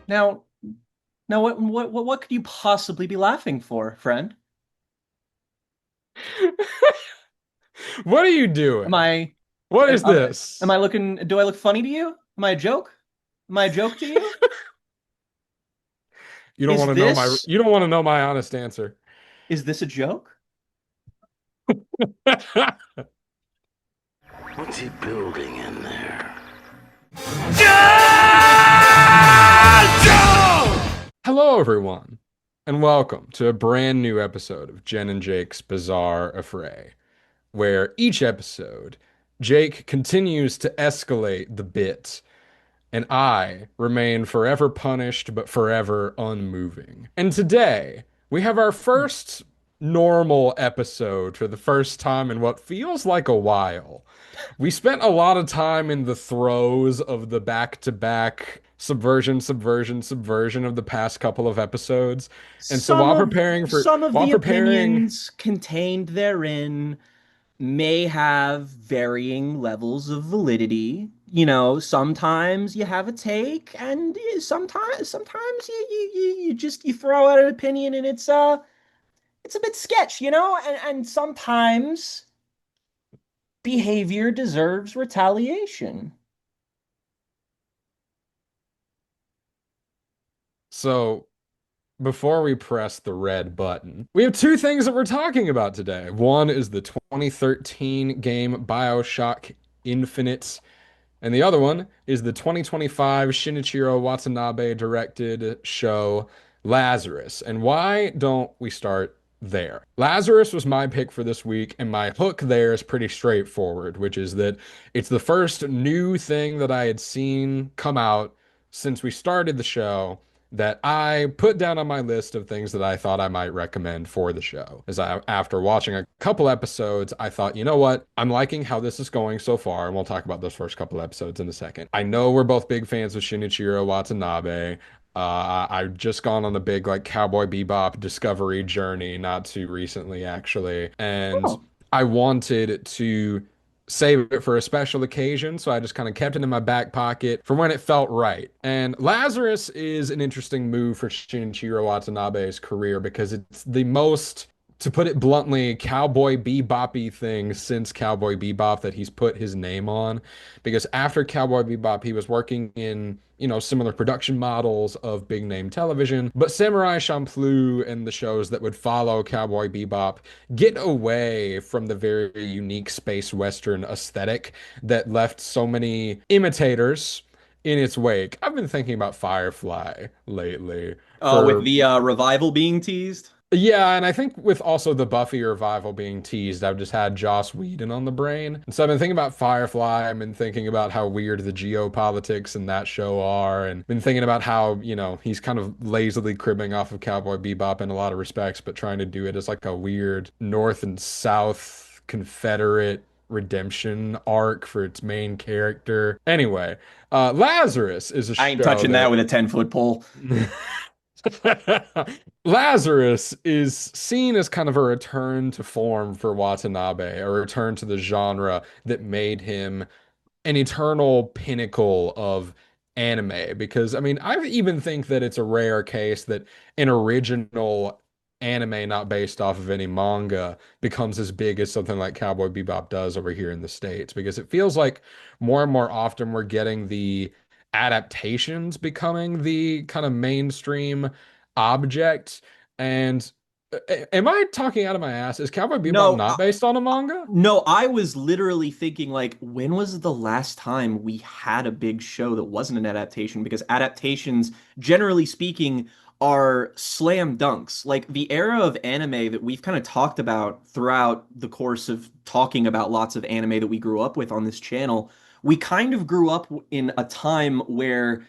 Now, now, what could you possibly be laughing for, friend? What are you Am doing? I, What is am this? I looking? Do I look funny to you? Am I a joke? Am I a joke to you? You don't Is want to know this you don't want to know my honest answer. is this a joke? What's he building in there? Hello, everyone, and welcome to a brand new episode of Jen and Jake's Bizarre Affray, where each episode, Jake continues to escalate the bit, and I remain forever punished but forever unmoving. And today, we have our first normal episode for the first time in what feels like a while. We spent a lot of time in the throes of the back-to-back subversion of the past couple of episodes. And so Some of while the preparing opinions contained therein may have varying levels of validity. Sometimes you have a take, and sometimes you just you throw out an opinion, and it's a bit sketch, and sometimes behavior deserves retaliation. so before we press the red button, we have two things that we're talking about today. One is the 2013 game Bioshock Infinite, and the other one is the 2025 Shinichiro Watanabe directed show Lazarus. And why don't we start there? Lazarus was my pick for this week, and my hook there is pretty straightforward, which is that it's the first new thing that I had seen come out since we started the show that I put down on my list of things that I thought I might recommend for the show. After watching a couple episodes, I thought, you know what? I'm liking how this is going so far, and we'll talk about those first couple episodes in a second. I know we're both big fans of Shinichiro Watanabe. I've just gone on a big like Cowboy Bebop discovery journey, not too recently actually, and Oh, I wanted to save it for a special occasion, so I just kind of kept it in my back pocket for when it felt right. And Lazarus is an interesting move for Shinichiro Watanabe's career because it's the most, to put it bluntly, Cowboy Bebop-y thing since Cowboy Bebop that he's put his name on. Because after Cowboy Bebop, he was working in, similar production models of big name television. But Samurai Champloo and the shows that would follow Cowboy Bebop get away from the very unique space western aesthetic that left so many imitators in its wake. I've been thinking about Firefly lately with for the revival being teased. yeah, and I think with also the Buffy revival being teased, I've just had Joss Whedon on the brain. And so I've been thinking about Firefly. I've been thinking about how weird the geopolitics in that show are, and been thinking about how, he's kind of lazily cribbing off of Cowboy Bebop in a lot of respects, but trying to do it as like a weird North and South Confederate redemption arc for its main character. Anyway, Lazarus is a I ain't show touching that that with a 10-foot pole. Lazarus is seen as kind of a return to form for Watanabe, a return to the genre that made him an eternal pinnacle of anime. Because, I mean, I even think that it's a rare case that an original anime not based off of any manga becomes as big as something like Cowboy Bebop does over here in the States. Because it feels like more and more often we're getting the adaptations becoming the kind of mainstream object. And am I talking out of my ass? Is Cowboy Bebop No, not based on a manga? no, I was literally thinking like, when was the last time we had a big show that wasn't an adaptation? Because adaptations, generally speaking, are slam dunks. Like the era of anime that we've kind of talked about throughout the course of talking about lots of anime that we grew up with on this channel, we kind of grew up in a time where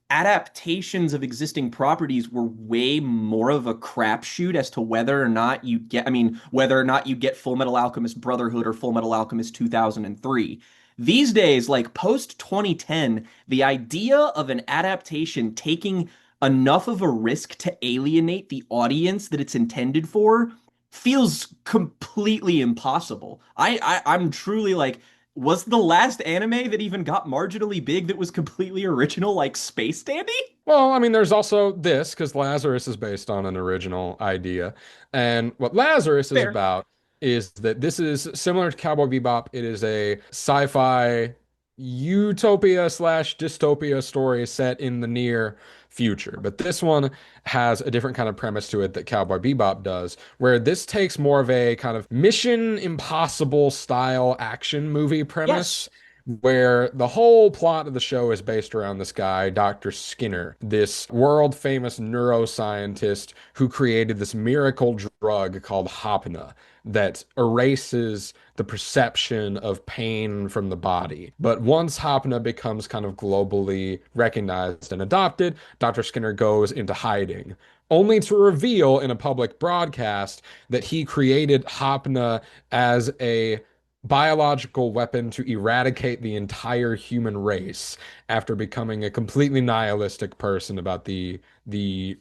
adaptations of existing properties were way more of a crapshoot as to whether or not you get, I mean, whether or not you get Full Metal Alchemist Brotherhood or Full Metal Alchemist 2003. These days, like post 2010, the idea of an adaptation taking enough of a risk to alienate the audience that it's intended for feels completely impossible. I'm truly like, Was the last anime that even got marginally big that was completely original like Space Dandy? Well, I mean, there's also this because Lazarus is based on an original idea. And what Lazarus is Fair. about is that this is similar to Cowboy Bebop. It is a sci-fi utopia slash dystopia story set in the near future. But this one has a different kind of premise to it that Cowboy Bebop does, where this takes more of a kind of Mission Impossible style action movie premise Yes. where the whole plot of the show is based around this guy, Dr. Skinner, this world famous neuroscientist who created this miracle drug called Hopna that erases the perception of pain from the body. But once Hopna becomes kind of globally recognized and adopted, Dr. Skinner goes into hiding. Only to reveal in a public broadcast that he created Hopna as a biological weapon to eradicate the entire human race after becoming a completely nihilistic person about the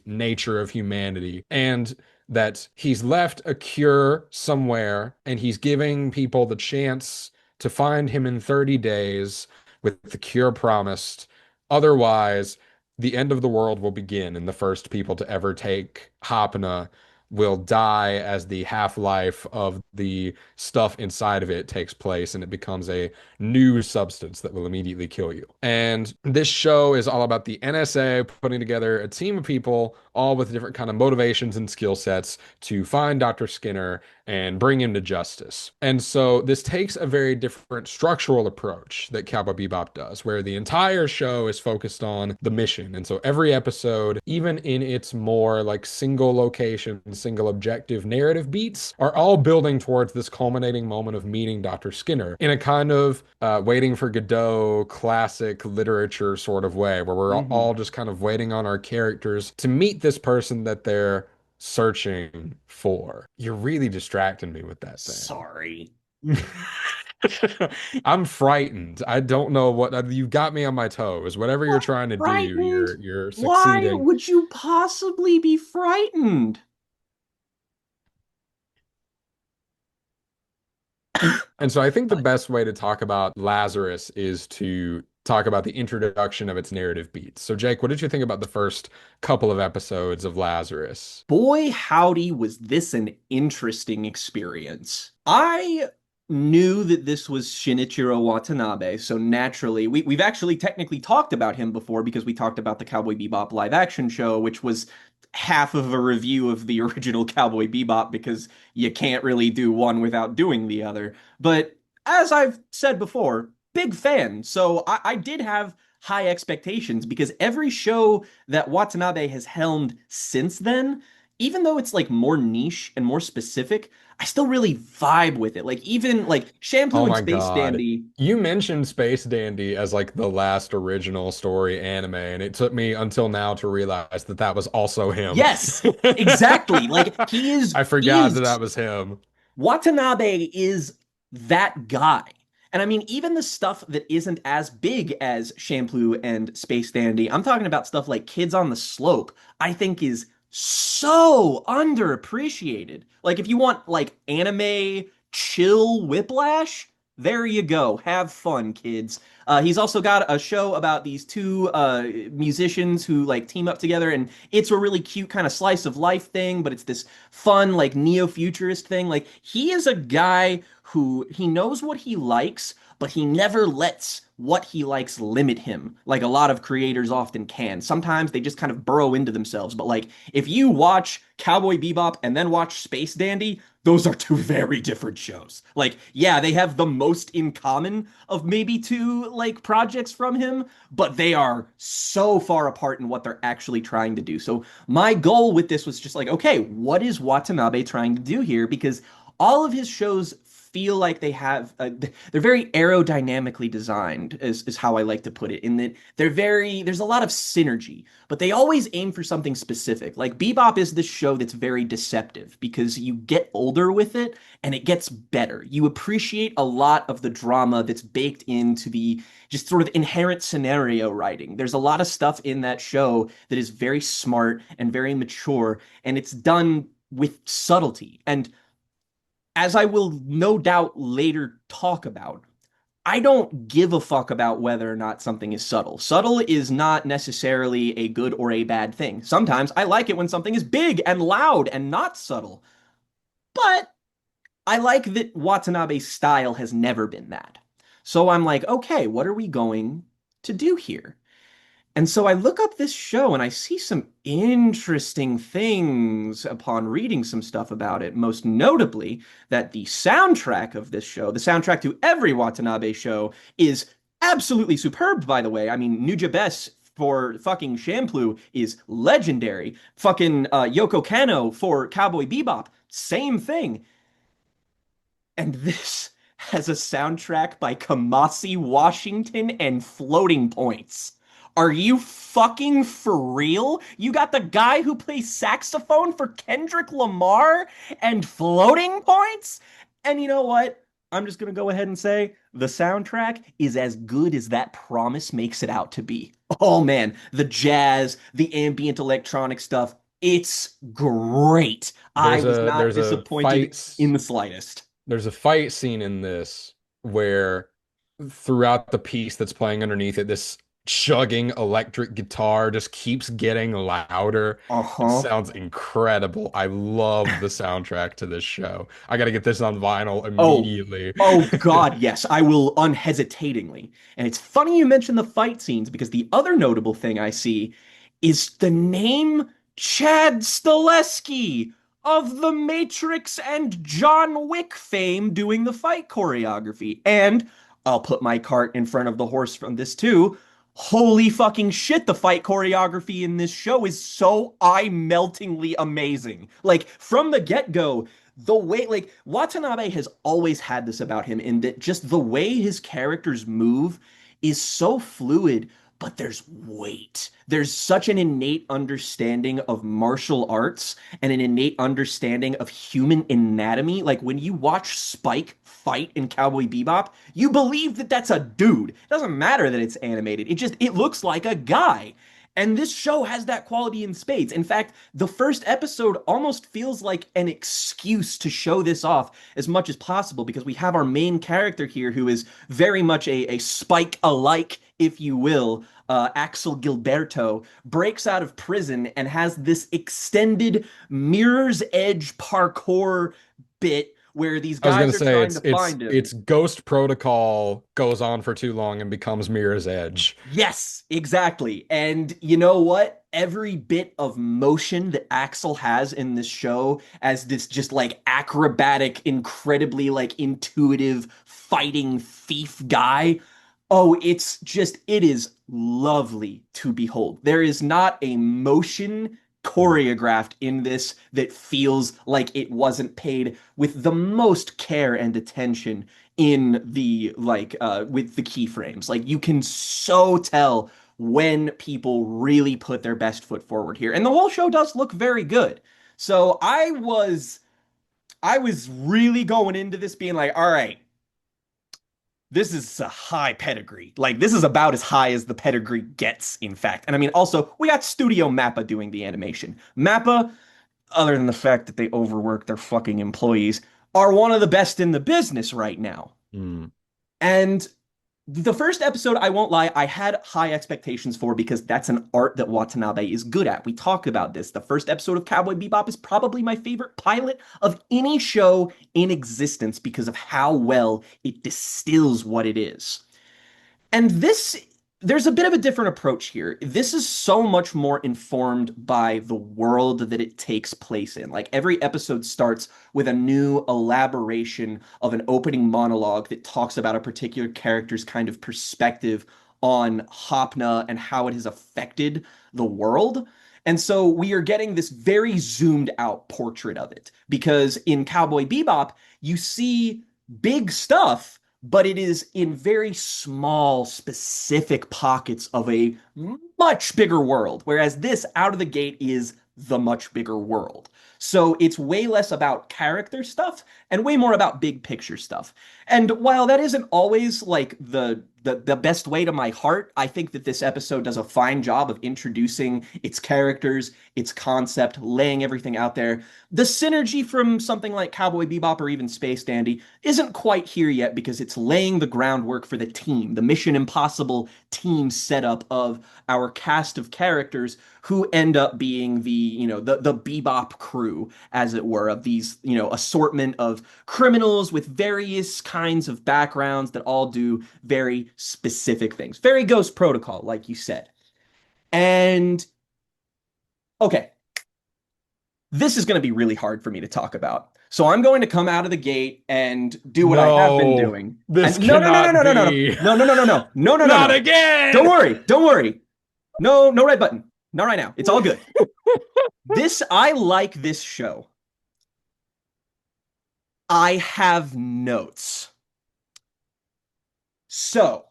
nature of humanity and that he's left a cure somewhere and he's giving people the chance to find him in 30 days with the cure promised. Otherwise, the end of the world will begin and the first people to ever take Hapna will die as the half-life of the stuff inside of it takes place and it becomes a new substance that will immediately kill you. And this show is all about the NSA putting together a team of people, all with different kind of motivations and skill sets to find Dr. Skinner and bring him to justice. And so this takes a very different structural approach that Cowboy Bebop does, where the entire show is focused on the mission. And so every episode, even in its more like single location, single objective narrative beats, are all building towards this culminating moment of meeting Dr. Skinner in a kind of waiting for Godot classic literature sort of way, where we're Hmm. all just kind of waiting on our characters to meet this person that they're searching for. You're really distracting me with that Sorry. thing. I'm frightened. I don't know what you got me on my toes. Whatever you're trying to do, Frightened? you're Why succeeding. would you possibly be frightened? And so I think the best way to talk about Lazarus is to talk about the introduction of its narrative beats. So Jake, what did you think about the first couple of episodes of Lazarus? Boy, howdy, was this an interesting experience. I knew that this was Shinichiro Watanabe, so naturally, we've actually technically talked about him before because we talked about the Cowboy Bebop live action show, which was half of a review of the original Cowboy Bebop because you can't really do one without doing the other. But as I've said before, big fan, so I did have high expectations because every show that Watanabe has helmed since then, even though it's like more niche and more specific, I still really vibe with it. Like even like Oh Shampoo and my Space God. Dandy. You mentioned Space Dandy as like the last original story anime, and it took me until now to realize that that was also him. Yes, exactly. Like he is I he forgot that is that was him. Watanabe is that guy. And I mean, even the stuff that isn't as big as Shampoo and Space Dandy, I'm talking about stuff like Kids on the Slope, I think is so underappreciated. Like, if you want like anime chill whiplash, there you go. Have fun, kids. He's also got a show about these two musicians who like team up together, and it's a really cute kind of slice of life thing, but it's this fun like neo-futurist thing. Like he is a guy who he knows what he likes, but he never lets what he likes limit him like a lot of creators often can. Sometimes they just kind of burrow into themselves, but like if you watch Cowboy Bebop and then watch Space Dandy, those are two very different shows. Like, yeah, they have the most in common of maybe two like projects from him, but they are so far apart in what they're actually trying to do. So my goal with this was just like, okay, what is Watanabe trying to do here? Because all of his shows feel like they have they're very aerodynamically designed is how I like to put it, in that there's a lot of synergy, but they always aim for something specific. Like Bebop is this show that's very deceptive because you get older with it and it gets better. You appreciate a lot of the drama that's baked into the just sort of inherent scenario writing. There's a lot of stuff in that show that is very smart and very mature, and it's done with subtlety. And as I will no doubt later talk about, I don't give a fuck about whether or not something is subtle. Subtle is not necessarily a good or a bad thing. Sometimes I like it when something is big and loud and not subtle. But I like that Watanabe's style has never been that. So I'm like, okay, what are we going to do here? And so I look up this show and I see some interesting things upon reading some stuff about it. Most notably, that the soundtrack of this show, the soundtrack to every Watanabe show, is absolutely superb, by the way. I mean, Nujabes for fucking Shampoo is legendary. Fucking Yoko Kanno for Cowboy Bebop, same thing. And this has a soundtrack by Kamasi Washington and Floating Points. Are you fucking for real? You got the guy who plays saxophone for Kendrick Lamar and Floating Points? And you know what? I'm just gonna go ahead and say the soundtrack is as good as that promise makes it out to be. Oh man, the jazz, the ambient electronic stuff, it's great. I was not There's a disappointed in the slightest. there's a fight scene in this where throughout the piece that's playing underneath it, this chugging electric guitar just keeps getting louder. It Uh-huh. sounds incredible. I love the soundtrack to this show. I got to get this on vinyl Oh, immediately. oh God, yes, I will unhesitatingly. And it's funny you mention the fight scenes because the other notable thing I see is the name Chad Stileski of The Matrix and John Wick fame doing the fight choreography. And I'll put my cart in front of the horse from this too. Holy fucking shit, the fight choreography in this show is so eye-meltingly amazing. Like, from the get-go, the way like Watanabe has always had this about him in that just the way his characters move is so fluid, but there's weight. There's such an innate understanding of martial arts and an innate understanding of human anatomy. Like when you watch Spike fight in Cowboy Bebop, you believe that that's a dude. It doesn't matter that it's animated. It looks like a guy. And this show has that quality in spades. In fact, the first episode almost feels like an excuse to show this off as much as possible because we have our main character here who is very much a Spike alike, if you will. Axel Gilberto breaks out of prison and has this extended Mirror's Edge parkour bit where these I was gonna guys are say trying to find him. it's Ghost Protocol goes on for too long and becomes Mirror's Edge. Yes, exactly. And you know what? Every bit of motion that Axel has in this show as this just like acrobatic, incredibly like intuitive fighting thief guy. Oh, it is lovely to behold. There is not a motion choreographed in this that feels like it wasn't paid with the most care and attention in the with the keyframes. Like you can so tell when people really put their best foot forward here. And the whole show does look very good. So I was really going into this being like, all right, this is a high pedigree. Like this is about as high as the pedigree gets, in fact. And I mean, also we got Studio Mappa doing the animation. Mappa, other than the fact that they overwork their fucking employees, are one of the best in the business right now. Hmm. And the first episode, I won't lie, I had high expectations for because that's an art that Watanabe is good at. We talked about this. The first episode of Cowboy Bebop is probably my favorite pilot of any show in existence because of how well it distills what it is. And there's a bit of a different approach here. This is so much more informed by the world that it takes place in. Like every episode starts with a new elaboration of an opening monologue that talks about a particular character's kind of perspective on Hopna and how it has affected the world. And so we are getting this very zoomed out portrait of it because in Cowboy Bebop, you see big stuff, but it is in very small, specific pockets of a much bigger world. Whereas this, out of the gate, is the much bigger world. So it's way less about character stuff and way more about big picture stuff. And while that isn't always like the best way to my heart, I think that this episode does a fine job of introducing its characters, its concept, laying everything out there. The synergy from something like Cowboy Bebop or even Space Dandy isn't quite here yet because it's laying the groundwork for the team, the Mission Impossible team setup of our cast of characters who end up being the Bebop crew, as it were, of these, assortment of criminals with various kinds of backgrounds that all do very specific things. Very Ghost Protocol, like you said. And okay, this is going to be really hard for me to talk about. So I'm going to come out of the gate and do what I have been No, doing. this And no, no, no, no, cannot no, no, no, be. no, no, no, no, no, no, no, no, Not no. Don't again. worry, don't worry. No, no red button. Not right now. It's all good. I like this show. I have notes. So,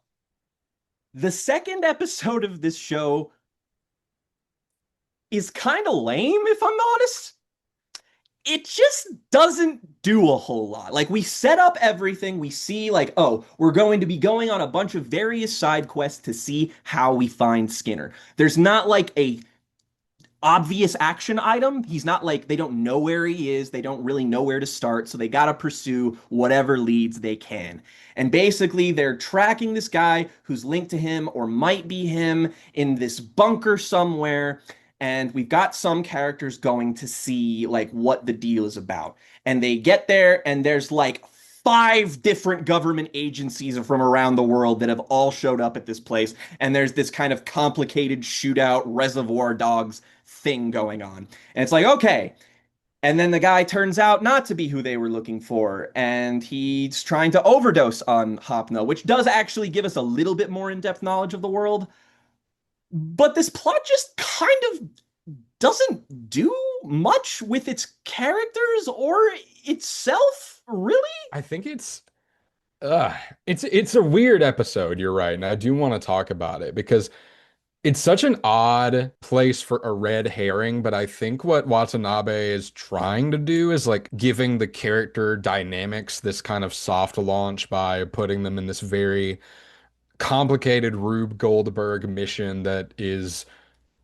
the second episode of this show is kind of lame, if I'm honest. It just doesn't do a whole lot. Like, we set up everything. We see, like, oh, we're going to be going on a bunch of various side quests to see how we find Skinner. There's not like a obvious action item. He's not like, they don't know where he is. They don't really know where to start. So they got to pursue whatever leads they can. And basically, they're tracking this guy who's linked to him or might be him in this bunker somewhere. And we've got some characters going to see like what the deal is about. And they get there, and there's like five different government agencies from around the world that have all showed up at this place. And there's this kind of complicated shootout Reservoir Dogs thing going on. And it's like, okay. And then the guy turns out not to be who they were looking for, and he's trying to overdose on Hopno, which does actually give us a little bit more in-depth knowledge of the world. But this plot just kind of doesn't do much with its characters or itself, really? I think uh it's a weird episode, you're right. And I do want to talk about it because it's such an odd place for a red herring, but I think what Watanabe is trying to do is like giving the character dynamics this kind of soft launch by putting them in this very complicated Rube Goldberg mission that is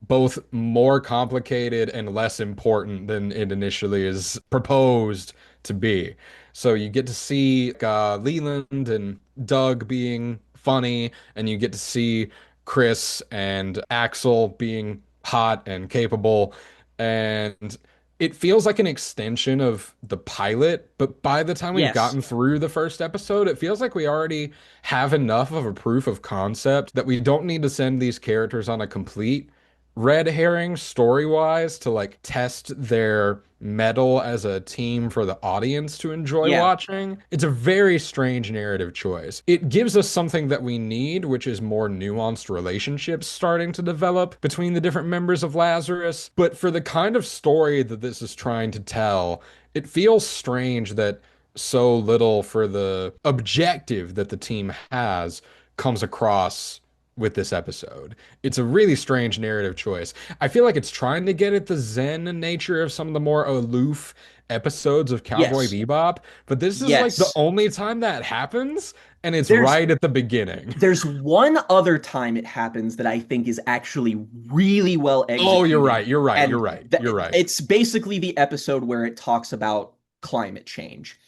both more complicated and less important than it initially is proposed to be. So you get to see Leland and Doug being funny, and you get to see Chris and Axel being hot and capable, and it feels like an extension of the pilot, but by the time we've Yes. gotten through the first episode, it feels like we already have enough of a proof of concept that we don't need to send these characters on a complete red herring story wise to like test their mettle as a team for the audience to enjoy Yeah. watching. It's a very strange narrative choice. It gives us something that we need, which is more nuanced relationships starting to develop between the different members of Lazarus. But for the kind of story that this is trying to tell, it feels strange that so little for the objective that the team has comes across with this episode. It's a really strange narrative choice. I feel like it's trying to get at the zen nature of some of the more aloof episodes of Cowboy Yes. Bebop, but this is like the Yes. only time that happens, and it's There's right at the beginning. there's one other time it happens that I think is actually really well Oh, you're executed. right. You're right. You're And right. You're right. it's basically the episode where it talks about climate change.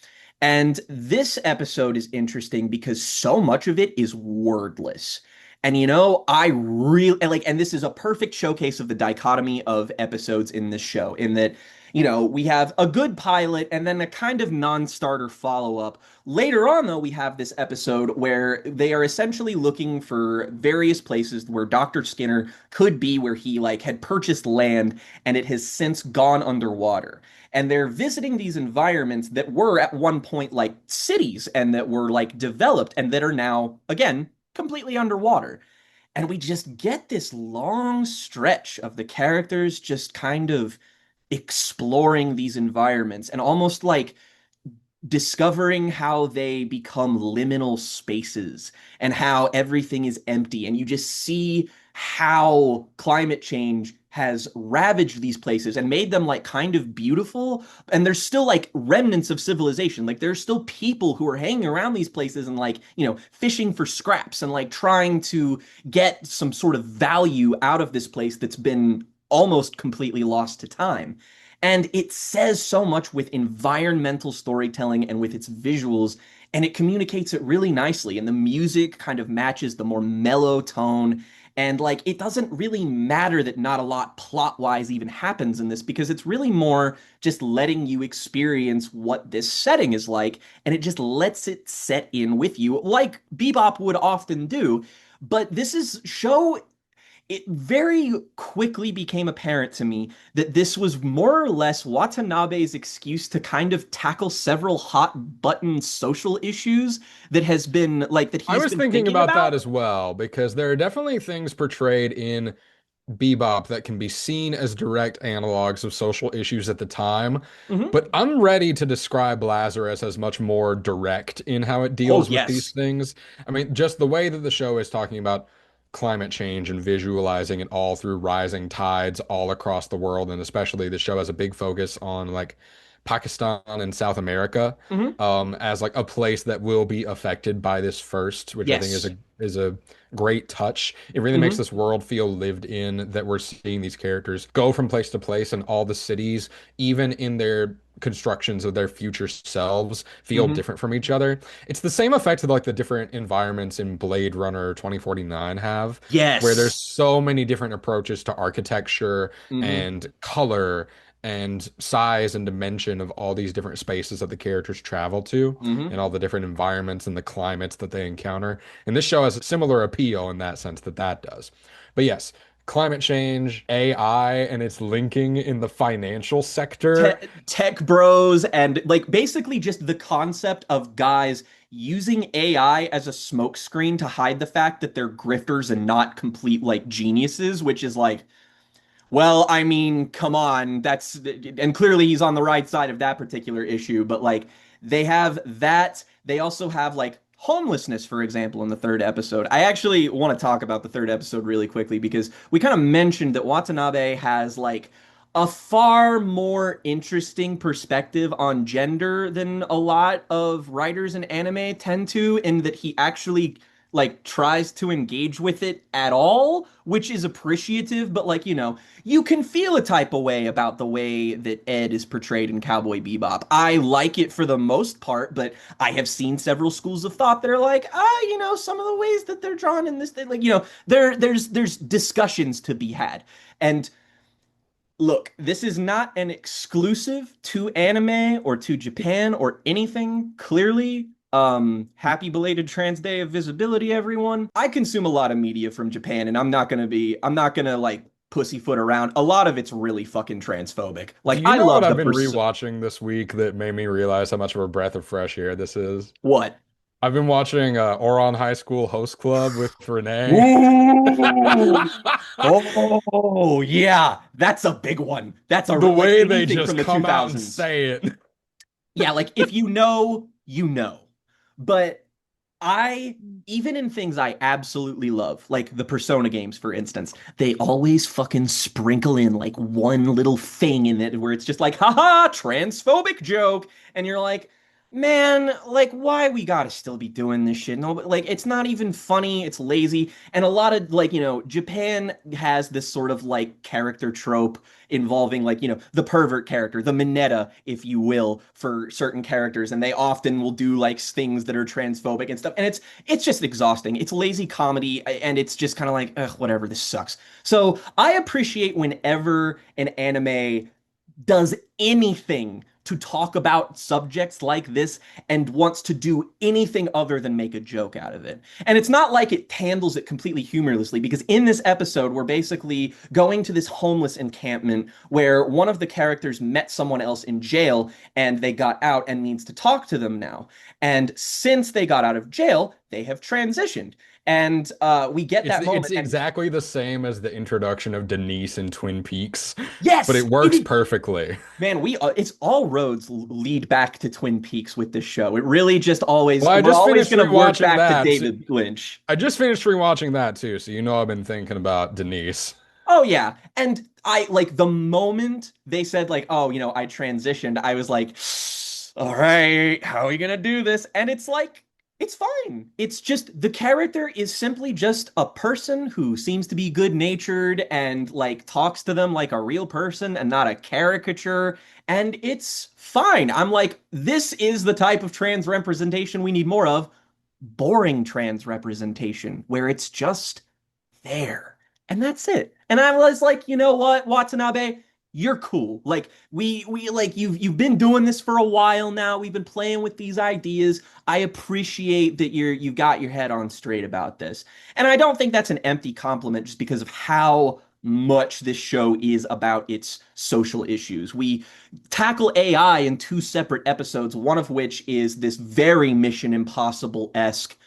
And this episode is interesting because so much of it is wordless. And I really like, and this is a perfect showcase of the dichotomy of episodes in this show, in that, we have a good pilot and then a kind of non-starter follow-up. Later on, though, we have this episode where they are essentially looking for various places where Dr. Skinner could be, where he like had purchased land and it has since gone underwater. And they're visiting these environments that were at one point like cities and that were like developed and that are now, again, completely underwater. And we just get this long stretch of the characters just kind of exploring these environments and almost like discovering how they become liminal spaces and how everything is empty. And you just see how climate change has ravaged these places and made them like kind of beautiful, and there's still like remnants of civilization. Like there's still people who are hanging around these places and like, fishing for scraps and like trying to get some sort of value out of this place that's been almost completely lost to time. And it says so much with environmental storytelling and with its visuals, and it communicates it really nicely. And the music kind of matches the more mellow tone. And like, it doesn't really matter that not a lot plot wise even happens in this, because it's really more just letting you experience what this setting is like. And it just lets it set in with you, like Bebop would often do. But this is show it very quickly became apparent to me that this was more or less Watanabe's excuse to kind of tackle several hot button social issues that has been like that I he's was been thinking thinking about that about. as well because there are definitely things portrayed in Bebop that can be seen as direct analogs of social issues at the time. Hmm. But I'm ready to describe Lazarus as much more direct in how it Oh, deals with these yes. things. I mean, just the way that the show is talking about climate change and visualizing it all through rising tides all across the world, and especially the show has a big focus on like Pakistan and South America, Hmm. as like a place that will be affected by this first, which I think is Yes. a great touch. It really makes Hmm. this world feel lived in, that we're seeing these characters go from place to place, and all the cities, even in their constructions of their future selves, feel Hmm. different from each other. It's the same effect that like the different environments in Blade Runner 2049 have, where there's Yes. so many different approaches to architecture Hmm. and color and size and dimension of all these different spaces that the characters travel to, Hmm. and all the different environments and the climates that they encounter. And this show has a similar appeal in that sense that that does. But yes, climate change, AI, and its linking in the financial sector. Tech bros, and like basically just the concept of guys using AI as a smokescreen to hide the fact that they're grifters and not complete like geniuses, which is like, well, I mean, come on, and clearly he's on the right side of that particular issue, but like they have that. They also have like homelessness, for example, in the third episode. I actually want to talk about the third episode really quickly because we kind of mentioned that Watanabe has like a far more interesting perspective on gender than a lot of writers in anime tend to, in that he actually like tries to engage with it at all, which is appreciative, but like, you can feel a type of way about the way that Ed is portrayed in Cowboy Bebop. I like it for the most part, but I have seen several schools of thought that are like, some of the ways that they're drawn in this, like, there's discussions to be had. And look, this is not an exclusive to anime or to Japan or anything. Clearly, happy belated Trans Day of Visibility, everyone. I consume a lot of media from Japan, and I'm not gonna like pussyfoot around. A lot of it's really fucking transphobic. Do Like, you I know what love I've the been pers. rewatching this week that made me realize how much of a breath of fresh air this is? What? I've been watching Oron High School Host Club with Renee. Ooh. Oh, yeah. That's a big one. That's The like way they anything just from the come out and 2000s. say it. Yeah, like if you know, you know. But I, even in things I absolutely love, like the Persona games, for instance, they always fucking sprinkle in like one little thing in it where it's just like, haha, transphobic joke. And you're like, man, like, why we gotta still be doing this shit? No, but like, it's not even funny. It's lazy. And a lot of like, Japan has this sort of like character trope involving like, the pervert character, the Mineta, if you will, for certain characters. And they often will do like things that are transphobic and stuff. And it's just exhausting. It's lazy comedy, and it's just kind of like, ugh, whatever, this sucks. So I appreciate whenever an anime does anything to talk about subjects like this and wants to do anything other than make a joke out of it. And it's not like it handles it completely humorlessly, because in this episode, we're basically going to this homeless encampment where one of the characters met someone else in jail and they got out and needs to talk to them now. And since they got out of jail, they have transitioned. And we get It's that it's moment. And exactly the same as the introduction of Denise in Twin Peaks, but yes, it works perfectly. man, it's all roads lead back to Twin Peaks with this show. It really just always, Well, I we're just always finished going to work rewatching back to that. David Lynch. I just finished rewatching that too, so you know I've been thinking about Denise. Oh yeah. And I like the moment they said like, oh, I transitioned, I was like, all right, how are we gonna do this? And it's like, it's fine. It's just the character is simply just a person who seems to be good-natured and like talks to them like a real person and not a caricature. And it's fine. I'm like, this is the type of trans representation we need more of. Boring trans representation, where it's just there. And that's it. And I was like, you know what, Watanabe, you're cool. Like we like you've been doing this for a while now. We've been playing with these ideas. I appreciate that you've got your head on straight about this. And I don't think that's an empty compliment just because of how much this show is about its social issues. We tackle AI in two separate episodes, one of which is this very Mission Impossible-esque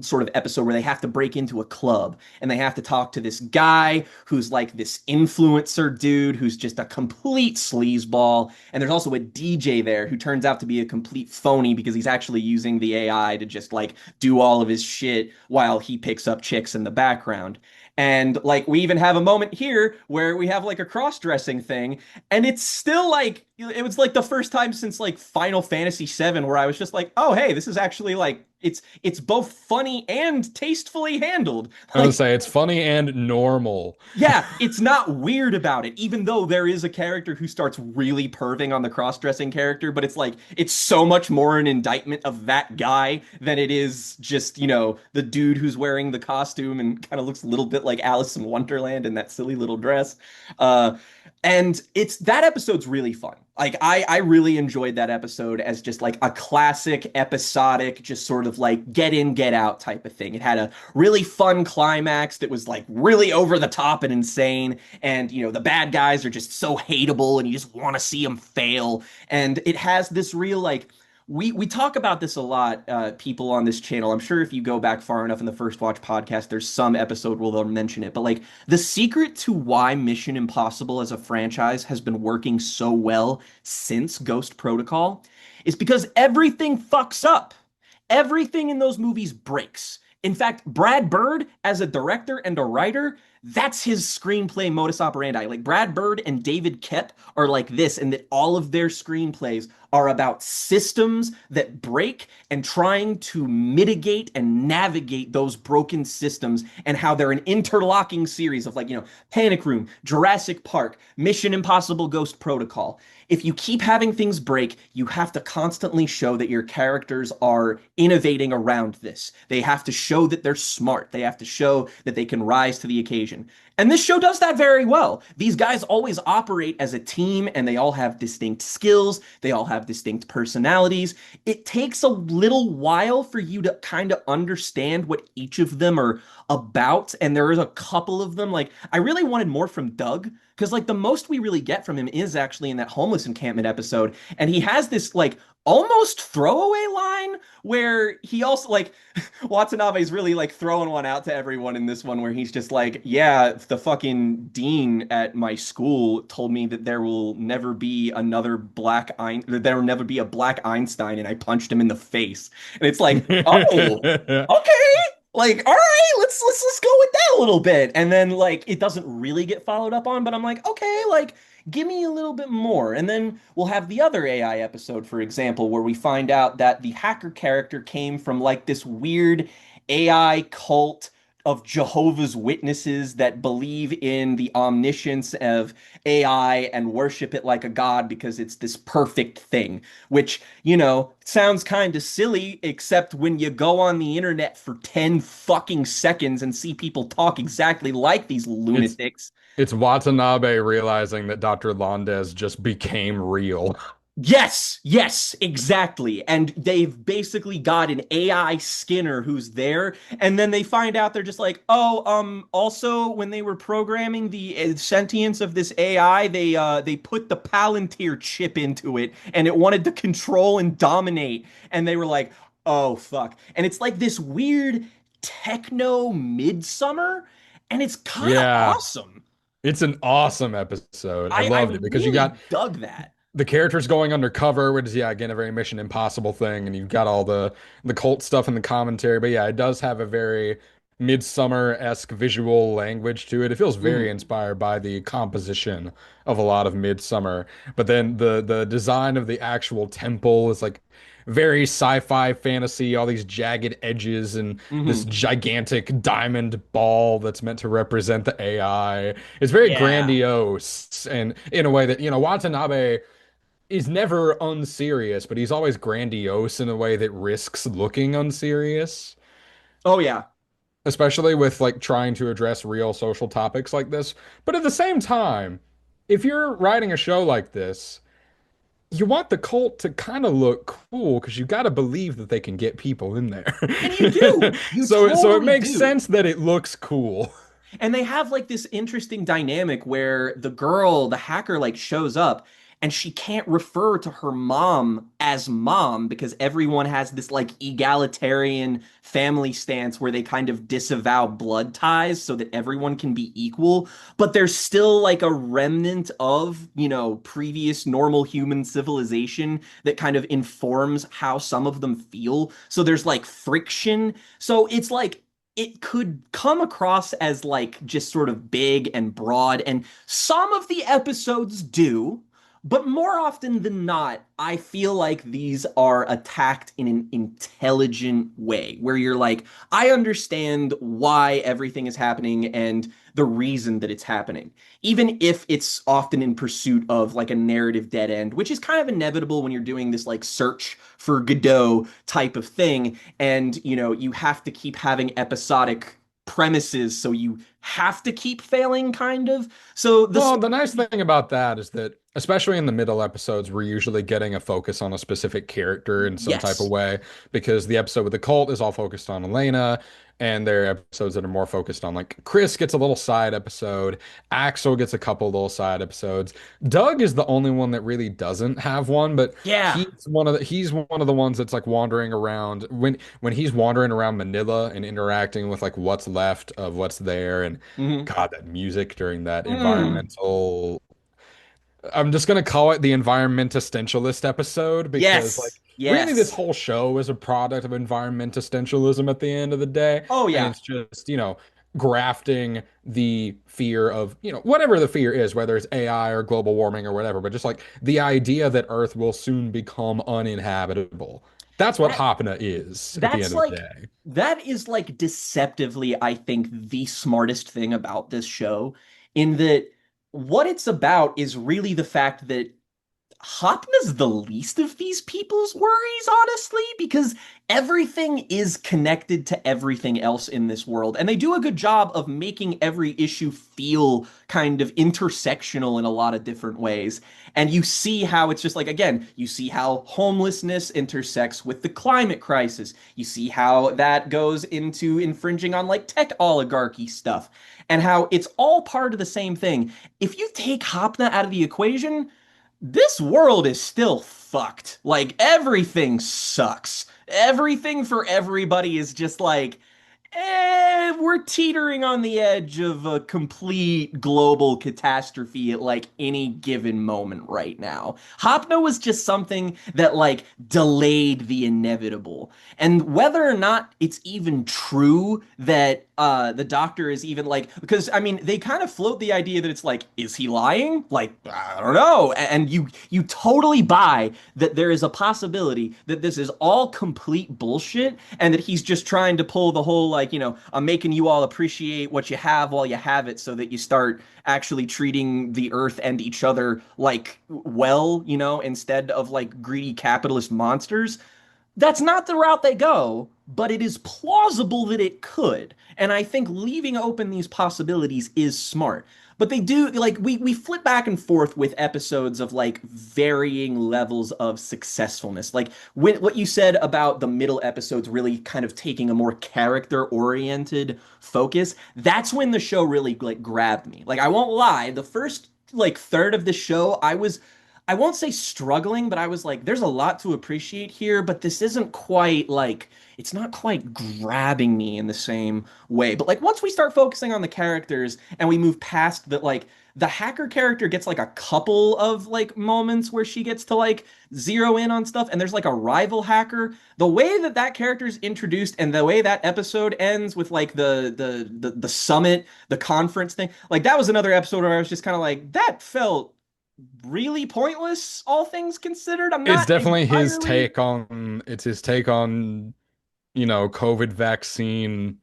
sort of episode where they have to break into a club and they have to talk to this guy who's like this influencer dude who's just a complete sleazeball. And there's also a DJ there who turns out to be a complete phony because he's actually using the AI to just like do all of his shit while he picks up chicks in the background. And like we even have a moment here where we have like a cross-dressing thing, and it's still like it was like the first time since like Final Fantasy VII where I was just like, oh hey, this is actually like it's both funny and tastefully handled. I would Like say it's funny and normal. yeah, it's not weird about it, even though there is a character who starts really perving on the cross-dressing character, but it's like it's so much more an indictment of that guy than it is just, the dude who's wearing the costume and kind of looks a little bit like Alice in Wonderland in that silly little dress. Uh, and it's that episode's really fun. Like I really enjoyed that episode as just like a classic episodic, just sort of like get in, get out type of thing. It had a really fun climax that was like really over the top and insane. And the bad guys are just so hateable and you just want to see them fail. And it has this real like we talk about this a lot, people on this channel. I'm sure if you go back far enough in the First Watch podcast, there's some episode where they'll mention it. But like the secret to why Mission Impossible as a franchise has been working so well since Ghost Protocol is because everything fucks up. Everything in those movies breaks. In fact, Brad Bird, as a director and a writer, that's his screenplay modus operandi. Like Brad Bird and David Koepp are like this, and that all of their screenplays are about systems that break and trying to mitigate and navigate those broken systems and how they're an interlocking series of like, Panic Room, Jurassic Park, Mission Impossible Ghost Protocol. If you keep having things break, you have to constantly show that your characters are innovating around this. They have to show that they're smart. They have to show that they can rise to the occasion. And this show does that very well. These guys always operate as a team and they all have distinct skills. They all have distinct personalities. It takes a little while for you to kind of understand what each of them are about. And there is a couple of them. Like, I really wanted more from Doug because, like, the most we really get from him is actually in that homeless encampment episode. And he has this, like, almost throwaway line where he also like Watanabe's really like throwing one out to everyone in this one where he's just like, yeah, the fucking dean at my school told me that there will never be another there will never be a black Einstein, and I punched him in the face. And it's like, oh, okay. Like, all right, let's go with that a little bit. And then like it doesn't really get followed up on, but I'm like, okay, like give me a little bit more. And then we'll have the other AI episode, for example, where we find out that the hacker character came from like this weird AI cult of Jehovah's Witnesses that believe in the omniscience of AI and worship it like a god because it's this perfect thing, which, sounds kind of silly, except when you go on the internet for 10 fucking seconds and see people talk exactly like these It's lunatics. it's Watanabe realizing that Dr. Londes just became real. Yes, yes, exactly. And they've basically got an AI Skinner who's there, and then they find out they're just like, oh, also when they were programming the sentience of this AI, they put the Palantir chip into it, and it wanted to control and dominate, and they were like, oh fuck. And it's like this weird techno midsummer, and it's kind of Yeah, awesome. it's an awesome episode. I I loved it because you got really dug that. the characters going undercover, which is yeah, again a very Mission Impossible thing, and you've got all the cult stuff in the commentary. But yeah, it does have a very Midsummer-esque visual language to it. It feels very Mhm. inspired by the composition of a lot of Midsummer. But then the design of the actual temple is like very sci-fi fantasy, all these jagged edges and this Mhm. gigantic diamond ball that's meant to represent the AI. It's very Yeah. grandiose and in a way that, Watanabe is never unserious, but he's always grandiose in a way that risks looking unserious, Oh yeah. especially with like trying to address real social topics like this. But at the same time, if you're writing a show like this, you want the cult to kind of look cool because you got to believe that they can get people in there. And you do. You So it totally makes do. sense that it looks cool. And they have like this interesting dynamic where the girl, the hacker, like shows up and she can't refer to her mom as mom because everyone has this like egalitarian family stance where they kind of disavow blood ties so that everyone can be equal. But there's still like a remnant of, previous normal human civilization that kind of informs how some of them feel. So there's like friction. So it's like, it could come across as like just sort of big and broad, and some of the episodes do, but more often than not, I feel like these are attacked in an intelligent way where you're like, I understand why everything is happening and the reason that it's happening, even if it's often in pursuit of like a narrative dead end, which is kind of inevitable when you're doing this like search for Godot type of thing and you have to keep having episodic premises, so you have to keep failing kind of. So the Well, story. the nice thing about that is that, especially in the middle episodes, we're usually getting a focus on a specific character in some type of Yes. way because the episode with the cult is all focused on Elena, and there are episodes that are more focused on like Chris gets a little side episode, Axel gets a couple little side episodes. Doug is the only one that really doesn't have one, but Yeah. he's one of the ones that's like wandering around when he's wandering around Manila and interacting with like what's left of what's there and Hmm. God, that music during that Mm. environmental. I'm just gonna call it the environmentessentialist episode because, like, Yes. really, this Yes. whole show is a product of environmentessentialism at the end of the day, Oh and yeah. it's just, grafting the fear of, whatever the fear is, whether it's AI or global warming or whatever, but just like the idea that Earth will soon become uninhabitable. That's what That Hapna is at the that's end of the like day. that is like deceptively, I think, the smartest thing about this show, in that what it's about is really the fact that Hopna's the least of these people's worries, honestly, because everything is connected to everything else in this world. And they do a good job of making every issue feel kind of intersectional in a lot of different ways. And you see how it's just like, again, you see how homelessness intersects with the climate crisis. You see how that goes into infringing on like tech oligarchy stuff, and how it's all part of the same thing. If you take Hopna out of the equation, this world is still fucked. Like everything sucks. Everything for everybody is just like, we're teetering on the edge of a complete global catastrophe at like any given moment right now. Hopno was just something that like delayed the inevitable. And whether or not it's even true that the doctor is even like, because I mean they kind of float the idea that it's like, is he lying? Like, I don't know. And you totally buy that there is a possibility that this is all complete bullshit and that he's just trying to pull the whole like, I'm making you all appreciate what you have while you have it so that you start actually treating the earth and each other like well, instead of like greedy capitalist monsters. That's not the route they go, but it is plausible that it could. And I think leaving open these possibilities is smart. But they do like we flip back and forth with episodes of like varying levels of successfulness. Like what you said about the middle episodes really kind of taking a more character oriented focus, that's when the show really like grabbed me. Like I won't lie, the first like third of the show, I won't say struggling, but I was like, there's a lot to appreciate here, but this isn't quite like, it's not quite grabbing me in the same way. But like, once we start focusing on the characters and we move past the like, the hacker character gets like a couple of like moments where she gets to like zero in on stuff, and there's like a rival hacker. The way that that character is introduced and the way that episode ends with like the summit, the conference thing, like that was another episode where I was just kind of like, that felt really pointless, all things considered. I'm It's not definitely his entirely. take on it's his take on, COVID vaccine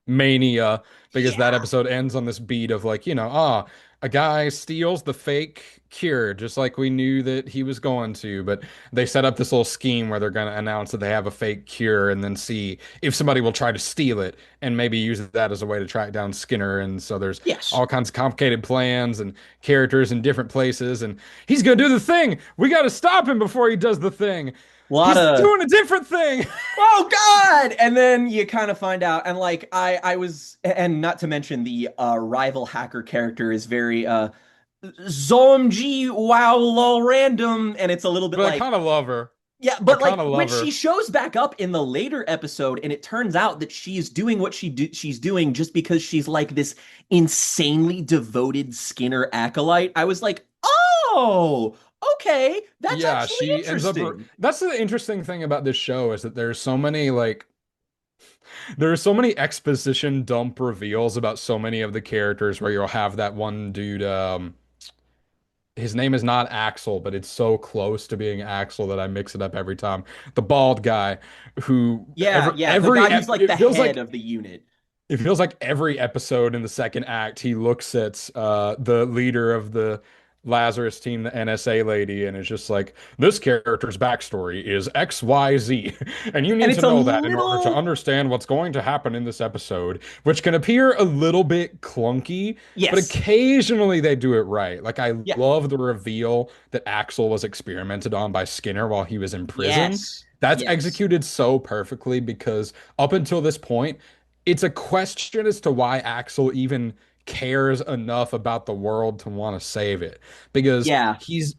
mania, because that Yeah. episode ends on this beat of like, a guy steals the fake cure, just like we knew that he was going to, but they set up this little scheme where they're going to announce that they have a fake cure and then see if somebody will try to steal it and maybe use that as a way to track down Skinner. And so there's Yes. all kinds of complicated plans and characters in different places, and he's going to do the thing. We got to stop him before he does the thing. A lot He's of, doing a different thing. oh God! And then you kind of find out, and like I was, and not to mention the rival hacker character is very Zomji wow lol random, and it's a little bit But I like, kind of love her. yeah, I but kind like of when love she her. shows back up in the later episode, and it turns out that she's doing what she's doing just because she's like this insanely devoted Skinner acolyte. I was like, oh, okay, that's Yeah, actually she ends up. interesting. That's the interesting thing about this show is that there's so many there are so many exposition dump reveals about so many of the characters where you'll have that one dude. His name is not Axel, but it's so close to being Axel that I mix it up every time. The bald guy who Yeah, yeah, the every guy who's like the head of the unit. it feels like every episode in the second act, he looks at the leader of the Lazarus team, the NSA lady, and is just like, this character's backstory is XYZ. And you And need to it's a know that in order to little, understand what's going to happen in this episode, which can appear a little bit clunky, but yes, occasionally they do it right. Like, I yeah, love the reveal that Axel was experimented on by Skinner while he was in prison. yes, That's yes, executed so perfectly because up until this point, it's a question as to why Axel even cares enough about the world to want to save it. Because yeah. he's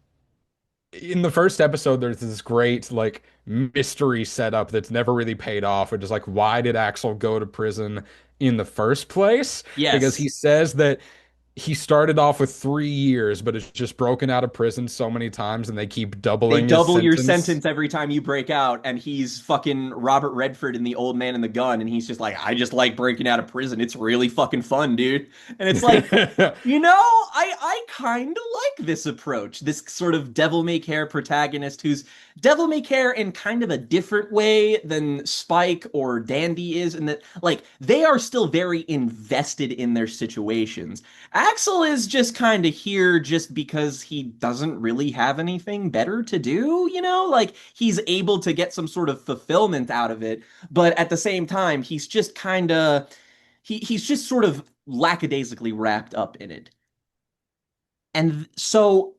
in the first episode, there's this great like mystery setup that's never really paid off, which is like, why did Axel go to prison in the first place? Because Yes. he says that he started off with 3 years, but it's just broken out of prison so many times and they keep They doubling his double your sentence. sentence every time you break out, and he's fucking Robert Redford in The Old Man and the Gun, and he's just like, I just like breaking out of prison. It's really fucking fun, dude. And it's like, I kind of like this approach. This sort of devil may care protagonist who's devil may care in kind of a different way than Spike or Dandy is, and that like they are still very invested in their situations. Axel is just kind of here just because he doesn't really have anything better to do, Like he's able to get some sort of fulfillment out of it, but at the same time, he's just kind of he's just sort of lackadaisically wrapped up in it. And so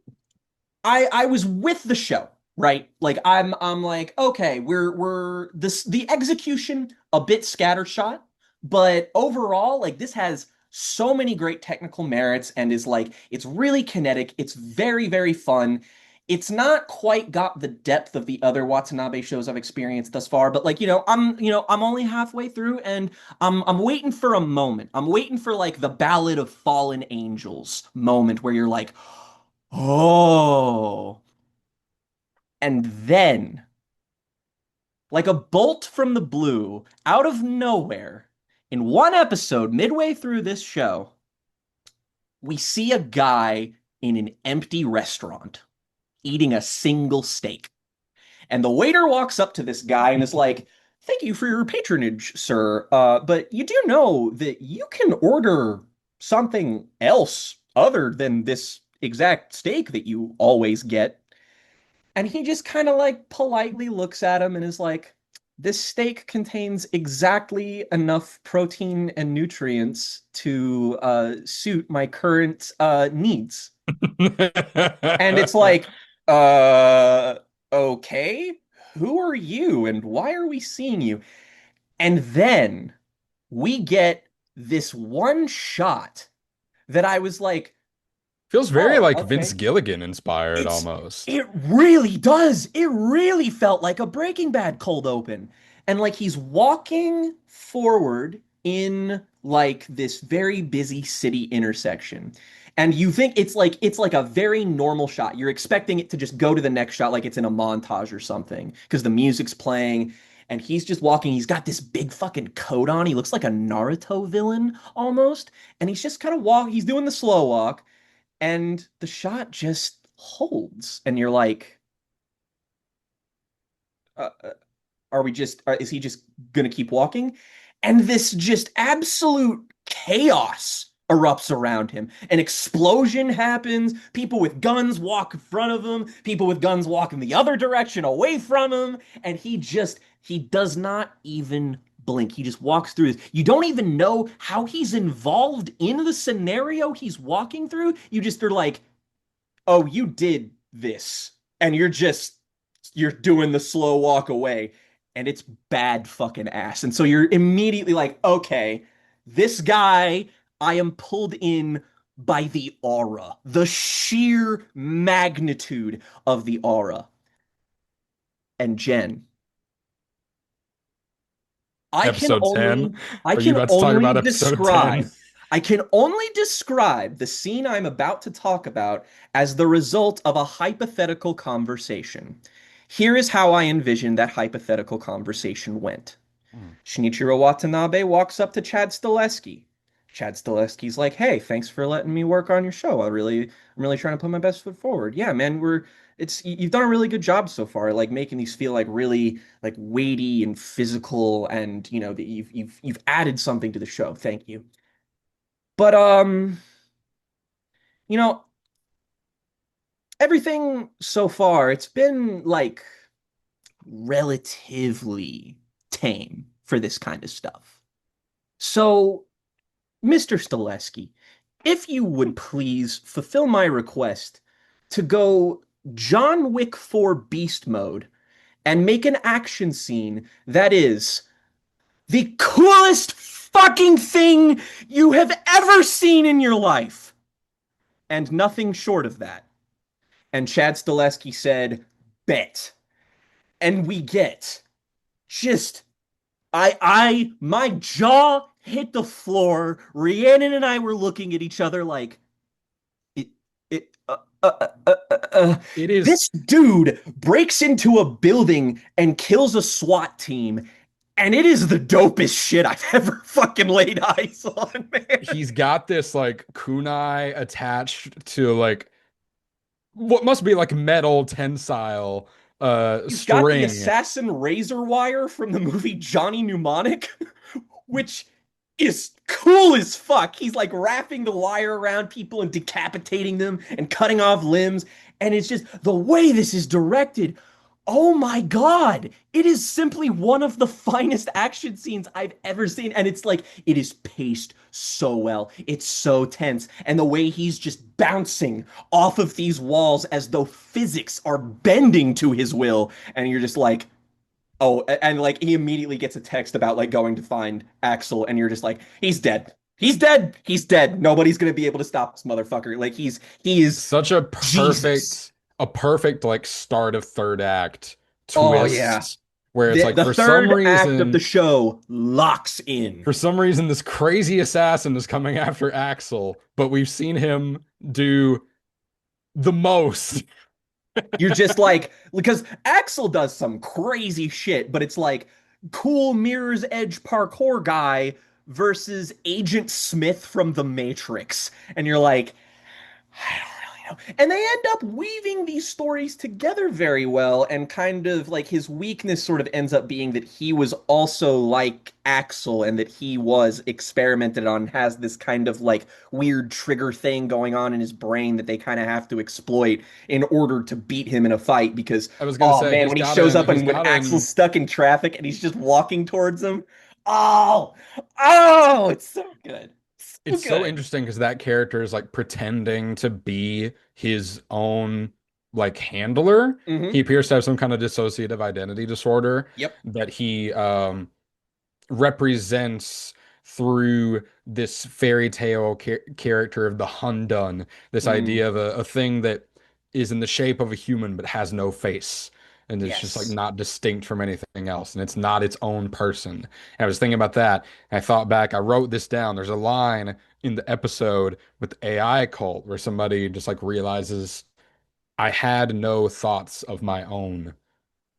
I was with the show, right? Like I'm like, okay, we're this the execution a bit scattershot, but overall, like this has so many great technical merits and is like it's really kinetic, it's very, very fun. It's not quite got the depth of the other Watanabe shows I've experienced thus far, but like, I'm only halfway through and I'm waiting for a moment. I'm waiting for like the Ballad of Fallen Angels moment where you're like, oh. And then, like a bolt from the blue, out of nowhere, in one episode, midway through this show, we see a guy in an empty restaurant eating a single steak. And the waiter walks up to this guy and is like, thank you for your patronage, sir. But you do know that you can order something else other than this exact steak that you always get. And he just kind of like politely looks at him and is like, this steak contains exactly enough protein and nutrients to suit my current needs. And it's like, uh, okay, who are you and why are we seeing you? And then we get this one shot that I was like, Feels very oh, like Vince okay. Gilligan inspired It's almost. it really does. It really felt like a Breaking Bad cold open. And like he's walking forward in like this very busy city intersection. And you think it's like a very normal shot. You're expecting it to just go to the next shot like it's in a montage or something because the music's playing and he's just walking. He's got this big fucking coat on. He looks like a Naruto villain almost. And he's just kind of he's doing the slow walk and the shot just holds and you're like are we just is he just gonna keep walking? And this just absolute chaos erupts around him. An explosion happens. People with guns walk in front of him. People with guns walk in the other direction away from him. And he does not even blink. He just walks through this. You don't even know how he's involved in the scenario he's walking through. You just are like, oh, you did this. And you're doing the slow walk away and it's bad fucking ass. And so you're immediately like, okay, this guy, I am pulled in by the aura, the sheer magnitude of the aura. And Jen, I can Episode 10. only I Are you can about to talk only about episode 10? describe I can only describe the scene I'm about to talk about as the result of a hypothetical conversation. Here is how I envision that hypothetical conversation went. Shinichiro Watanabe walks up to Chad Stileski. Chad Stileski's like, "Hey, thanks for letting me work on your show. I'm really trying to put my best foot forward. Yeah, man, you've done a really good job so far, like making these feel like really like weighty and physical, and you know that you've added something to the show. Thank you." But you know, everything so far, it's been like relatively tame for this kind of stuff. So Mr. Stileski, if you would please fulfill my request to go John Wick 4 Beast Mode and make an action scene that is the coolest fucking thing you have ever seen in your life. And nothing short of that. And Chad Stileski said, bet. And we get just my jaw hit the floor. Rhiannon and I were looking at each other like, it, it, It is this dude breaks into a building and kills a SWAT team, and it is the dopest shit I've ever fucking laid eyes on, man. he's got this like kunai attached to like what must be like metal tensile He's got the string. assassin razor wire from the movie Johnny Mnemonic, which is cool as fuck. He's like wrapping the wire around people and decapitating them and cutting off limbs. And it's just the way this is directed. Oh my God. It is simply one of the finest action scenes I've ever seen. And it's like, it is paced so well. It's so tense. And the way he's just bouncing off of these walls as though physics are bending to his will. And you're just like, oh, and like he immediately gets a text about like going to find Axel, and you're just like, he's dead. He's dead. He's dead. Nobody's gonna be able to stop this motherfucker. Like he is Such a Jesus. perfect like start of third act Oh yeah. twist where it's like The third act of the show locks in. for some reason this crazy assassin is coming after Axel, but we've seen him do the most. You're just like, because Axel does some crazy shit, but it's like cool Mirror's Edge parkour guy versus Agent Smith from The Matrix. And you're like, I don't really know. And they end up weaving these stories together very well, and kind of like his weakness sort of ends up being that he was also like Axel and that he was experimented on, has this kind of like weird trigger thing going on in his brain that they kind of have to exploit in order to beat him in a fight because I was gonna oh say man, when he shows up he's and when got Axel's in stuck in traffic and he's just walking towards him, oh, oh, it's so good. So it's so good. interesting because that character is like pretending to be his own like handler. Hmm. He appears to have some kind of dissociative identity disorder Yep. that he represents through this fairy tale character of the Hundun, this Mm. idea of a thing that is in the shape of a human but has no face. and it's just like Yes. not distinct from anything else, and it's not its own person. And I was thinking about that, and I thought back, I wrote this down. There's a line in the episode with the AI cult where somebody just like realizes I had no thoughts of my own.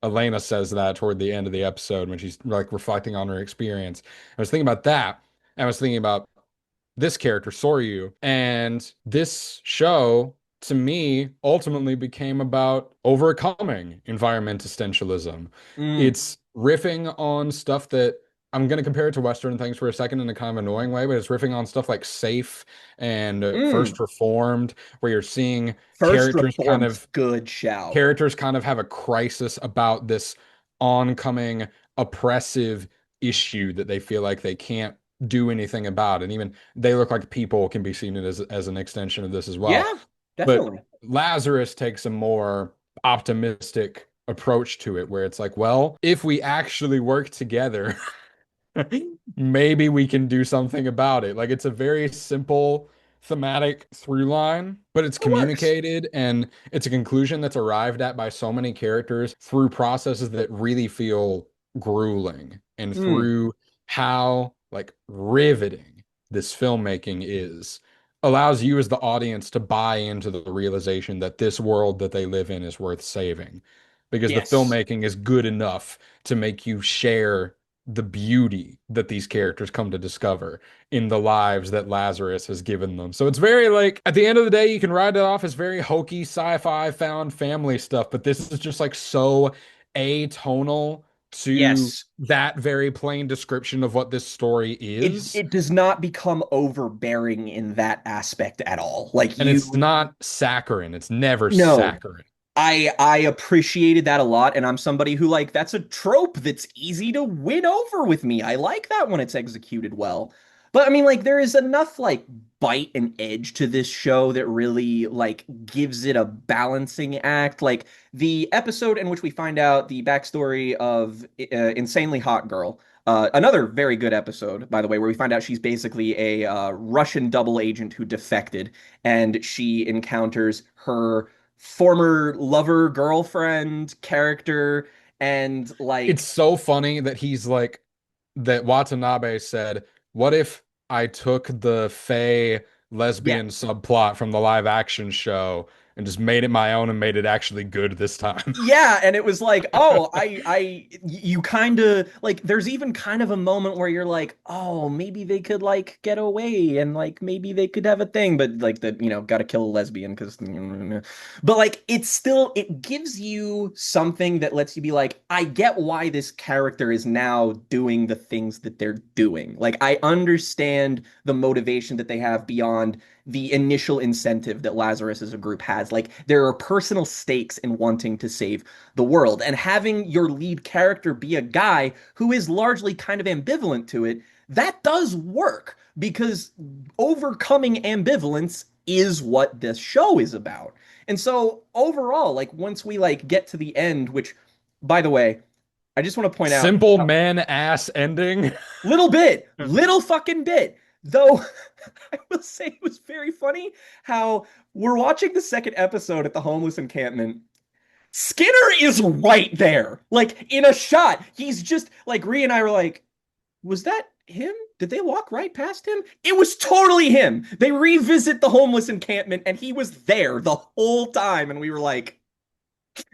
Elena says that toward the end of the episode when she's like reflecting on her experience. I was thinking about that. And I was thinking about this character, Soryu. And this show, to me, ultimately became about overcoming environment essentialism. Mm. It's riffing on stuff that I'm going to compare it to Western things for a second in a kind of annoying way, but it's riffing on stuff like Safe and Mm. First Reformed, where you're seeing First characters kind Reformed, of good shout. characters kind of have a crisis about this oncoming oppressive issue that they feel like they can't do anything about. And even they look like people can be seen as an extension of this as well. Yeah, But definitely. Lazarus takes a more optimistic approach to it, where it's like, well, if we actually work together, maybe we can do something about it. Like it's a very simple thematic through line, but it's It works. communicated and it's a conclusion that's arrived at by so many characters through processes that really feel grueling and Mm. through how like riveting this filmmaking is allows you as the audience to buy into the realization that this world that they live in is worth saving because the Yes. filmmaking is good enough to make you share the beauty that these characters come to discover in the lives that Lazarus has given them. So it's very like at the end of the day, you can write it off as very hokey sci-fi found family stuff, but this is just like so atonal to Yes. that very plain description of what this story It is. it does not become overbearing in that aspect at all. Like And it's you not saccharine. It's never no. saccharine. I appreciated that a lot, and I'm somebody who like that's a trope that's easy to win over with me. I like that when it's executed well. But I mean, like there is enough like bite and edge to this show that really like gives it a balancing act. Like the episode in which we find out the backstory of Insanely Hot Girl. Another very good episode, by the way, where we find out she's basically a Russian double agent who defected, and she encounters her former lover girlfriend character and It's like so funny that he's like that Watanabe said, "What if I took the Faye yeah. lesbian subplot from the live action show and just made it my own and made it actually good this time?" Yeah, and it was like, oh, you kind of like, there's even kind of a moment where you're like, oh, maybe they could like get away and like maybe they could have a thing, but like the, gotta kill a lesbian because, but like it's still, it gives you something that lets you be like, I get why this character is now doing the things that they're doing. Like, I understand the motivation that they have beyond the initial incentive that Lazarus as a group has. Like there are personal stakes in wanting to save the world, and having your lead character be a guy who is largely kind of ambivalent to it, that does work because overcoming ambivalence is what this show is about. And so overall, like once we like get to the end, which by the way, I just want to point out Simple how man ass ending. little bit, little fucking bit. Though I will say it was very funny how we're watching the second episode at the homeless encampment. Skinner is right there, like in a shot. He's just like Ree and I were like, was that him? Did they walk right past him? It was totally him. They revisit the homeless encampment and he was there the whole time. And we were like,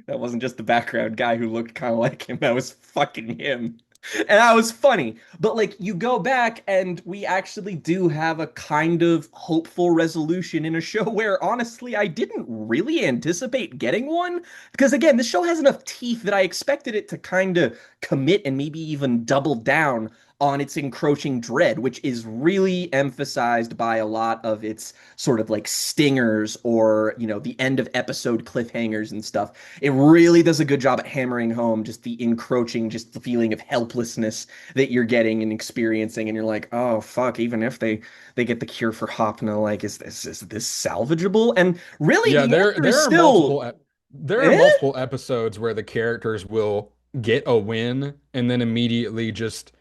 that wasn't just the background guy who looked kind of like him. That was fucking him. And that was funny. But like you go back and we actually do have a kind of hopeful resolution in a show where honestly I didn't really anticipate getting one. Because again, this show has enough teeth that I expected it to kind of commit and maybe even double down on its encroaching dread, which is really emphasized by a lot of its sort of like stingers or, the end of episode cliffhangers and stuff. It really does a good job at hammering home just the encroaching, just the feeling of helplessness that you're getting and experiencing, and you're like, oh fuck, even if they get the cure for Hopna, like, is this salvageable? And really, Yeah, the there answer is there are still, eh? multiple episodes where the characters will get a win and then immediately just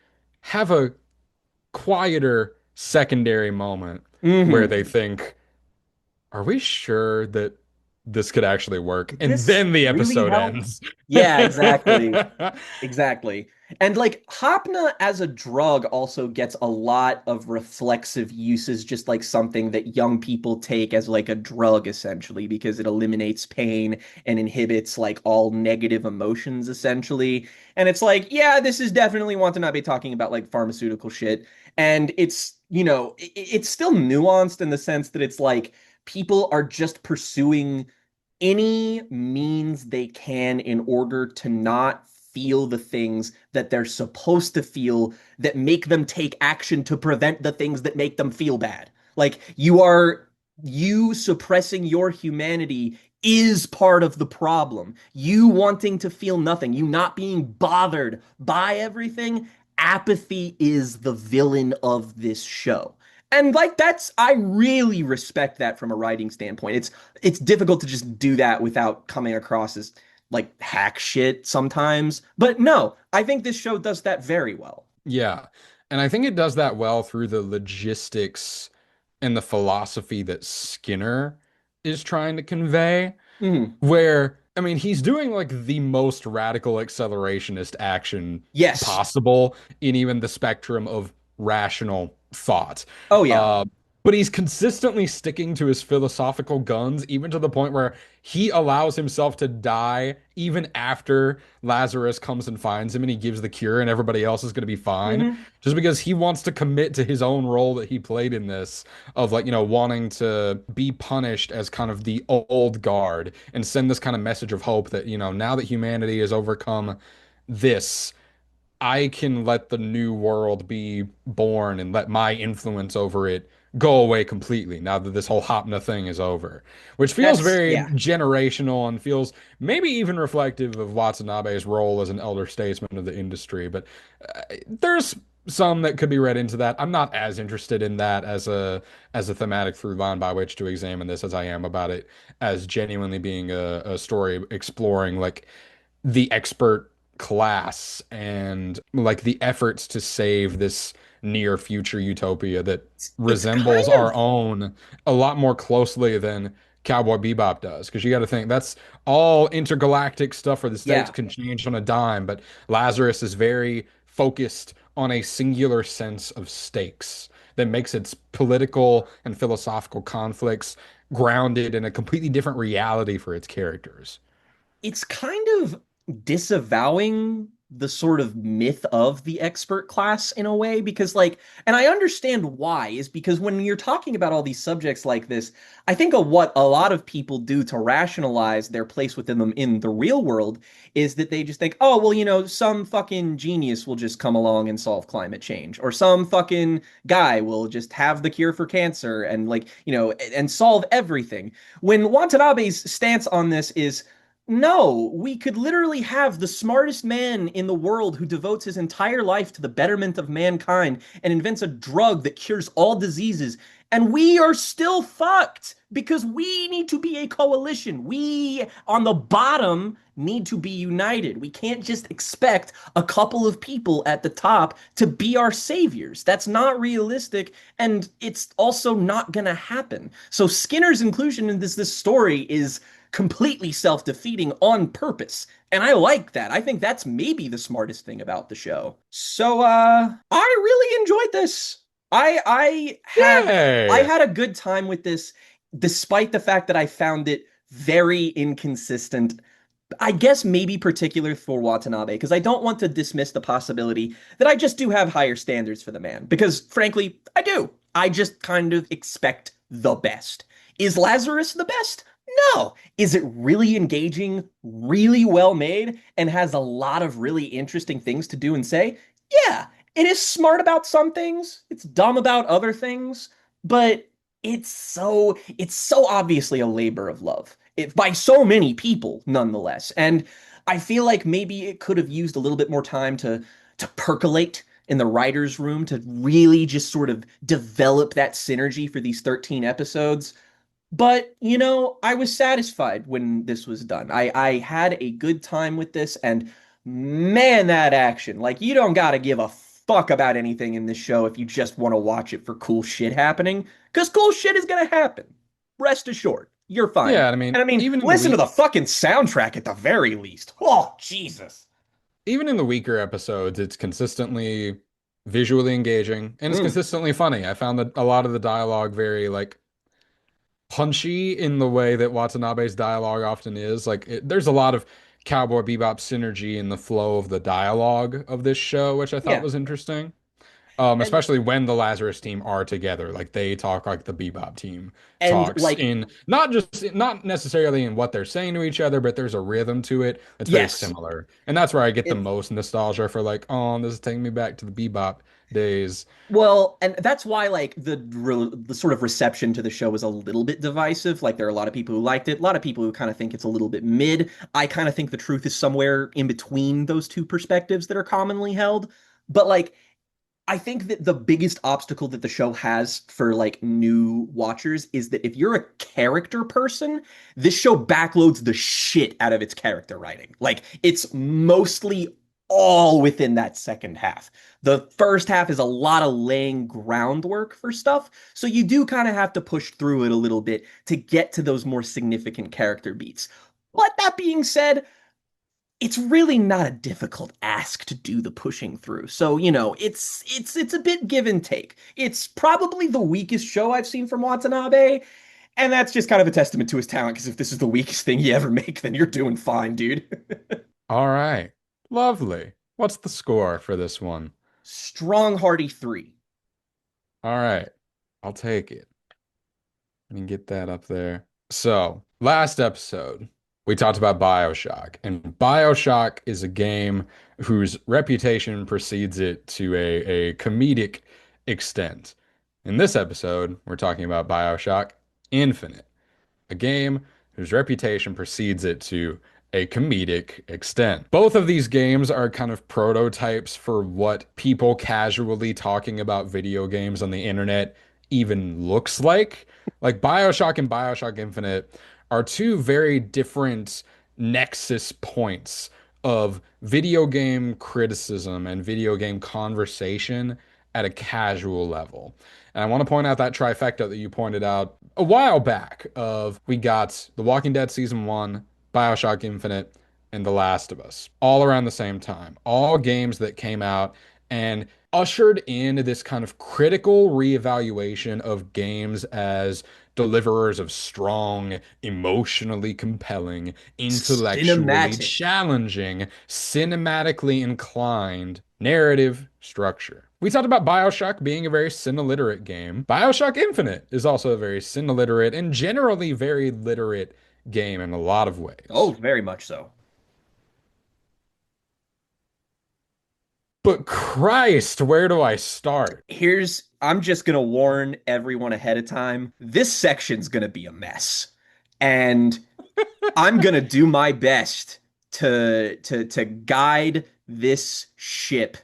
have a quieter secondary moment where Mm-hmm. they think, are we sure that this could actually work. And This then the really episode helped. ends. Yeah, exactly. Exactly. And like Hopna as a drug also gets a lot of reflexive uses, just like something that young people take as like a drug essentially, because it eliminates pain and inhibits like all negative emotions essentially. And it's like, yeah, this is definitely Watanabe talking about like pharmaceutical shit. And it's, it's still nuanced in the sense that it's like people are just pursuing any means they can in order to not feel the things that they're supposed to feel that make them take action to prevent the things that make them feel bad. Like you suppressing your humanity is part of the problem. You wanting to feel nothing, you not being bothered by everything, apathy is the villain of this show. And like I really respect that from a writing standpoint. It's difficult to just do that without coming across as like hack shit sometimes. But no, I think this show does that very well. Yeah. And I think it does that well through the logistics and the philosophy that Skinner is trying to convey. Mhm. Where, I mean, he's doing like the most radical accelerationist action Yes. possible in even the spectrum of rational thought. Oh yeah. Uh, but he's consistently sticking to his philosophical guns, even to the point where he allows himself to die even after Lazarus comes and finds him and he gives the cure and everybody else is going to be fine. Hmm. Just because he wants to commit to his own role that he played in this of like, wanting to be punished as kind of the old guard and send this kind of message of hope that, now that humanity has overcome this, I can let the new world be born and let my influence over it go away completely now that this whole Hopna thing is over, which feels very Yeah. generational and feels maybe even reflective of Watanabe's role as an elder statesman of the industry. But there's some that could be read into that. I'm not as interested in that as a thematic through line by which to examine this as I am about it as genuinely being a story exploring like the expert class and like the efforts to save this near future utopia that It's resembles kind our of own a lot more closely than Cowboy Bebop does. Because you got to think that's all intergalactic stuff where the stakes yeah. can change on a dime, but Lazarus is very focused on a singular sense of stakes that makes its political and philosophical conflicts grounded in a completely different reality for its characters. It's kind of disavowing the sort of myth of the expert class in a way because like and I understand why is because when you're talking about all these subjects like this, I think of what a lot of people do to rationalize their place within them in the real world is that they just think, oh well, some fucking genius will just come along and solve climate change, or some fucking guy will just have the cure for cancer and like and solve everything, when Watanabe's stance on this is no, we could literally have the smartest man in the world who devotes his entire life to the betterment of mankind and invents a drug that cures all diseases. And we are still fucked because we need to be a coalition. We on the bottom need to be united. We can't just expect a couple of people at the top to be our saviors. That's not realistic, and it's also not going to happen. So Skinner's inclusion in this story is completely self-defeating on purpose. And I like that. I think that's maybe the smartest thing about the show. So I really enjoyed this. I Yay! had a good time with this despite the fact that I found it very inconsistent. I guess maybe particular for Watanabe, because I don't want to dismiss the possibility that I just do have higher standards for the man. Because frankly, I do. I just kind of expect the best. Is Lazarus the best? No. Is it really engaging, really well made, and has a lot of really interesting things to do and say? Yeah. It is smart about some things, it's dumb about other things, but it's so obviously a labor of love. By so many people, nonetheless. And I feel like maybe it could have used a little bit more time to percolate in the writer's room to really just sort of develop that synergy for these 13 episodes. But, I was satisfied when this was done. I had a good time with this, and man, that action. Like, you don't gotta give a fuck about anything in this show if you just want to watch it for cool shit happening, because cool shit is gonna happen. Rest assured. you're fine. Yeah, I And mean, I mean, even in the listen to week the fucking soundtrack at the very least. Oh, Jesus. even in the weaker episodes, it's consistently visually engaging and it's Mm, consistently funny. I found that a lot of the dialogue very like punchy in the way that Watanabe's dialogue often is. There's a lot of Cowboy Bebop synergy in the flow of the dialogue of this show, which I thought yeah. was interesting. And Especially when the Lazarus team are together, like they talk like the Bebop team and talks like in not necessarily in what they're saying to each other, but there's a rhythm to it that's very yes. similar. And that's where I get the It most nostalgia for like, oh, this is taking me back to the Bebop days. well, and that's why like the sort of reception to the show was a little bit divisive. Like there are a lot of people who liked it, a lot of people who kind of think it's a little bit mid. I kind of think the truth is somewhere in between those two perspectives that are commonly held. But like I think that the biggest obstacle that the show has for like new watchers is that if you're a character person, this show backloads the shit out of its character writing. Like it's mostly all within that second half. The first half is a lot of laying groundwork for stuff, so you do kind of have to push through it a little bit to get to those more significant character beats. But that being said, it's really not a difficult ask to do the pushing through. So, it's a bit give and take. It's probably the weakest show I've seen from Watanabe, and that's just kind of a testament to his talent, because if this is the weakest thing you ever make, then you're doing fine, dude. All right. Lovely. What's the score for this one? Strong Hardy 3. All right. I'll take it. Let me get that up there. So, last episode, we talked about Bioshock, and Bioshock is a game whose reputation precedes it to a comedic extent. In this episode, we're talking about Bioshock Infinite, a game whose reputation precedes it to a comedic extent. Both of these games are kind of prototypes for what people casually talking about video games on the internet even looks like. Like Bioshock and Bioshock Infinite are two very different nexus points of video game criticism and video game conversation at a casual level. And I want to point out that trifecta that you pointed out a while back of we got The Walking Dead season 1, BioShock Infinite, and The Last of Us all around the same time. All games that came out and ushered in this kind of critical reevaluation of games as deliverers of strong, emotionally compelling, intellectually Cinematic. challenging, cinematically inclined narrative structure. We talked about BioShock being a very sin-illiterate game. BioShock Infinite is also a very sin-illiterate and generally very literate game in a lot of Oh, ways. very much so. But Christ, where do I start? I'm just gonna warn everyone ahead of time. This section's gonna be a mess. And I'm gonna do my best to guide this ship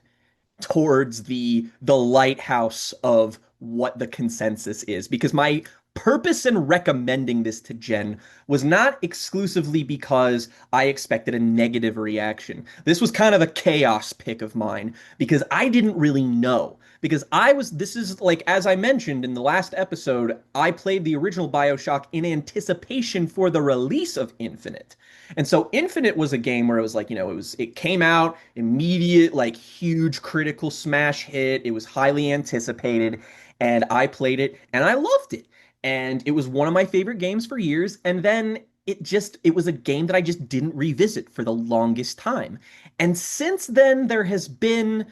towards the lighthouse of what the consensus is, because my purpose in recommending this to Jen was not exclusively because I expected a negative reaction. This was kind of a chaos pick of mine because I didn't really know. Because this is like, as I mentioned in the last episode, I played the original Bioshock in anticipation for the release of Infinite. And so Infinite was a game where it was like, it came out, immediate, like huge critical smash hit. It was highly anticipated, and I played it and I loved it. And it was one of my favorite games for years. And then it was a game that I just didn't revisit for the longest time. And since then, there has been,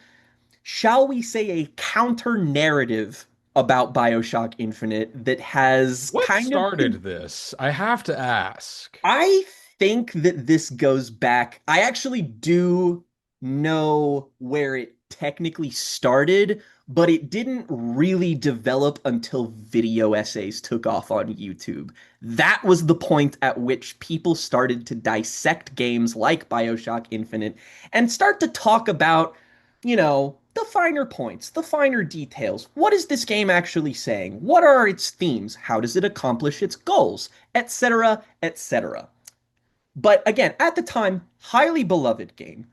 shall we say, a counter narrative about Bioshock Infinite that has What kind of been started this? I have to ask. I think that this goes back. I actually do know where it technically started, but it didn't really develop until video essays took off on YouTube. That was the point at which people started to dissect games like BioShock Infinite and start to talk about, the finer points, the finer details. What is this game actually saying? What are its themes? How does it accomplish its goals? Etc., etc. But again, at the time, highly beloved game.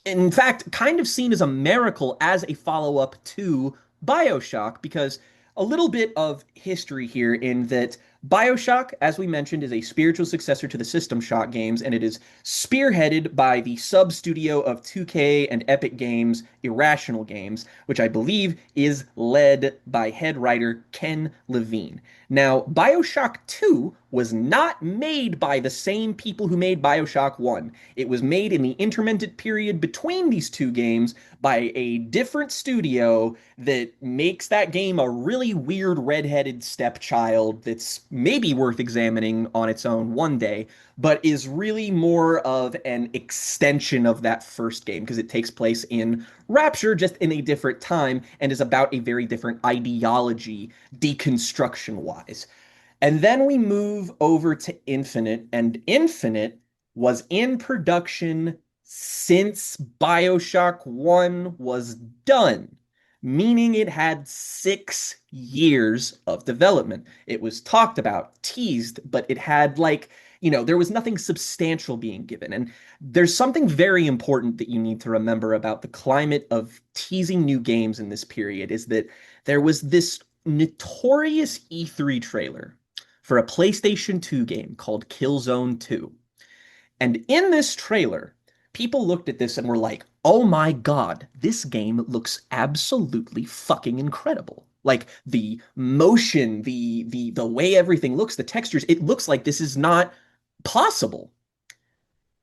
In fact, kind of seen as a miracle as a follow up to Bioshock, because a little bit of history here in that Bioshock, as we mentioned, is a spiritual successor to the System Shock games, and it is spearheaded by the sub studio of 2K and Epic Games, Irrational Games, which I believe is led by head writer Ken Levine. Now, Bioshock 2 was not made by the same people who made Bioshock 1. It was made in the intermittent period between these two games by a different studio that makes that game a really weird redheaded stepchild that's maybe worth examining on its own one day, but is really more of an extension of that first game because it takes place in Rapture just in a different time and is about a very different ideology deconstruction wise. And then we move over to Infinite, and Infinite was in production since Bioshock 1 was done, meaning it had 6 years of development. It was talked about, teased, but it had there was nothing substantial being given. And there's something very important that you need to remember about the climate of teasing new games in this period is that there was this notorious E3 trailer for a PlayStation 2 game called Killzone 2. And in this trailer, people looked at this and were like, "Oh my God, this game looks absolutely fucking incredible." Like the motion, the way everything looks, the textures, it looks like this is not possible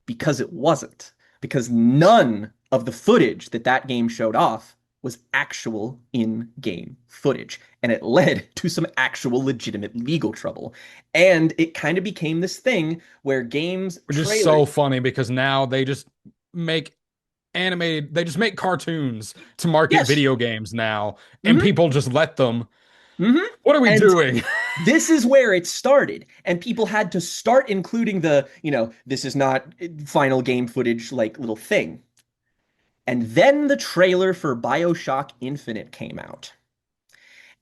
because it wasn't. Because none of the footage that that game showed off was actual in-game footage. And it led to some actual legitimate legal trouble. And it kind of became this thing where games Which is trailers. so funny because now they just make they just make cartoons to market Yes. video games now, and Mm-hmm. people just let them. Mm-hmm. What are we And doing? this is where it started. And people had to start including this is not final game footage like little thing. And then the trailer for Bioshock Infinite came out.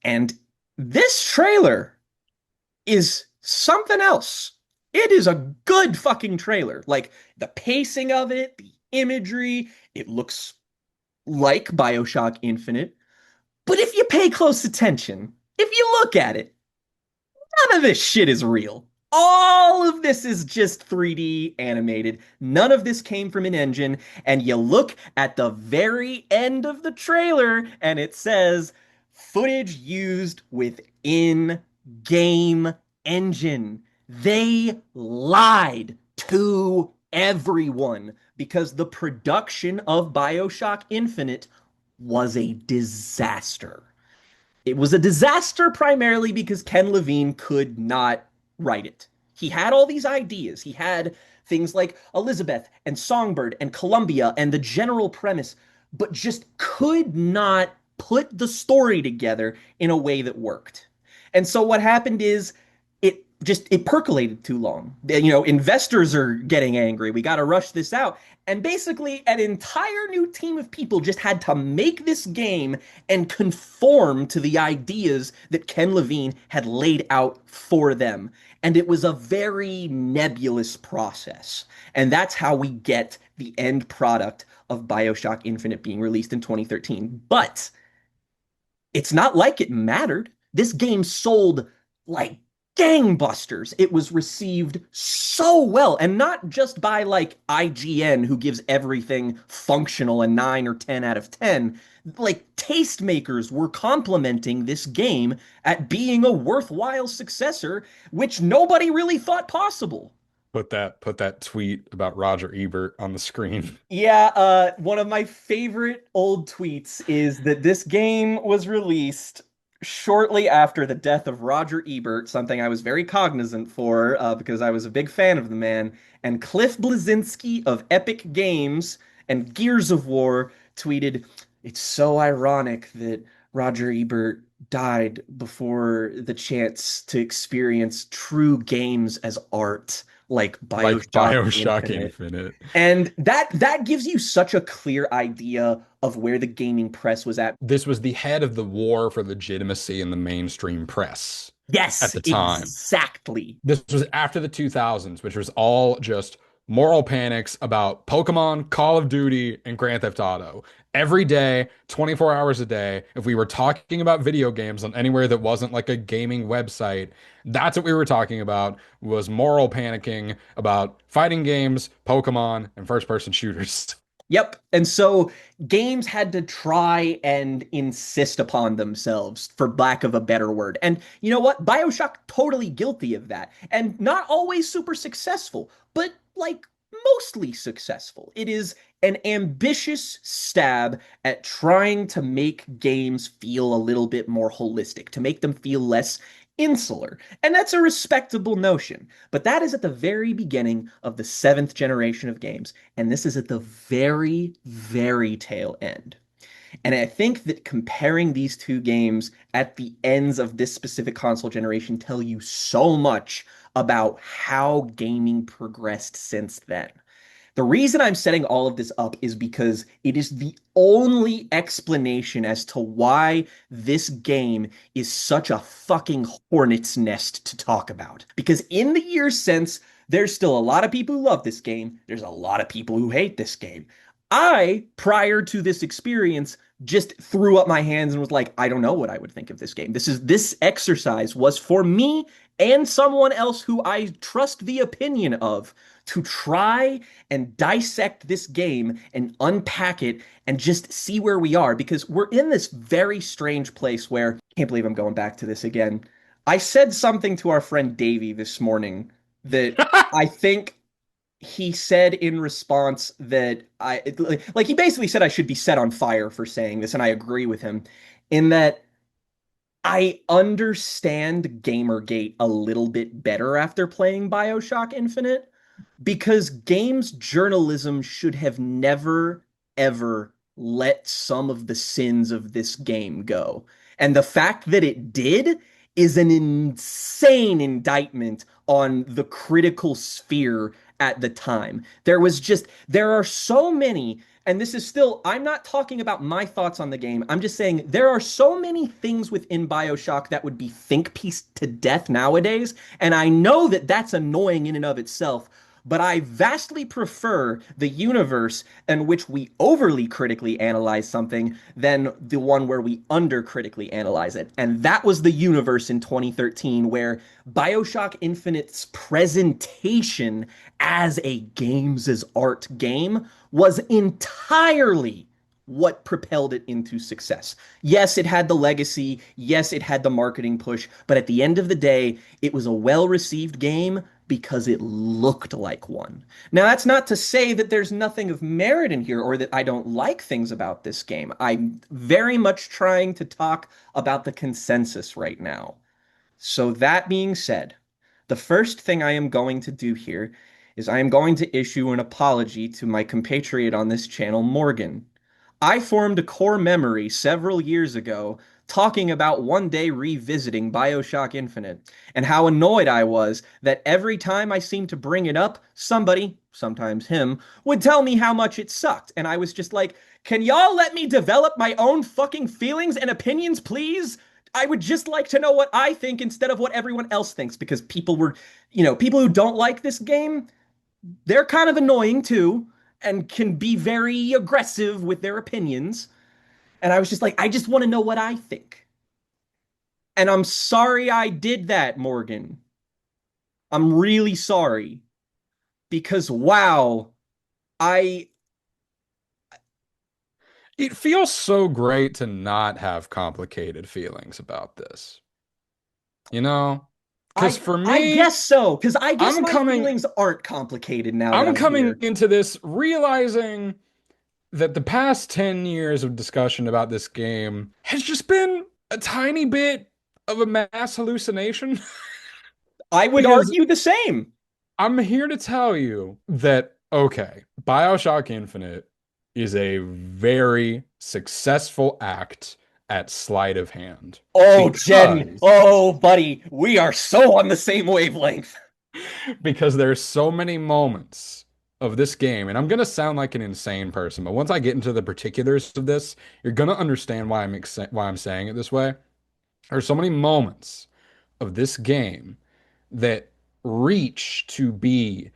And this trailer is something else. It is a good fucking trailer. Like the pacing of it, the imagery, it looks like Bioshock Infinite. But if you pay close attention, if you look at it, none of this shit is real. All of this is just 3D animated. None of this came from an engine. And you look at the very end of the trailer and it says footage used with in-game engine. They lied to everyone because the production of Bioshock Infinite was a disaster. It was a disaster primarily because Ken Levine could not write it. He had all these ideas. He had things like Elizabeth and Songbird and Columbia and the general premise, but just could not put the story together in a way that worked. And so what happened is it percolated too long. Investors are getting angry. We got to rush this out. And basically, an entire new team of people just had to make this game and conform to the ideas that Ken Levine had laid out for them. And it was a very nebulous process. And that's how we get the end product of Bioshock Infinite being released in 2013. But it's not like it mattered. This game sold like gangbusters. It was received so well, and not just by like IGN, who gives everything functional a 9 or 10 out of 10. Like tastemakers were complimenting this game at being a worthwhile successor, which nobody really thought possible. Put that tweet about Roger Ebert on the screen. Yeah, one of my favorite old tweets is that this game was released shortly after the death of Roger Ebert, something I was very cognizant for because I was a big fan of the man. And Cliff Bleszinski of Epic Games and Gears of War tweeted, "It's so ironic that Roger Ebert died before the chance to experience true games as art like Like Bioshock Bioshock Infinite." Infinite. And that gives you such a clear idea of where the gaming press was at. This was the head of the war for legitimacy in the mainstream press at Yes, the time. exactly. This was after the 2000s, which was all just moral panics about Pokemon, Call of Duty, and Grand Theft Auto. Every day, 24 hours a day, if we were talking about video games on anywhere that wasn't like a gaming website, that's what we were talking about was moral panicking about fighting games, Pokemon, and first-person shooters. Yep. And so games had to try and insist upon themselves, for lack of a better word. And you know what? Bioshock totally guilty of that. And not always super successful, but like mostly successful. It is an ambitious stab at trying to make games feel a little bit more holistic, to make them feel less insular. And that's a respectable notion. But that is at the very beginning of the seventh generation of games. And this is at the very, very tail end. And I think that comparing these two games at the ends of this specific console generation tell you so much about how gaming progressed since then. The reason I'm setting all of this up is because it is the only explanation as to why this game is such a fucking hornet's nest to talk about. Because in the years since, there's still a lot of people who love this game. There's a lot of people who hate this game. I, prior to this experience, just threw up my hands and was like, I don't know what I would think of this game. This exercise was for me and someone else who I trust the opinion of to try and dissect this game and unpack it and just see where we are because we're in this very strange place where I can't believe I'm going back to this again. I said something to our friend Davey this morning that I think he said in response that like he basically said I should be set on fire for saying this, and I agree with him in that I understand Gamergate a little bit better after playing Bioshock Infinite because games journalism should have never, ever let some of the sins of this game go. And the fact that it did is an insane indictment on the critical sphere at the time. There are so many, and this is still, I'm not talking about my thoughts on the game. I'm just saying there are so many things within Bioshock that would be think pieced to death nowadays. And I know that that's annoying in and of itself, but I vastly prefer the universe in which we overly critically analyze something than the one where we under critically analyze it. And that was the universe in 2013 where Bioshock Infinite's presentation as a games as art game was entirely what propelled it into success. Yes, it had the legacy. Yes, it had the marketing push. But at the end of the day, it was a well-received game because it looked like one. Now, that's not to say that there's nothing of merit in here or that I don't like things about this game. I'm very much trying to talk about the consensus right now. So that being said, the first thing I am going to do here is I am going to issue an apology to my compatriot on this channel, Morgan. I formed a core memory several years ago talking about one day revisiting Bioshock Infinite and how annoyed I was that every time I seemed to bring it up, somebody, sometimes him, would tell me how much it sucked. And I was just like, can y'all let me develop my own fucking feelings and opinions, please? I would just like to know what I think instead of what everyone else thinks because people who don't like this game, they're kind of annoying too and can be very aggressive with their opinions. And I was just like, I just want to know what I think. And I'm sorry I did that, Morgan. I'm really sorry because wow, I It feels so great to not have complicated feelings about this. You know? Because I for I me, guess so because I guess I'm my coming feelings aren't complicated now that I'm I'm coming here. into this realizing that the past 10 years of discussion about this game has just been a tiny bit of a mass hallucination. I would Because argue the same. I'm here to tell you that, okay, Bioshock Infinite is a very successful act at sleight of hand. Oh, Jen. Because Oh, buddy. We are so on the same wavelength. because there's so many moments of this game, and I'm gonna sound like an insane person, but once I get into the particulars of this, you're gonna understand why I'm saying it this way. There's so many moments of this game that reach to be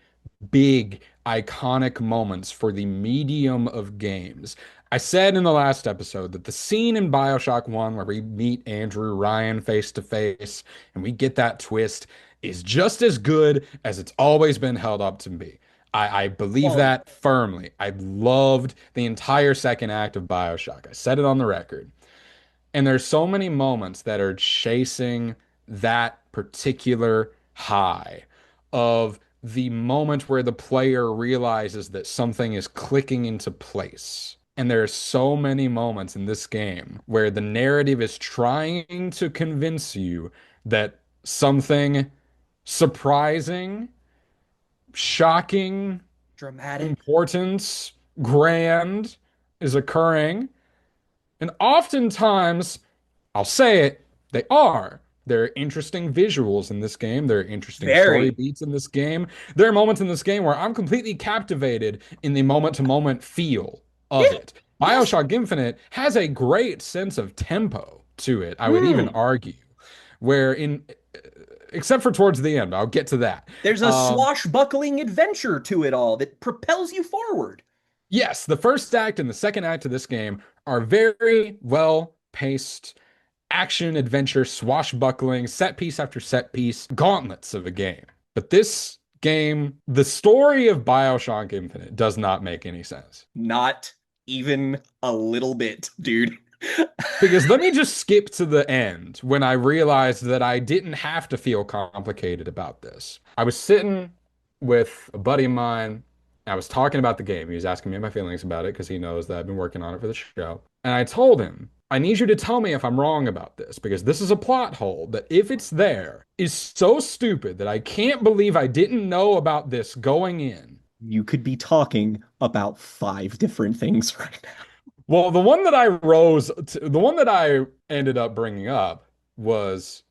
big, iconic moments for the medium of games. I said in the last episode that the scene in Bioshock 1 where we meet Andrew Ryan face to face and we get that twist is just as good as it's always been held up to be. I believe Quality. that firmly. I loved the entire second act of Bioshock. I said it on the record. And there's so many moments that are chasing that particular high of the moment where the player realizes that something is clicking into place. And there are so many moments in this game where the narrative is trying to convince you that something surprising, shocking, Dramatic. important, grand is occurring. And oftentimes, I'll say it, they are. There are interesting visuals in this game. There are interesting story Very. beats in this game. There are moments in this game where I'm completely captivated in the moment-to-moment feel of Yeah. it. Yes. Bioshock Infinite has a great sense of tempo to it, I would even Mm. argue, where except for towards the end, I'll get to that. There's a Um, swashbuckling adventure to it all that propels you forward. yes, the first act and the second act of this game are very well paced action adventure, swashbuckling, set piece after set piece, gauntlets of a game. But this game, the story of Bioshock Infinite does not make any sense. Not even a little bit, dude. Because let me just skip to the end when I realized that I didn't have to feel complicated about this. I was sitting with a buddy of mine. I was talking about the game. He was asking me my feelings about it because he knows that I've been working on it for the show. And I told him, I need you to tell me if I'm wrong about this because this is a plot hole that, if it's there, is so stupid that I can't believe I didn't know about this going in. You could be talking about five different things right now. Well, the one that I ended up bringing up was,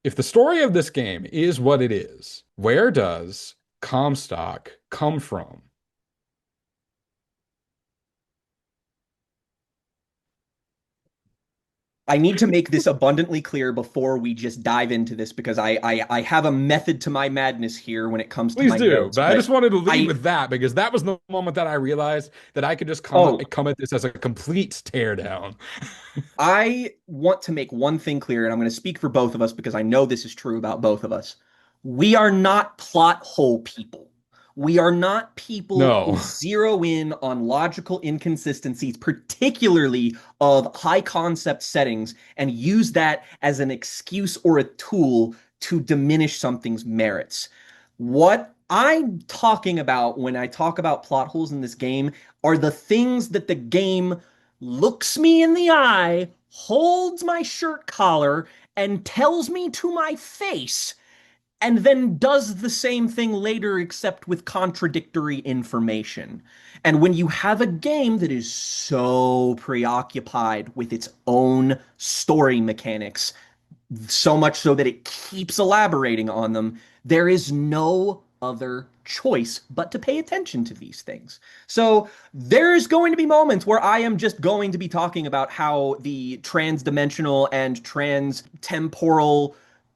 if the story of this game is what it is, where does Comstock come from? I need to make this abundantly clear before we just dive into this because I have a method to my madness here when it comes to Please my do. notes. But I But just wanted to lead I with that because that was the moment that I realized that I could just oh, come at this as a complete teardown. I want to make one thing clear, and I'm going to speak for both of us because I know this is true about both of us. We are not plot hole people. We are not people who No. zero in on logical inconsistencies, particularly of high concept settings, and use that as an excuse or a tool to diminish something's merits. What I'm talking about when I talk about plot holes in this game are the things that the game looks me in the eye, holds my shirt collar, and tells me to my face, and then does the same thing later, except with contradictory information. And when you have a game that is so preoccupied with its own story mechanics, so much so that it keeps elaborating on them, there is no other choice but to pay attention to these things. So there's going to be moments where I am just going to be talking about how the trans-dimensional and trans-temporal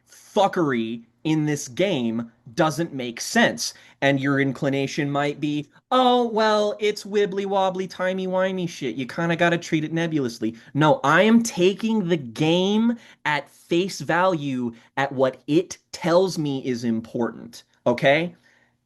fuckery in this game doesn't make sense. And your inclination might be, oh, well, it's wibbly wobbly, timey wimey shit. You kind of got to treat it nebulously. No, I am taking the game at face value at what it tells me is important. Okay?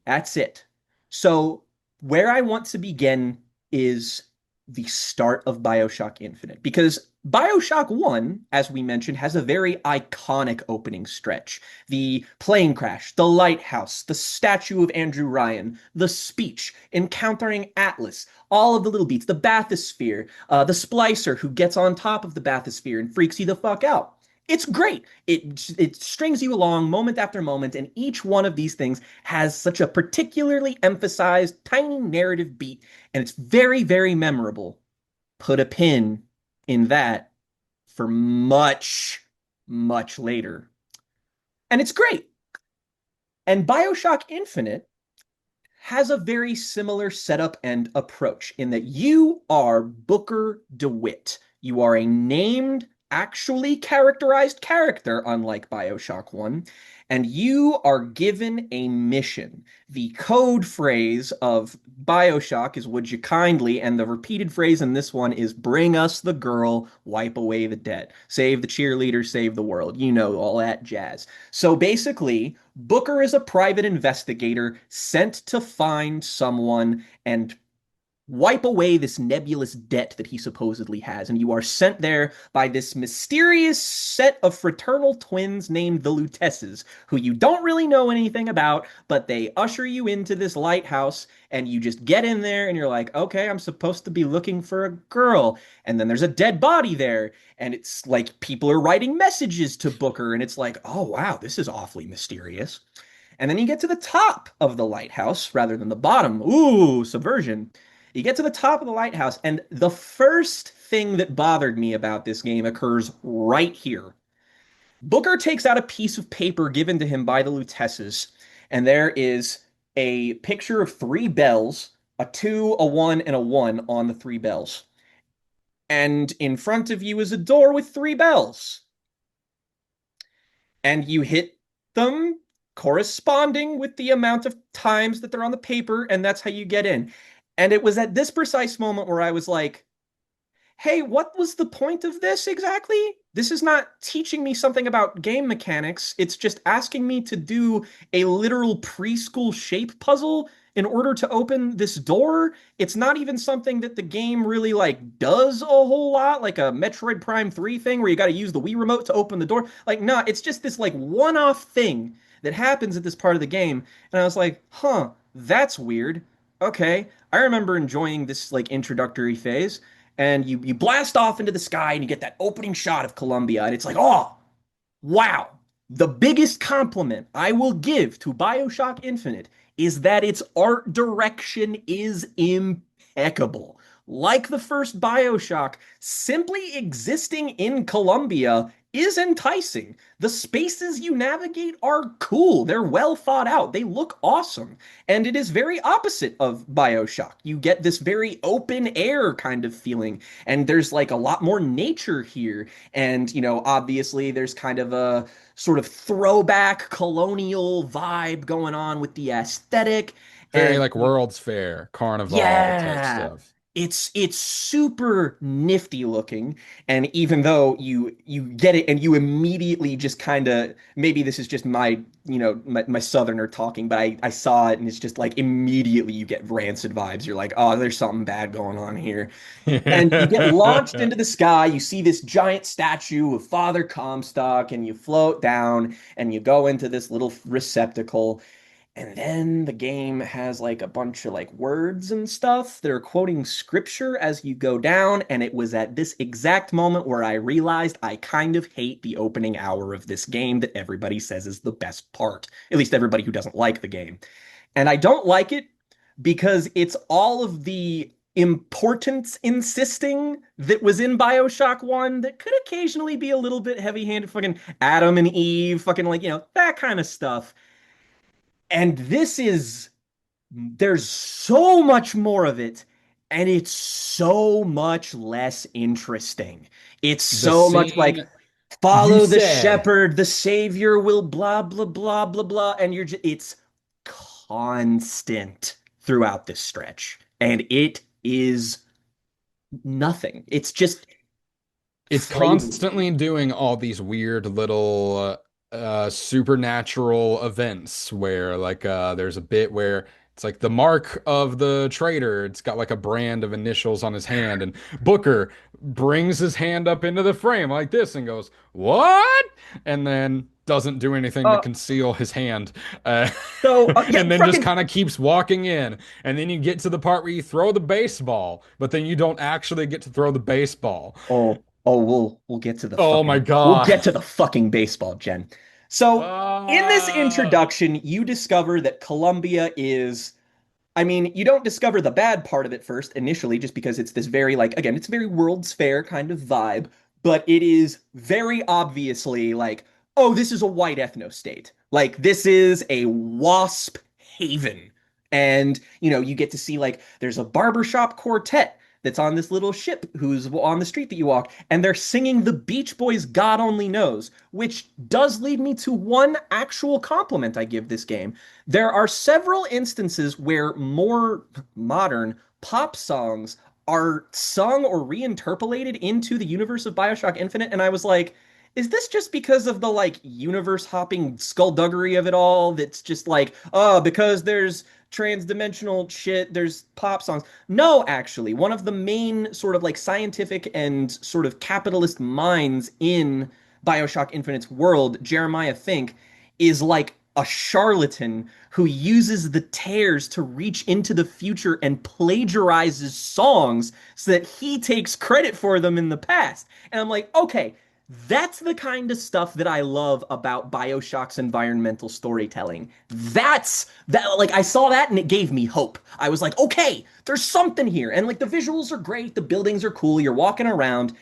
That's it. So, where I want to begin is the start of Bioshock Infinite, because Bioshock 1, as we mentioned, has a very iconic opening stretch. The plane crash, the lighthouse, the statue of Andrew Ryan, the speech, encountering Atlas, all of the little beats, the bathysphere, the splicer who gets on top of the bathysphere and freaks you the fuck out. It's great. It strings you along moment after moment, and each one of these things has such a particularly emphasized tiny narrative beat, and it's very, very memorable. Put a pin in that for much, much later. And it's great. And Bioshock Infinite has a very similar setup and approach in that you are Booker DeWitt. You are a named, actually characterized character, unlike Bioshock 1, and you are given a mission. The code phrase of Bioshock is "Would you kindly," and the repeated phrase in this one is "Bring us the girl, wipe away the debt, save the cheerleader, save the world." You know, all that jazz. So basically, Booker is a private investigator sent to find someone and wipe away this nebulous debt that he supposedly has. And you are sent there by this mysterious set of fraternal twins named the Lutesses, who you don't really know anything about, but they usher you into this lighthouse, and you just get in there and you're like, okay, I'm supposed to be looking for a girl. And then there's a dead body there, and it's like people are writing messages to Booker, and it's like, oh wow, this is awfully mysterious. And then you get to the top of the lighthouse rather than the bottom. Ooh, subversion. You get to the top of the lighthouse, and the first thing that bothered me about this game occurs right here. Booker takes out a piece of paper given to him by the Lutesses, and there is a picture of three bells, a two, a one, and a one on the three bells. And in front of you is a door with three bells. And you hit them corresponding with the amount of times that they're on the paper, and that's how you get in. And it was at this precise moment where I was like, hey, what was the point of this exactly? This is not teaching me something about game mechanics. It's just asking me to do a literal preschool shape puzzle in order to open this door. It's not even something that the game really like does a whole lot, like a Metroid Prime 3 thing where you got to use the Wii remote to open the door. Like, nah, it's just this like one-off thing that happens at this part of the game. And I was like, huh, that's weird. Okay. I remember enjoying this like introductory phase, and you blast off into the sky and you get that opening shot of Columbia, and it's like, oh wow. The biggest compliment I will give to Bioshock Infinite is that its art direction is impeccable. Like the first Bioshock, simply existing in Columbia is enticing. The spaces you navigate are cool. They're well thought out. They look awesome. And it is very opposite of Bioshock. You get this very open air kind of feeling. And there's like a lot more nature here. And, obviously there's kind of a sort of throwback colonial vibe going on with the aesthetic. Very And like World's Fair, Carnival type yeah, stuff. it's super nifty looking, and even though you get it and you immediately just kind of, maybe this is just my southerner talking, but I saw it and it's just like immediately you get rancid vibes. You're like, oh, there's something bad going on here. And you get launched into the sky. You see this giant statue of Father Comstock, and you float down and you go into this little receptacle. And then the game has like a bunch of like words and stuff that are quoting scripture as you go down. And it was at this exact moment where I realized I kind of hate the opening hour of this game that everybody says is the best part, at least everybody who doesn't like the game. And I don't like it because it's all of the importance insisting that was in Bioshock 1 that could occasionally be a little bit heavy-handed, fucking Adam and Eve, fucking like, that kind of stuff. And there's so much more of it, and it's so much less interesting. It's The so much like, scene you follow the said, shepherd, the savior will blah, blah, blah, blah, blah. And it's constant throughout this stretch. And it is nothing. It's just it's flavor. constantly doing all these weird little supernatural events where like there's a bit where it's like the mark of the traitor. It's got like a brand of initials on his hand, and Booker brings his hand up into the frame like this and goes, "What?" And then doesn't do anything to Uh, conceal his hand. Uh, yeah, and then just fucking kind of keeps walking in. And then you get to the part where you throw the baseball, but then you don't actually get to throw the baseball. we'll get to the Oh my fucking we'll God. get to the fucking baseball, Jen. So in this Ah, introduction, you discover that Columbia is, I mean, you don't discover the bad part of it first initially, just because it's this very, like, again, it's very World's Fair kind of vibe, but it is very obviously like, oh, this is a white ethno state. Like, this is a WASP haven. And, you get to see, like, there's a barbershop quartet that's on this little ship who's on the street that you walk, and they're singing the Beach Boys' God Only Knows, which does lead me to one actual compliment I give this game. There are several instances where more modern pop songs are sung or reinterpolated into the universe of Bioshock Infinite, and I was like, is this just because of the like universe hopping skullduggery of it all? That's just like, oh, because there's trans-dimensional shit, there's pop songs. No, actually, one of the main sort of like scientific and sort of capitalist minds in Bioshock Infinite's world, Jeremiah Fink, is like a charlatan who uses the tears to reach into the future and plagiarizes songs so that he takes credit for them in the past. And I'm like, okay, that's the kind of stuff that I love about BioShock's environmental storytelling. That's that, like, I saw that and it gave me hope. I was like, okay, there's something here. And like the visuals are great, the buildings are cool, you're walking around,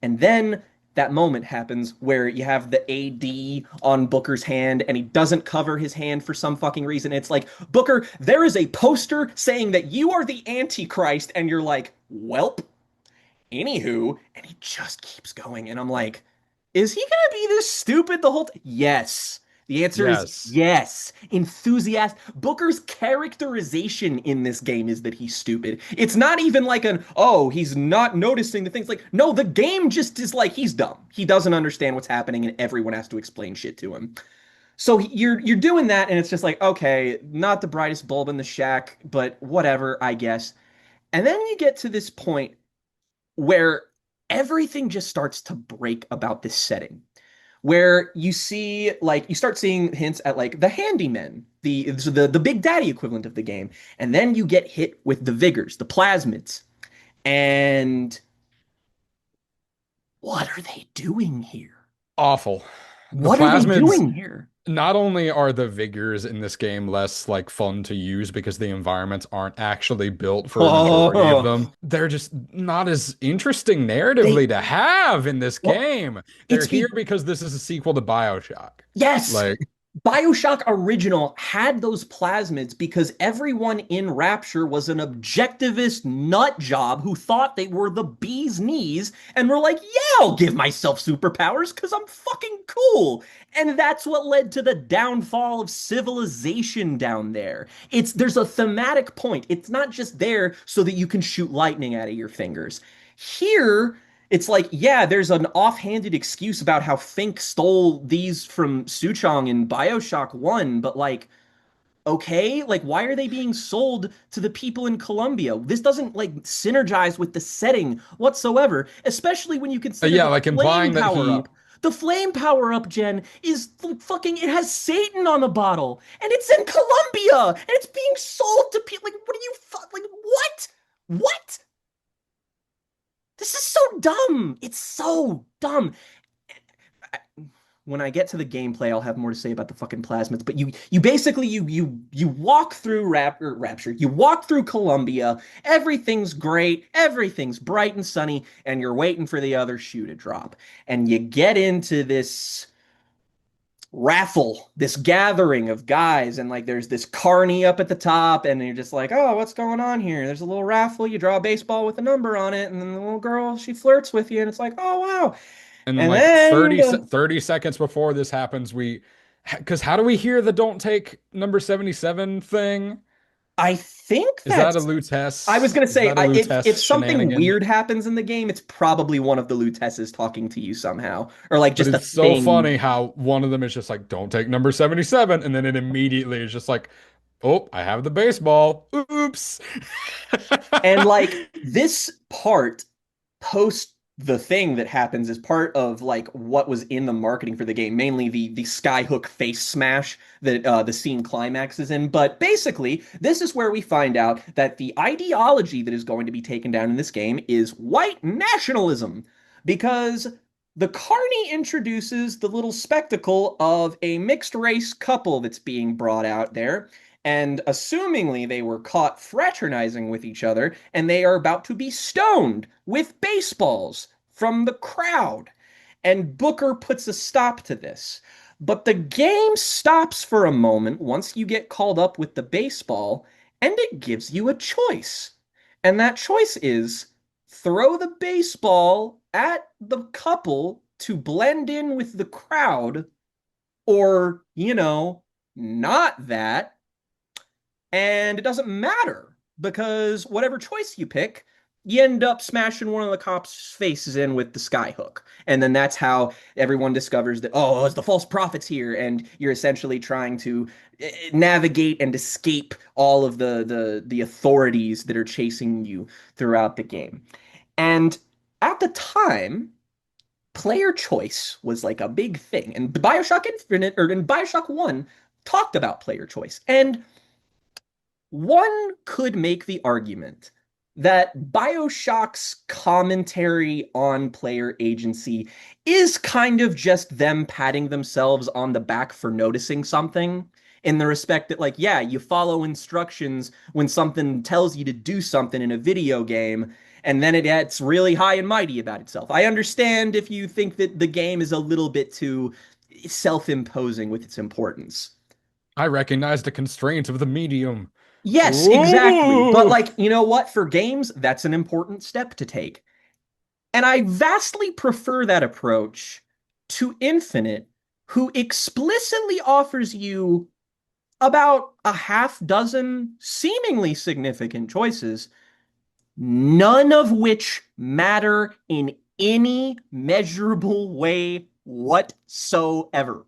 and then that moment happens where you have the AD on Booker's hand and he doesn't cover his hand for some fucking reason. It's like, Booker, there is a poster saying that you are the Antichrist, and you're like, welp, anywho, and he just keeps going. And I'm like, is he gonna be this stupid the whole time? Yes. The answer is Yes. yes. Enthusiast. Booker's characterization in this game is that he's stupid. It's not even like an, oh, he's not noticing the things. Like, no, the game just is like, he's dumb. He doesn't understand what's happening, and everyone has to explain shit to him. So you're doing that, and it's just like, okay, not the brightest bulb in the shack, but whatever, I guess. And then you get to this point where everything just starts to break about this setting, where you see like you start seeing hints at like the handymen, the big daddy equivalent of the game, and then you get hit with the vigors, the plasmids, and what are they doing here? Awful. The What are they plasmids, doing here? not only are the vigors in this game less like fun to use because the environments aren't actually built for a majority of Oh, them, they're just not as interesting they narratively to have in this well, game. They're it's here be because this is a sequel to BioShock. yes, Like, Bioshock Original had those plasmids because everyone in Rapture was an objectivist nut job who thought they were the bee's knees and were like, yeah, I'll give myself superpowers because I'm fucking cool. And that's what led to the downfall of civilization down there. There's a thematic point. It's not just there so that you can shoot lightning out of your fingers. Here, it's like, yeah, there's an offhanded excuse about how Fink stole these from Suchong in Bioshock 1, but like, okay, like, why are they being sold to the people in Colombia? This doesn't like synergize with the setting whatsoever, especially when you consider yeah, the like flame implying that power he up. The flame power up, Jen, is fucking, it has Satan on the bottle, and it's in Colombia, and it's being sold to people. Like, what are you, like, what? What? This is so dumb. It's so dumb. When I get to the gameplay, I'll have more to say about the fucking plasmids. But you basically you walk through Rapture, you walk through Columbia. Everything's great, everything's bright and sunny, and you're waiting for the other shoe to drop. And you get into this raffle, this gathering of guys, and like there's this carny up at the top, and you're just like, oh, what's going on here? There's a little raffle, you draw a baseball with a number on it, and then the little girl, she flirts with you, and it's like, oh wow. and then And like then 30 seconds before this happens, because how do we hear the don't take number 77 thing? I think Is that a that's I was Lutece? gonna Is say, that a if Lutece something shenanigan? weird happens in the game, it's probably one of the Lutesses talking to you somehow, or like But just a it's so thing. funny how one of them is just like, don't take number 77. And then it immediately is just like, oh, I have the baseball. Oops. And like this part post the thing that happens is part of like what was in the marketing for the game, mainly the skyhook face smash that the scene climaxes in. But basically, this is where we find out that the ideology that is going to be taken down in this game is white nationalism, because the Carney introduces the little spectacle of a mixed race couple that's being brought out there. And assumingly they were caught fraternizing with each other, and they are about to be stoned with baseballs from the crowd. And Booker puts a stop to this. But the game stops for a moment once you get called up with the baseball, and it gives you a choice. And that choice is, throw the baseball at the couple to blend in with the crowd, or, not that. And it doesn't matter because whatever choice you pick, you end up smashing one of the cops' faces in with the skyhook. And then that's how everyone discovers that, oh, it's the false prophets here. And you're essentially trying to navigate and escape all of the authorities that are chasing you throughout the game. And at the time, player choice was like a big thing. And Bioshock Infinite, or in Bioshock 1, talked about player choice. And one could make the argument that BioShock's commentary on player agency is kind of just them patting themselves on the back for noticing something, in the respect that, like, yeah, you follow instructions when something tells you to do something in a video game, and then it gets really high and mighty about itself. I understand if you think that the game is a little bit too self-imposing with its importance. I recognize the constraints of the medium. Yes, exactly. But, Ooh. like, you know what? For games, that's an important step to take. And I vastly prefer that approach to Infinite, who explicitly offers you about a half dozen seemingly significant choices, none of which matter in any measurable way whatsoever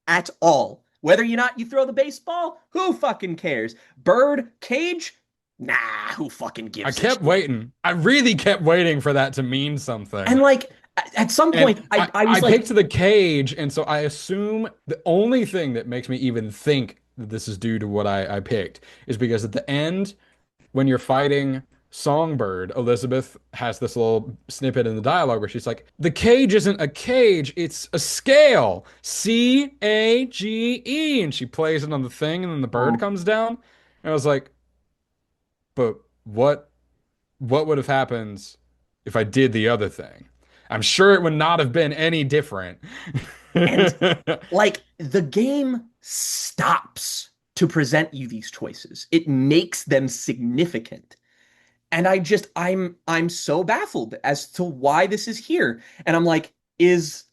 at all. Whether or not you throw the baseball, who fucking cares? Bird, cage, nah, who fucking I gives a kept shit? waiting. I really kept waiting for that to mean And something. like at some And point, I, I I was like, picked the cage, and so I assume the only thing that makes me even think that this is due to what I picked is because at the end, when you're fighting Songbird, Elizabeth has this little snippet in the dialogue where she's like, the cage isn't a cage, it's a scale. CAGE. And she plays it on the thing, and then the bird comes down. And I was like, but what would have happened if I did the other thing? I'm sure it would not have been any different. and like the game stops to present you these choices. It makes them significant. And I'm so baffled as to why this is here. And I'm like, is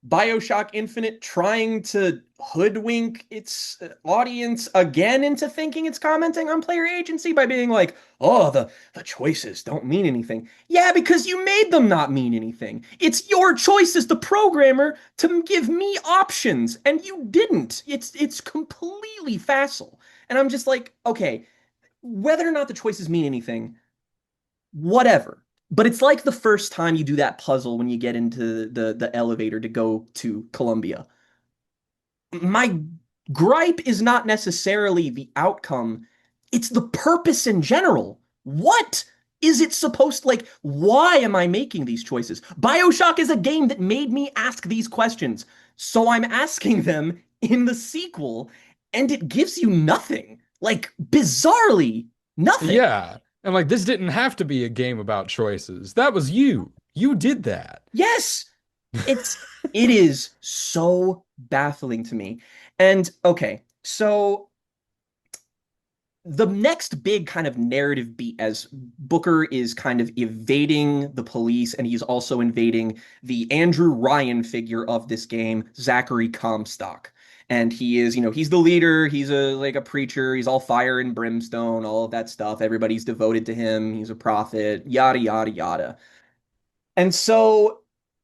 BioShock Infinite trying to hoodwink its audience again into thinking it's commenting on player agency by being like, oh, the choices don't mean anything. Yeah, because you made them not mean anything. It's your choice as the programmer to give me options, and you didn't. It's completely facile. And I'm just like, okay, whether or not the choices mean anything, whatever. But it's like the first time you do that puzzle when you get into the elevator to go to Columbia. My gripe is not necessarily the outcome, it's the purpose in general. What is it supposed to, like, why am I making these choices? BioShock is a game that made me ask these questions. So I'm asking them in the sequel, and it gives you nothing. Like, bizarrely, nothing. Yeah. And like, this didn't have to be a game about choices. That was you. You did that. Yes, it's it is so baffling to me. And okay, so the next big kind of narrative beat, as Booker is kind of evading the police and he's also invading the Andrew Ryan figure of this game, Zachary Comstock. And he is, he's the leader, he's a like a preacher, he's all fire and brimstone, all of that stuff. Everybody's devoted to him, he's a prophet, yada yada yada. And so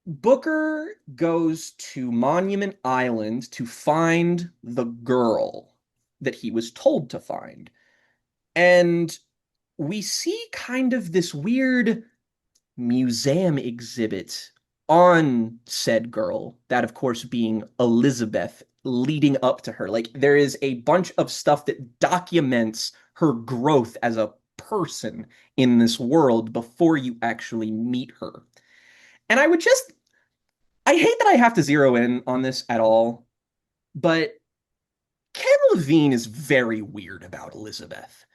Booker goes to Monument Island to find the girl that he was told to find. And we see kind of this weird museum exhibit on said girl, that of course being Elizabeth, leading up to her. Like, there is a bunch of stuff that documents her growth as a person in this world before you actually meet her. And I hate that I have to zero in on this at all, but Ken Levine is very weird about Elizabeth.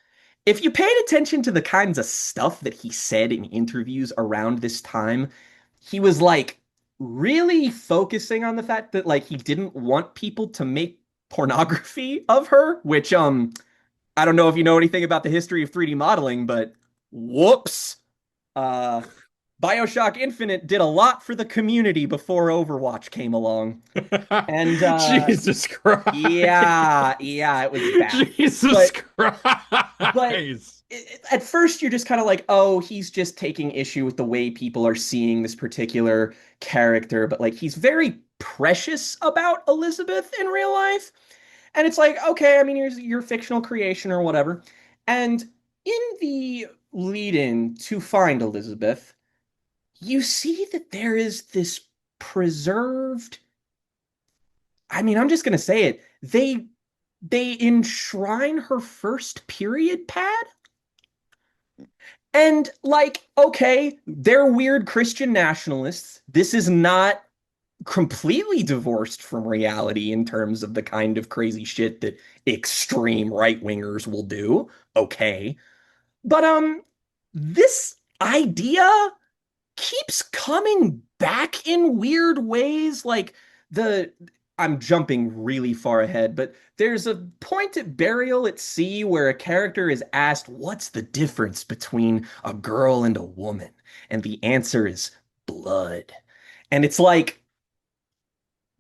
If you paid attention to the kinds of stuff that he said in interviews around this time, he was like really focusing on the fact that, like, he didn't want people to make pornography of her, which I don't know if you know anything about the history of 3D modeling, but whoops. Bioshock Infinite did a lot for the community before Overwatch came along. And Jesus yeah, Christ. yeah, it was bad. Jesus But but Christ. at first you're just kind of like, oh, he's just taking issue with the way people are seeing this particular character, but like he's very precious about Elizabeth in real life. And it's like, okay, I mean, here's your fictional creation or whatever. And in the lead in to find Elizabeth, you see that there is this preserved, I mean, I'm just gonna say it. They enshrine her first period pad. And like, okay, they're weird Christian nationalists. This is not completely divorced from reality in terms of the kind of crazy shit that extreme right-wingers will do. Okay. But this idea keeps coming back in weird ways. Like the I'm jumping really far ahead, but there's a point at Burial at Sea where a character is asked, "What's the difference between a girl and a woman?" And the answer is blood. And it's like,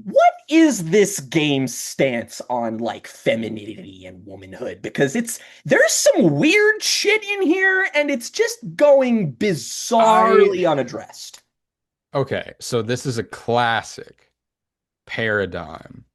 what is this game's stance on like femininity and womanhood? Because there's some weird shit in here and it's just going I bizarrely unaddressed. okay, so this is a classic paradigm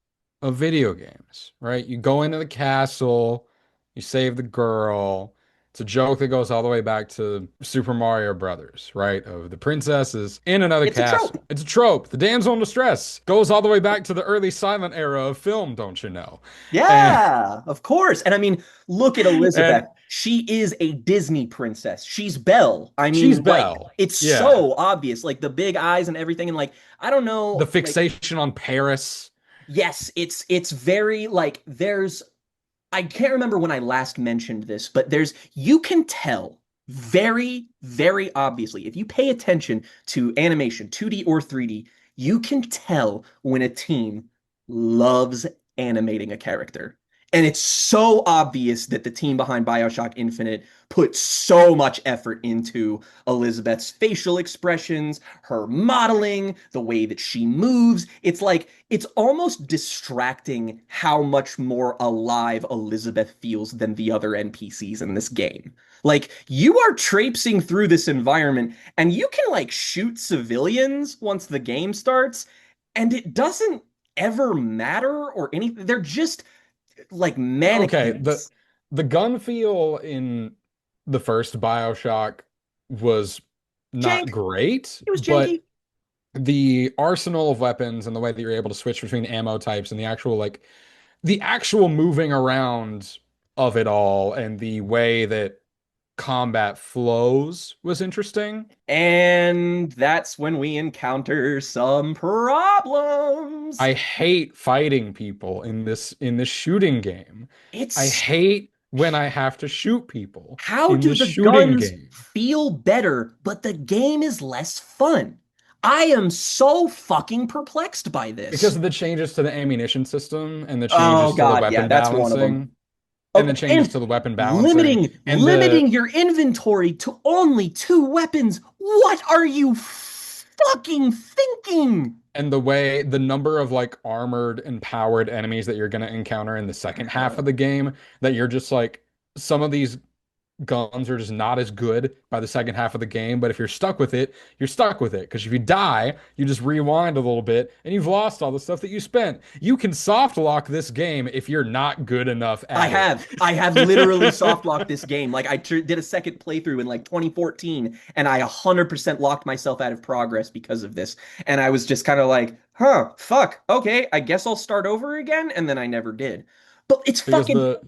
of video games, right? You go into the castle, you save the girl. It's a joke that goes all the way back to Super Mario Brothers, right? Of the princesses in another It's a trope. castle. It's a trope. The damsel in distress goes all the way back to the early silent era of film, don't you know? And Yeah, of course. And I mean, look at Elizabeth. and She is a Disney princess. She's Belle. I she's mean, like, Belle. it's Yeah. so obvious, like the big eyes and everything. And like, I don't The know, like, fixation on Paris. yes, it's very like there's I can't remember when I last mentioned this, but you can tell very, very obviously, if you pay attention to animation, 2D or 3D, you can tell when a team loves animating a character. And it's so obvious that the team behind Bioshock Infinite put so much effort into Elizabeth's facial expressions, her modeling, the way that she moves. It's like, it's almost distracting how much more alive Elizabeth feels than the other NPCs in this game. Like, you are traipsing through this environment and you can, like, shoot civilians once the game starts, and it doesn't ever matter or anything. They're just like Okay, the mannequins. the gun feel in the first BioShock was not Jank. great, It was but janky. the arsenal of weapons and the way that you're able to switch between ammo types and the actual moving around of it all and the way that combat flows was interesting. And that's when we encounter some problems. I hate fighting people in this shooting game. I It's hate when I have to shoot people how in do this the shooting guns game. feel better, but the game is less fun? I am so fucking perplexed by Because this. of the changes to the ammunition system and the Oh changes to the God, yeah, weapon that's one of them. balancing and the Oh, changes and to the weapon balancing limiting your inventory to only two weapons. What are you fucking thinking? and the way the number of like armored and powered enemies that you're going to encounter in the second half of the game that you're just like some of these guns are just not as good by the second half of the game. But if you're stuck with it, you're stuck with it. Because if you die, you just rewind a little bit and you've lost all the stuff that you spent. You can soft lock this game if you're not good enough I at it. have. I have literally soft locked this game. Like did a second playthrough in like 2014 and I 100% locked myself out of progress because of this. And I was just kind of like, "Huh, fuck. Okay, I guess I'll start over again." And then I never did. But it's because fucking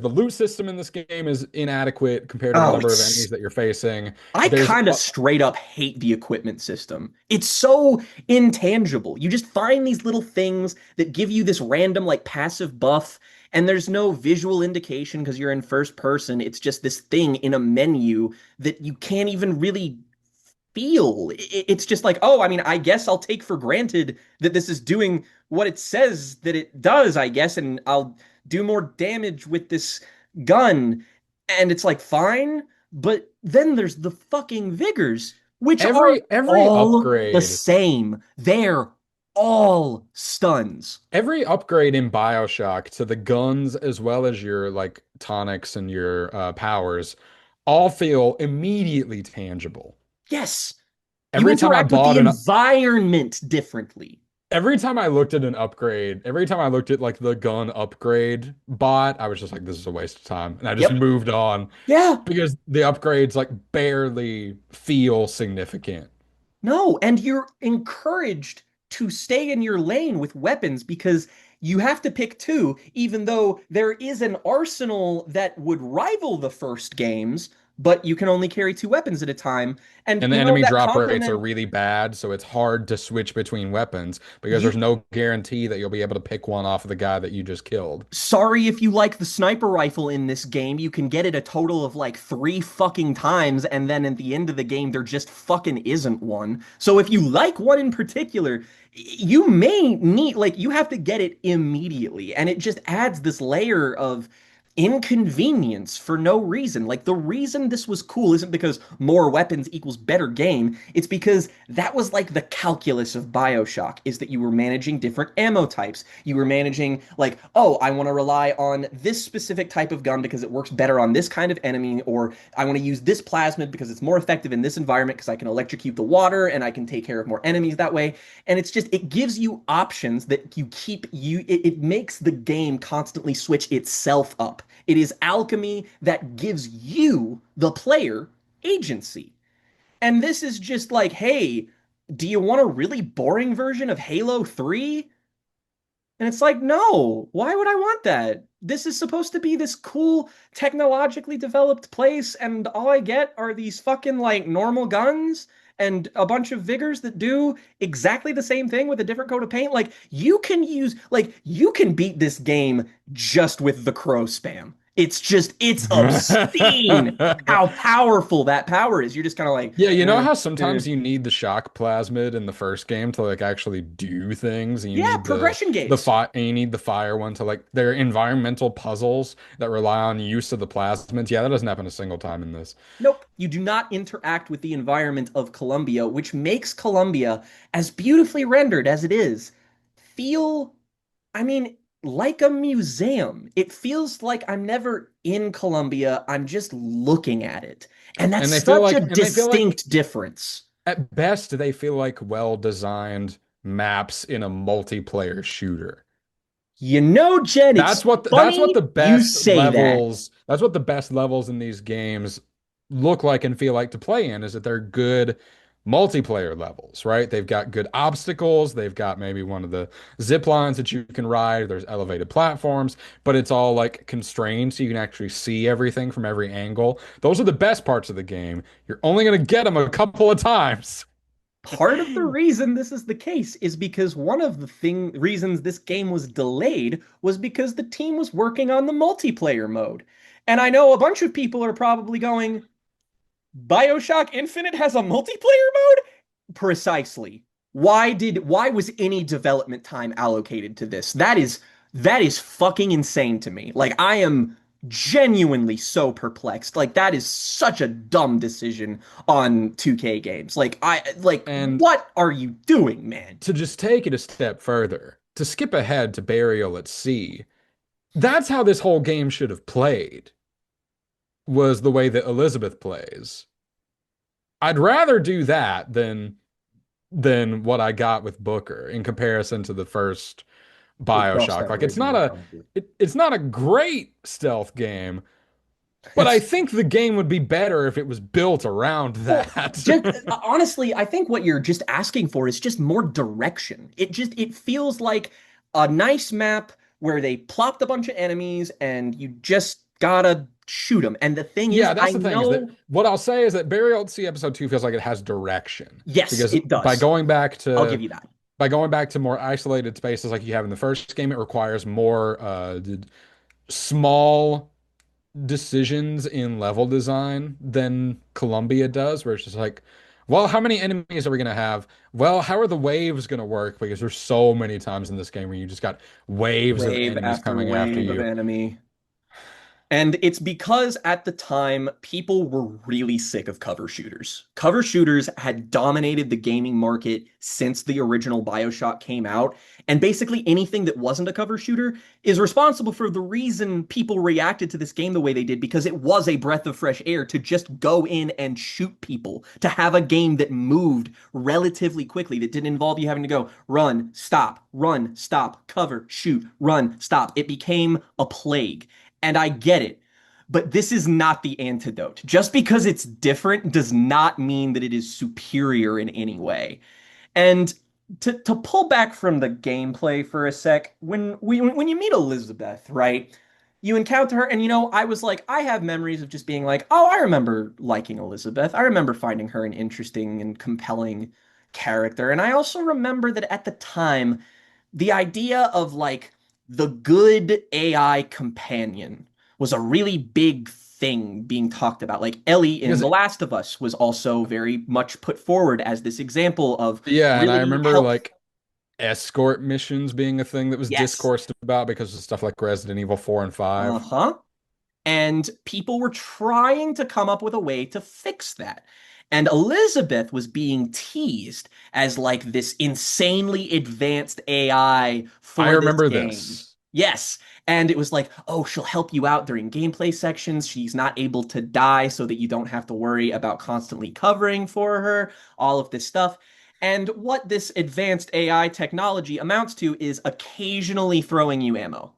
the loot system in this game is inadequate compared to the oh, number of enemies that you're facing. I There's kind of straight up hate the equipment system. It's so intangible. You just find these little things that give you this random, like, passive buff, and there's no visual indication because you're in first person. It's just this thing in a menu that you can't even really feel. It's just like, oh, I mean, I guess I'll take for granted that this is doing what it says that it does, I guess, and I'll do more damage with this gun. And it's like, fine. But then there's the fucking vigors. which are every all the upgrade same. They're all stuns. Every upgrade in BioShock to the guns as well as your like tonics and your powers all feel immediately tangible. Yes, you Every time I interact with the bought an environment differently. every time I looked at an upgrade, every time I looked at like the gun upgrade bot, I was just like, this is a waste of time. And I just Yep. moved on Yeah. because the upgrades like barely feel significant. No, and you're encouraged to stay in your lane with weapons because you have to pick two, even though there is an arsenal that would rival the first games, but you can only carry two weapons at a time. And And the you know enemy that drop rates are complement really bad, so it's hard to switch between weapons because there's you no guarantee that you'll be able to pick one off of the guy that you just killed. sorry if you like the sniper rifle in this game. You can get it a total of like three fucking times, and then at the end of the game, there just fucking isn't one. So if you like one in particular, you may need, like, you have to get it immediately. And it just adds this layer of inconvenience for no reason. Like, the reason this was cool isn't because more weapons equals better game. It's because that was like the calculus of BioShock, is that you were managing different ammo types. You were managing, like, oh, I want to rely on this specific type of gun because it works better on this kind of enemy, or I want to use this plasmid because it's more effective in this environment because I can electrocute the water and I can take care of more enemies that way. And it's just, it gives you options that it makes the game constantly switch itself up. It is alchemy that gives you, the player, agency. And this is just like, hey, do you want a really boring version of Halo 3? And it's like, no, why would I want that? This is supposed to be this cool, technologically developed place, and all I get are these fucking like normal guns and a bunch of vigors that do exactly the same thing with a different coat of paint. You can beat this game just with the crow spam. It's obscene how powerful that power is. You're just kind of like, Yeah, you know how eh. sometimes you need the shock plasmid in the first game to like actually do things, and you Yeah, need progression the gates. fire and you need the fire one to like they're environmental puzzles that rely on use of the plasmids. Yeah, that doesn't happen a single time in this. Nope, you do not interact with the environment of Columbia, which makes Columbia, as beautifully rendered as it is, feel, I mean, like a museum. It feels like I'm never in Columbia, I'm just looking at it. And that's such a And they feel like distinct difference. at best they feel like well-designed maps in a multiplayer shooter. You know, Jen, it's That's what funny the you best say that. levels that's what the best levels in these games look like and feel like to play in is that they're good multiplayer levels, right? They've got good obstacles, they've got maybe one of the zip lines that you can ride, there's elevated platforms, but it's all like constrained so you can actually see everything from every angle. Those are the best parts of the game. You're only going to get them a couple of times. Part of the reason this is the case is because one of the reasons this game was delayed was because the team was working on the multiplayer mode. And I know a bunch of people are probably going, Bioshock Infinite has a multiplayer mode? Precisely. Why was any development time allocated to this? That is fucking insane to me. Like, I am genuinely so perplexed. Like, that is such a dumb decision on 2K games. And What are you doing, man? to just take it a step further, to skip ahead to Burial at Sea, that's how this whole game should have played, was the way that Elizabeth plays. I'd rather do that than what I got with Booker in comparison to the first We BioShock. Like it's not a great stealth game, but I It's think the game would be better if it was built around Well, that. just honestly, I think what you're just asking for is just more direction. It feels like a nice map where they plopped a bunch of enemies and you just gotta shoot them. And the thing is, Yeah, that's I the thing is that know, what I'll say is that Burial at Sea Episode 2 feels like it has direction yes, because it does. I'll give you that. by going back to more isolated spaces like you have in the first game, it requires more small decisions in level design than Columbia does, where it's just like, well, how many enemies are we gonna have? Well, how are the waves gonna work? Because there's so many times in this game where you just got waves of Wave enemies after coming after wave of you. enemy. And it's because at the time, people were really sick of cover shooters. Cover shooters had dominated the gaming market since the original Bioshock came out. And basically, anything that wasn't a cover shooter is responsible for the reason people reacted to this game the way they did, because it was a breath of fresh air to just go in and shoot people, to have a game that moved relatively quickly, that didn't involve you having to go run, stop, cover, shoot, run, stop. It became a plague. And I get it. But this is not the antidote. Just because it's different does not mean that it is superior in any way. And to pull back from the gameplay for a sec, when you meet Elizabeth, right? You encounter her, and I was like, I have memories of just being like, oh, I remember liking Elizabeth. I remember finding her an interesting and compelling character. And I also remember that at the time, the idea of like the good AI companion was a really big thing being talked about. Like Ellie in Because The Last of Us was also very much put forward as this example of yeah, and I really remember help. like escort missions being a thing that was Yes. discoursed about because of stuff like Resident Evil 4 and 5. Uh-huh. And people were trying to come up with a way to fix that. And Elizabeth was being teased as like this insanely advanced AI I for this remember game. this. Yes. And it was like, oh, she'll help you out during gameplay sections. She's not able to die so that you don't have to worry about constantly covering for her, all of this stuff. And what this advanced AI technology amounts to is occasionally throwing you ammo.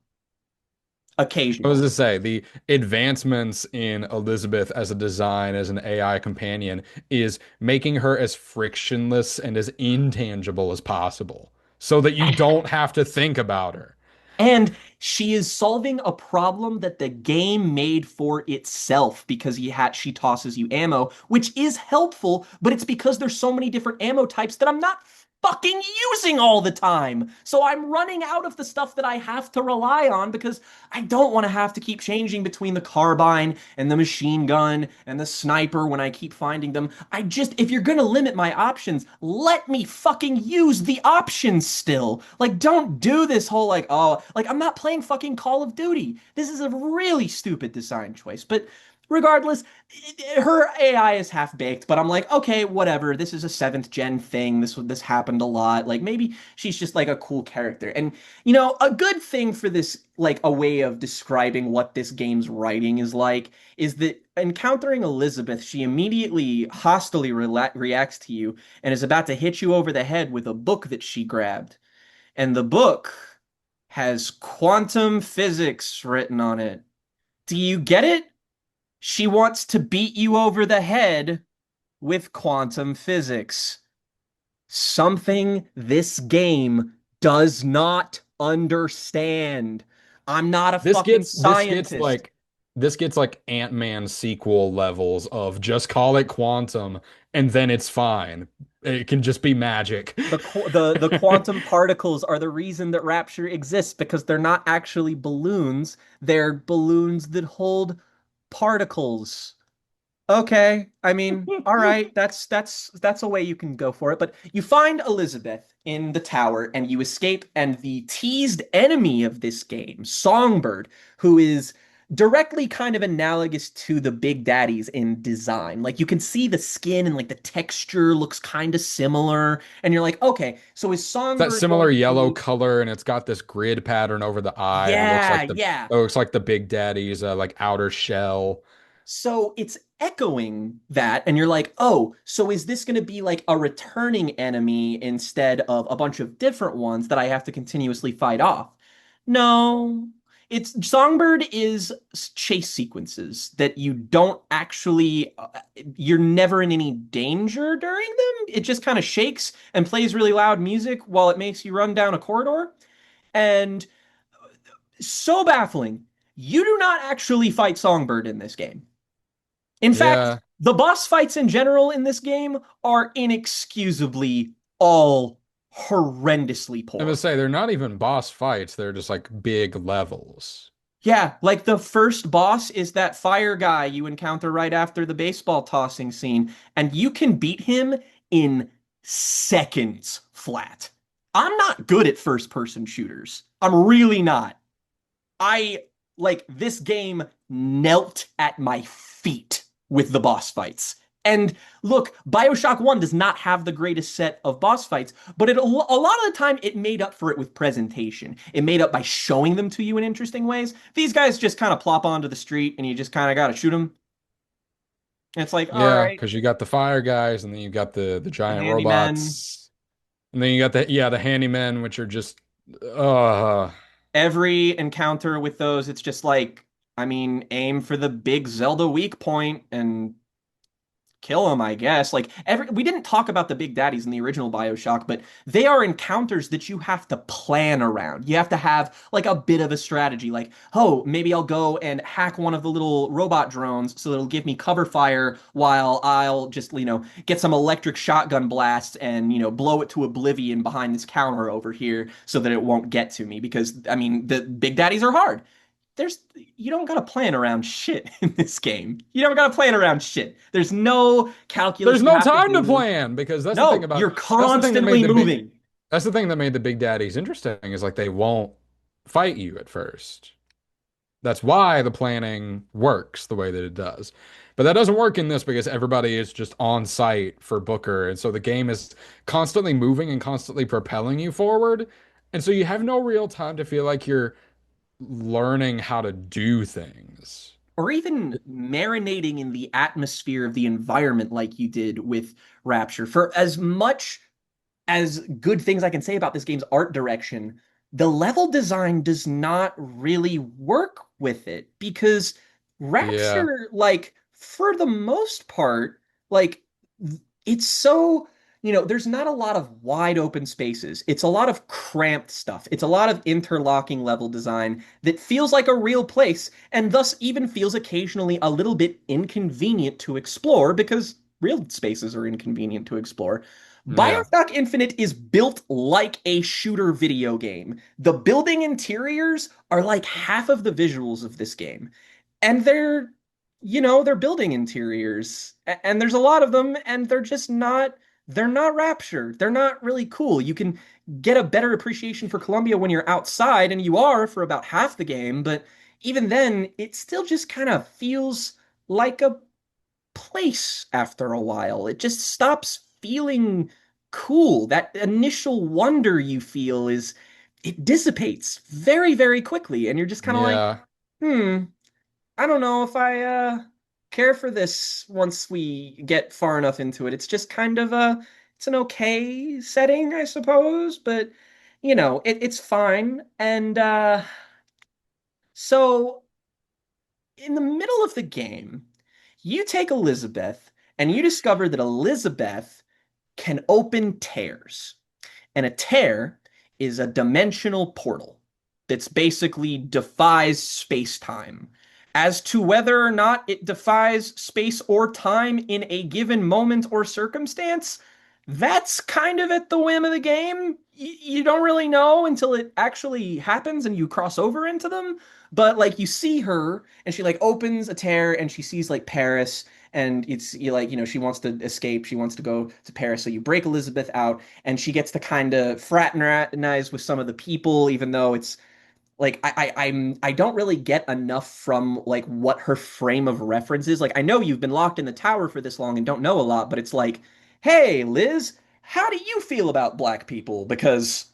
I was Occasionally. to say the advancements in Elizabeth as a design, as an AI companion, is making her as frictionless and as intangible as possible so that you don't have to think about her. And she is solving a problem that the game made for itself because she tosses you ammo, which is helpful, but it's because there's so many different ammo types that I'm not fucking using all the time. So I'm running out of the stuff that I have to rely on because I don't want to have to keep changing between the carbine and the machine gun and the sniper when I keep finding them. If you're gonna limit my options, let me fucking use the options still. Like, don't do this whole like, oh, like I'm not playing fucking Call of Duty. This is a really stupid design choice. But regardless, her AI is half baked, but I'm like, okay, whatever. This is a seventh gen thing. This happened a lot. Like maybe she's just like a cool character. And a good thing for this, like a way of describing what this game's writing is like, is that encountering Elizabeth, she immediately hostilely reacts to you and is about to hit you over the head with a book that she grabbed. And the book has quantum physics written on it. Do you get it? She wants to beat you over the head with quantum physics. Something this game does not understand. I'm not a This fucking gets this gets scientist. like this gets like Ant-Man sequel levels of just call it quantum and then it's fine. It can just be magic. The quantum particles are the reason that Rapture exists because they're not actually balloons. They're balloons that hold particles. Okay, I mean, all right, that's a way you can go for it. But you find Elizabeth in the tower and you escape, and the teased enemy of this game, Songbird, who is directly kind of analogous to the Big Daddies in design. Like you can see the skin and like the texture looks kind of similar, and you're like, okay, so is That Songbird similar going yellow to? color and it's got this grid pattern over the eye. Yeah, yeah. It looks like the Big Daddy's like outer shell. So it's echoing that, and you're like, oh, so is this going to be like a returning enemy instead of a bunch of different ones that I have to continuously fight off? No. It's Songbird is chase sequences that you don't actually, you're never in any danger during them. It just kind of shakes and plays really loud music while it makes you run down a corridor. And so baffling. You do not actually fight Songbird in this game. In fact, Yeah. the boss fights in general in this game are inexcusably all horrendously I'm gonna poor. say they're not even boss fights, they're just like big levels. Yeah, like the first boss is that fire guy you encounter right after the baseball tossing scene, and you can beat him in seconds flat. I'm not good at first person shooters. I'm really not. I like this game knelt at my feet with the boss fights. And look, Bioshock 1 does not have the greatest set of boss fights, but a lot of the time it made up for it with presentation. It made up by showing them to you in interesting ways. These guys just kind of plop onto the street and you just kind of got to shoot them. It's like, all Yeah, right, because you got the fire guys, and then you got the the giant handyman. robots, and then you got the handymen, which are just uh Every encounter with those, it's just like, I mean, aim for the big Zelda weak point and kill them, I guess. Like we didn't talk about the big daddies in the original BioShock, but they are encounters that you have to plan around. You have to have like a bit of a strategy. Like, oh, maybe I'll go and hack one of the little robot drones so it'll give me cover fire while I'll just, get some electric shotgun blasts and, blow it to oblivion behind this counter over here so that it won't get to me because I mean, the big daddies are hard. There's You don't gotta plan around shit in this game. You don't gotta plan around shit. There's no calculus there's you no have to time to do. plan because that's the thing No, about you're that's the thing that made constantly the big moving. that's the thing that made the big daddies interesting is like they won't fight you at first. That's why the planning works the way that it does. But that doesn't work in this because everybody is just on site for Booker. And so the game is constantly moving and constantly propelling you forward. And so you have no real time to feel like you're learning how to do things. Or even marinating in the atmosphere of the environment like you did with Rapture. For as much as good things I can say about this game's art direction, the level design does not really work with it because Yeah. Rapture, like, for the most part, like, it's so, there's not a lot of wide open spaces. It's a lot of cramped stuff. It's a lot of interlocking level design that feels like a real place and thus even feels occasionally a little bit inconvenient to explore because real spaces are inconvenient to explore. Yeah. Bioshock Infinite is built like a shooter video game. The building interiors are like half of the visuals of this game. And they're building interiors. And there's a lot of them, and they're not Rapture. They're not really cool. You can get a better appreciation for Columbia when you're outside, and you are for about half the game, but even then, it still just kind of feels like a place after a while. It just stops feeling cool. That initial wonder you feel it dissipates very, very quickly. And you're just kind of like, Yeah. hmm, I don't know if I care for this once we get far enough into it. It's just kind of it's an okay setting, I suppose, but it's fine. And so in the middle of the game, you take Elizabeth and you discover that Elizabeth can open tears. And a tear is a dimensional portal that's basically defies space time. As to whether or not it defies space or time in a given moment or circumstance, that's kind of at the whim of the game. You don't really know until it actually happens and you cross over into them. But like you see her and she like opens a tear and she sees like Paris and it's you like she wants to escape, she wants to go to Paris, so you break Elizabeth out and she gets to kind of fraternize with some of the people even though it's like I don't really get enough from like what her frame of reference is. Like I know you've been locked in the tower for this long and don't know a lot, but it's like, hey Liz, how do you feel about black people? Because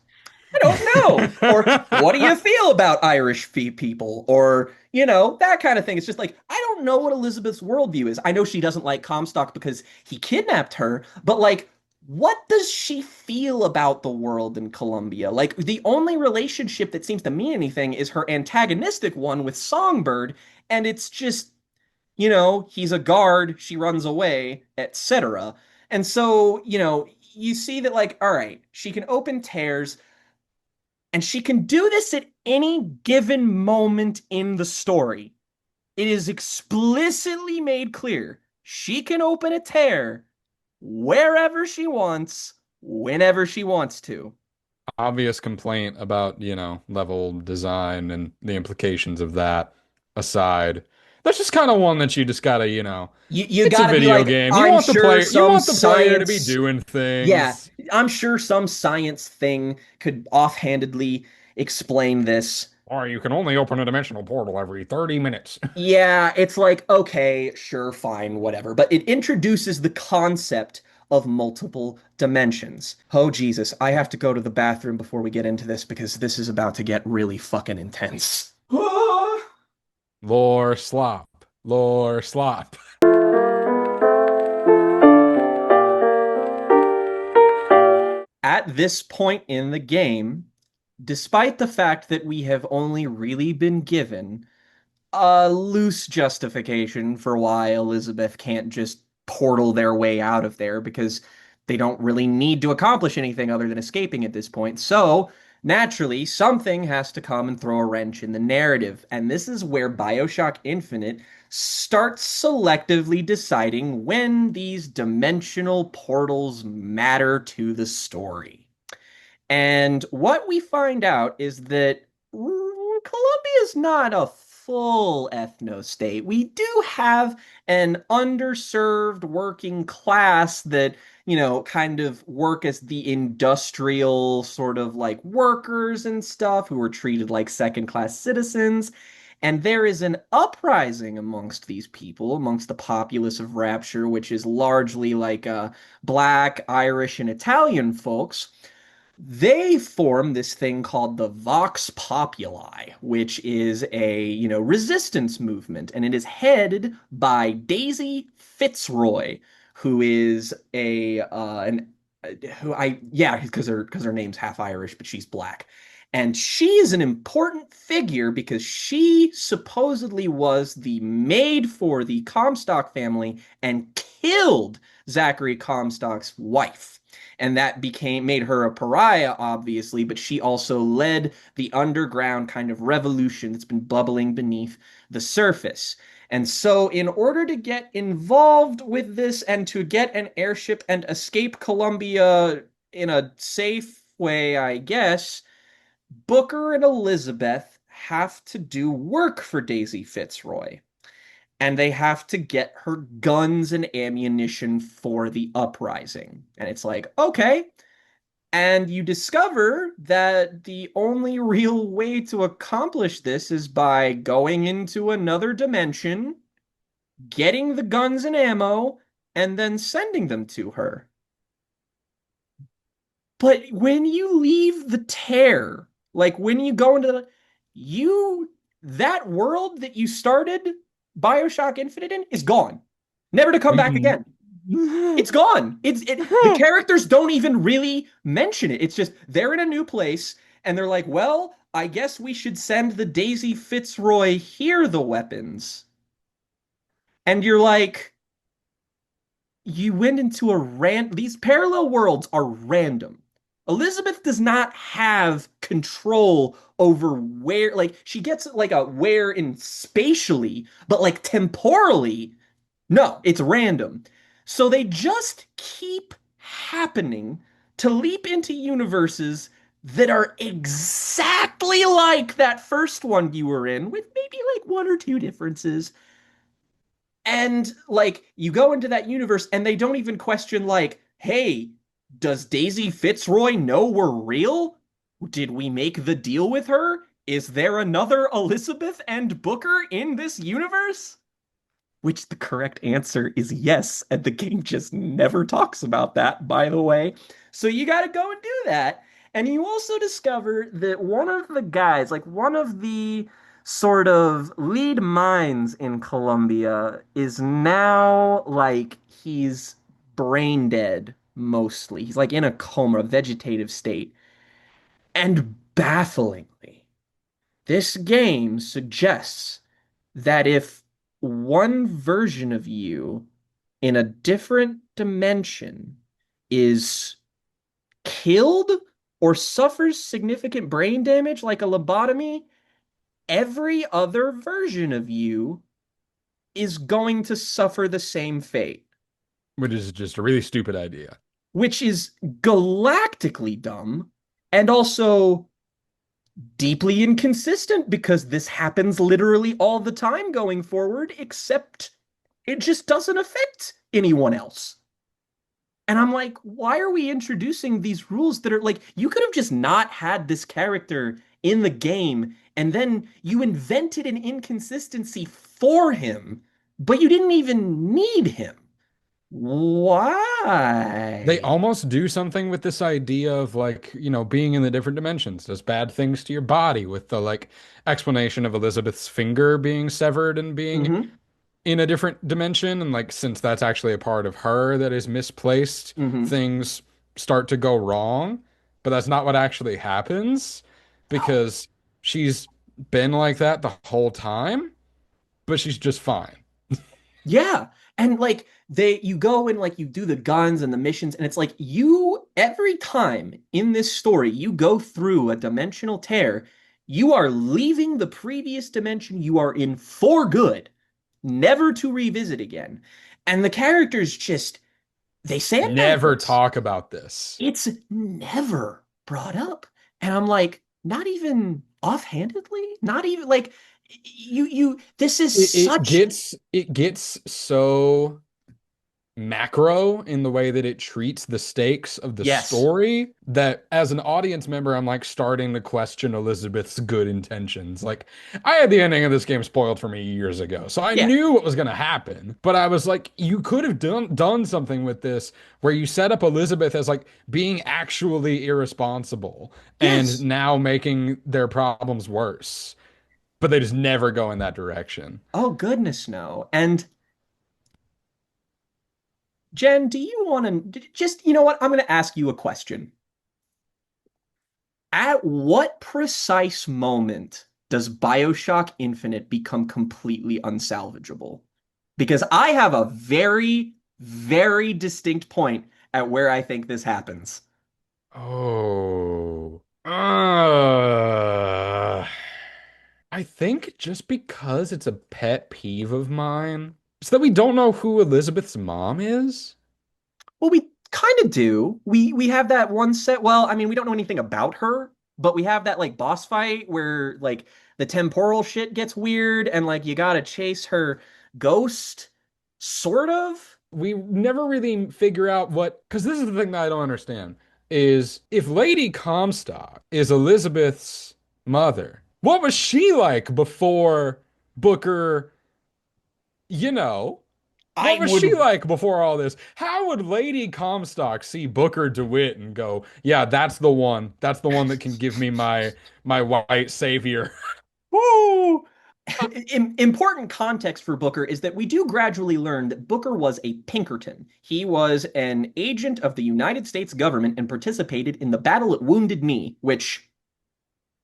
I don't know. Or what do you feel about Irish people? Or, that kind of thing. It's just like, I don't know what Elizabeth's worldview is. I know she doesn't like Comstock because he kidnapped her, but like, what does she feel about the world in Colombia? Like, the only relationship that seems to mean anything is her antagonistic one with Songbird, and it's just, he's a guard, she runs away, etc. And so, you see that, like, all right, she can open tears, and she can do this at any given moment in the story. It is explicitly made clear she can open a tear wherever she wants, whenever she wants to. Obvious complaint about, level design and the implications of that aside. That's just kind of one that you just gotta, You it's a got to be video like, game. I'm sure You some want the player to be science. doing Yeah, things. I'm sure some science thing could offhandedly explain this. Or you can only open a dimensional portal every 30 minutes. Yeah, it's like, okay, sure, fine, whatever. But it introduces the concept of multiple dimensions. Oh, Jesus, I have to go to the bathroom before we get into this because this is about to get really fucking intense. Lore slop. Lore slop. At this point in the game, despite the fact that we have only really been given a loose justification for why Elizabeth can't just portal their way out of there because they don't really need to accomplish anything other than escaping at this point. So, naturally, something has to come and throw a wrench in the narrative. And this is where Bioshock Infinite starts selectively deciding when these dimensional portals matter to the story. And what we find out is that Colombia is not a full ethno state. We do have an underserved working class that, kind of work as the industrial sort of like workers and stuff who are treated like second class citizens. And there is an uprising amongst these people, amongst the populace of Rapture, which is largely like Black, Irish, and Italian folks. They form this thing called the Vox Populi, which is a, resistance movement, and it is headed by Daisy Fitzroy, who is a an who I yeah, because her name's half Irish, but she's black. And she is an important figure because she supposedly was the maid for the Comstock family and killed Zachary Comstock's wife, and that became made her a pariah, obviously, but she also led the underground kind of revolution that's been bubbling beneath the surface. And so, in order to get involved with this and to get an airship and escape Columbia in a safe way, I guess, Booker and Elizabeth have to do work for Daisy Fitzroy, and they have to get her guns and ammunition for the uprising. And it's like, okay. And you discover that the only real way to accomplish this is by going into another dimension, getting the guns and ammo, and then sending them to her. But when you leave the tear, like when you go into you that world that you started BioShock Infinite in is gone. Never to come back Mhm. again. It's gone. The characters don't even really mention it. It's just they're in a new place and they're like, "Well, I guess we should send the Daisy Fitzroy here the weapons." And you're like, you went into a these parallel worlds are random. Elizabeth does not have control over where, like, she gets like a where in spatially, but like temporally, no, it's random. So they just keep happening to leap into universes that are exactly like that first one you were in, with maybe like one or two differences. And like you go into that universe and they don't even question like, hey, does Daisy Fitzroy know we're real? Did we make the deal with her? Is there another Elizabeth and Booker in this universe? Which the correct answer is yes, and the game just never talks about that, by the way. So you got to go and do that. And you also discover that one of the guys, like one of the sort of lead minds in Colombia, is now like he's brain dead mostly. He's like in a coma, a vegetative state. And bafflingly, this game suggests that if one version of you in a different dimension is killed or suffers significant brain damage, like a lobotomy, every other version of you is going to suffer the same fate, Which is just a really stupid idea. which is galactically dumb and also deeply inconsistent because this happens literally all the time going forward, except it just doesn't affect anyone else. And I'm like, why are we introducing these rules that are like, you could have just not had this character in the game, and then you invented an inconsistency for him, but you didn't even need him. They Why? almost do something with this idea of like, being in the different dimensions does bad things to your body with the like explanation of Elizabeth's finger being severed and being Mm-hmm. in a different dimension. And like, since that's actually a part of her that is misplaced, Mm-hmm. things start to go wrong. But that's not what actually happens because she's been like that the whole time, but she's just fine. Yeah. And like you go and like you do the guns and the missions, and it's like you every time in this story you go through a dimensional tear, you are leaving the previous dimension you are in for good, never to revisit again. And the characters just they sandbag Never this. talk about this. It's never brought up. And I'm like, not even offhandedly, not even like this is such It gets so macro in the way that it treats the stakes of the yes. story that as an audience member, I'm like starting to question Elizabeth's good intentions. Like, I had the ending of this game spoiled for me years ago, so I Yeah. knew what was going to happen. But I was like, you could have done something with this where you set up Elizabeth as like being actually irresponsible and Yes. now making their problems worse. But they just never go in that direction. Oh goodness, no. And Jen, do you want to just, you know what? I'm going to ask you a question. At what precise moment does Bioshock Infinite become completely unsalvageable? Because I have a very, very distinct point at where I think this happens. Oh. I think just because it's a pet peeve of mine, it's that we don't know who Elizabeth's mom is. Well, we kind of do. We have that one set. Well, I mean, we don't know anything about her, but we have that like boss fight where like the temporal shit gets weird and like you gotta chase her ghost, sort of. We never really figure out what, because this is the thing that I don't understand, is if Lady Comstock is Elizabeth's mother, what was she like before Booker, you know? What I was she would like before all this? How would Lady Comstock see Booker DeWitt and go, "Yeah, that's the one. That's the one that can give me my white savior." Woo! Important context for Booker is that we do gradually learn that Booker was a Pinkerton. He was an agent of the United States government and participated in the battle at Wounded Knee, which,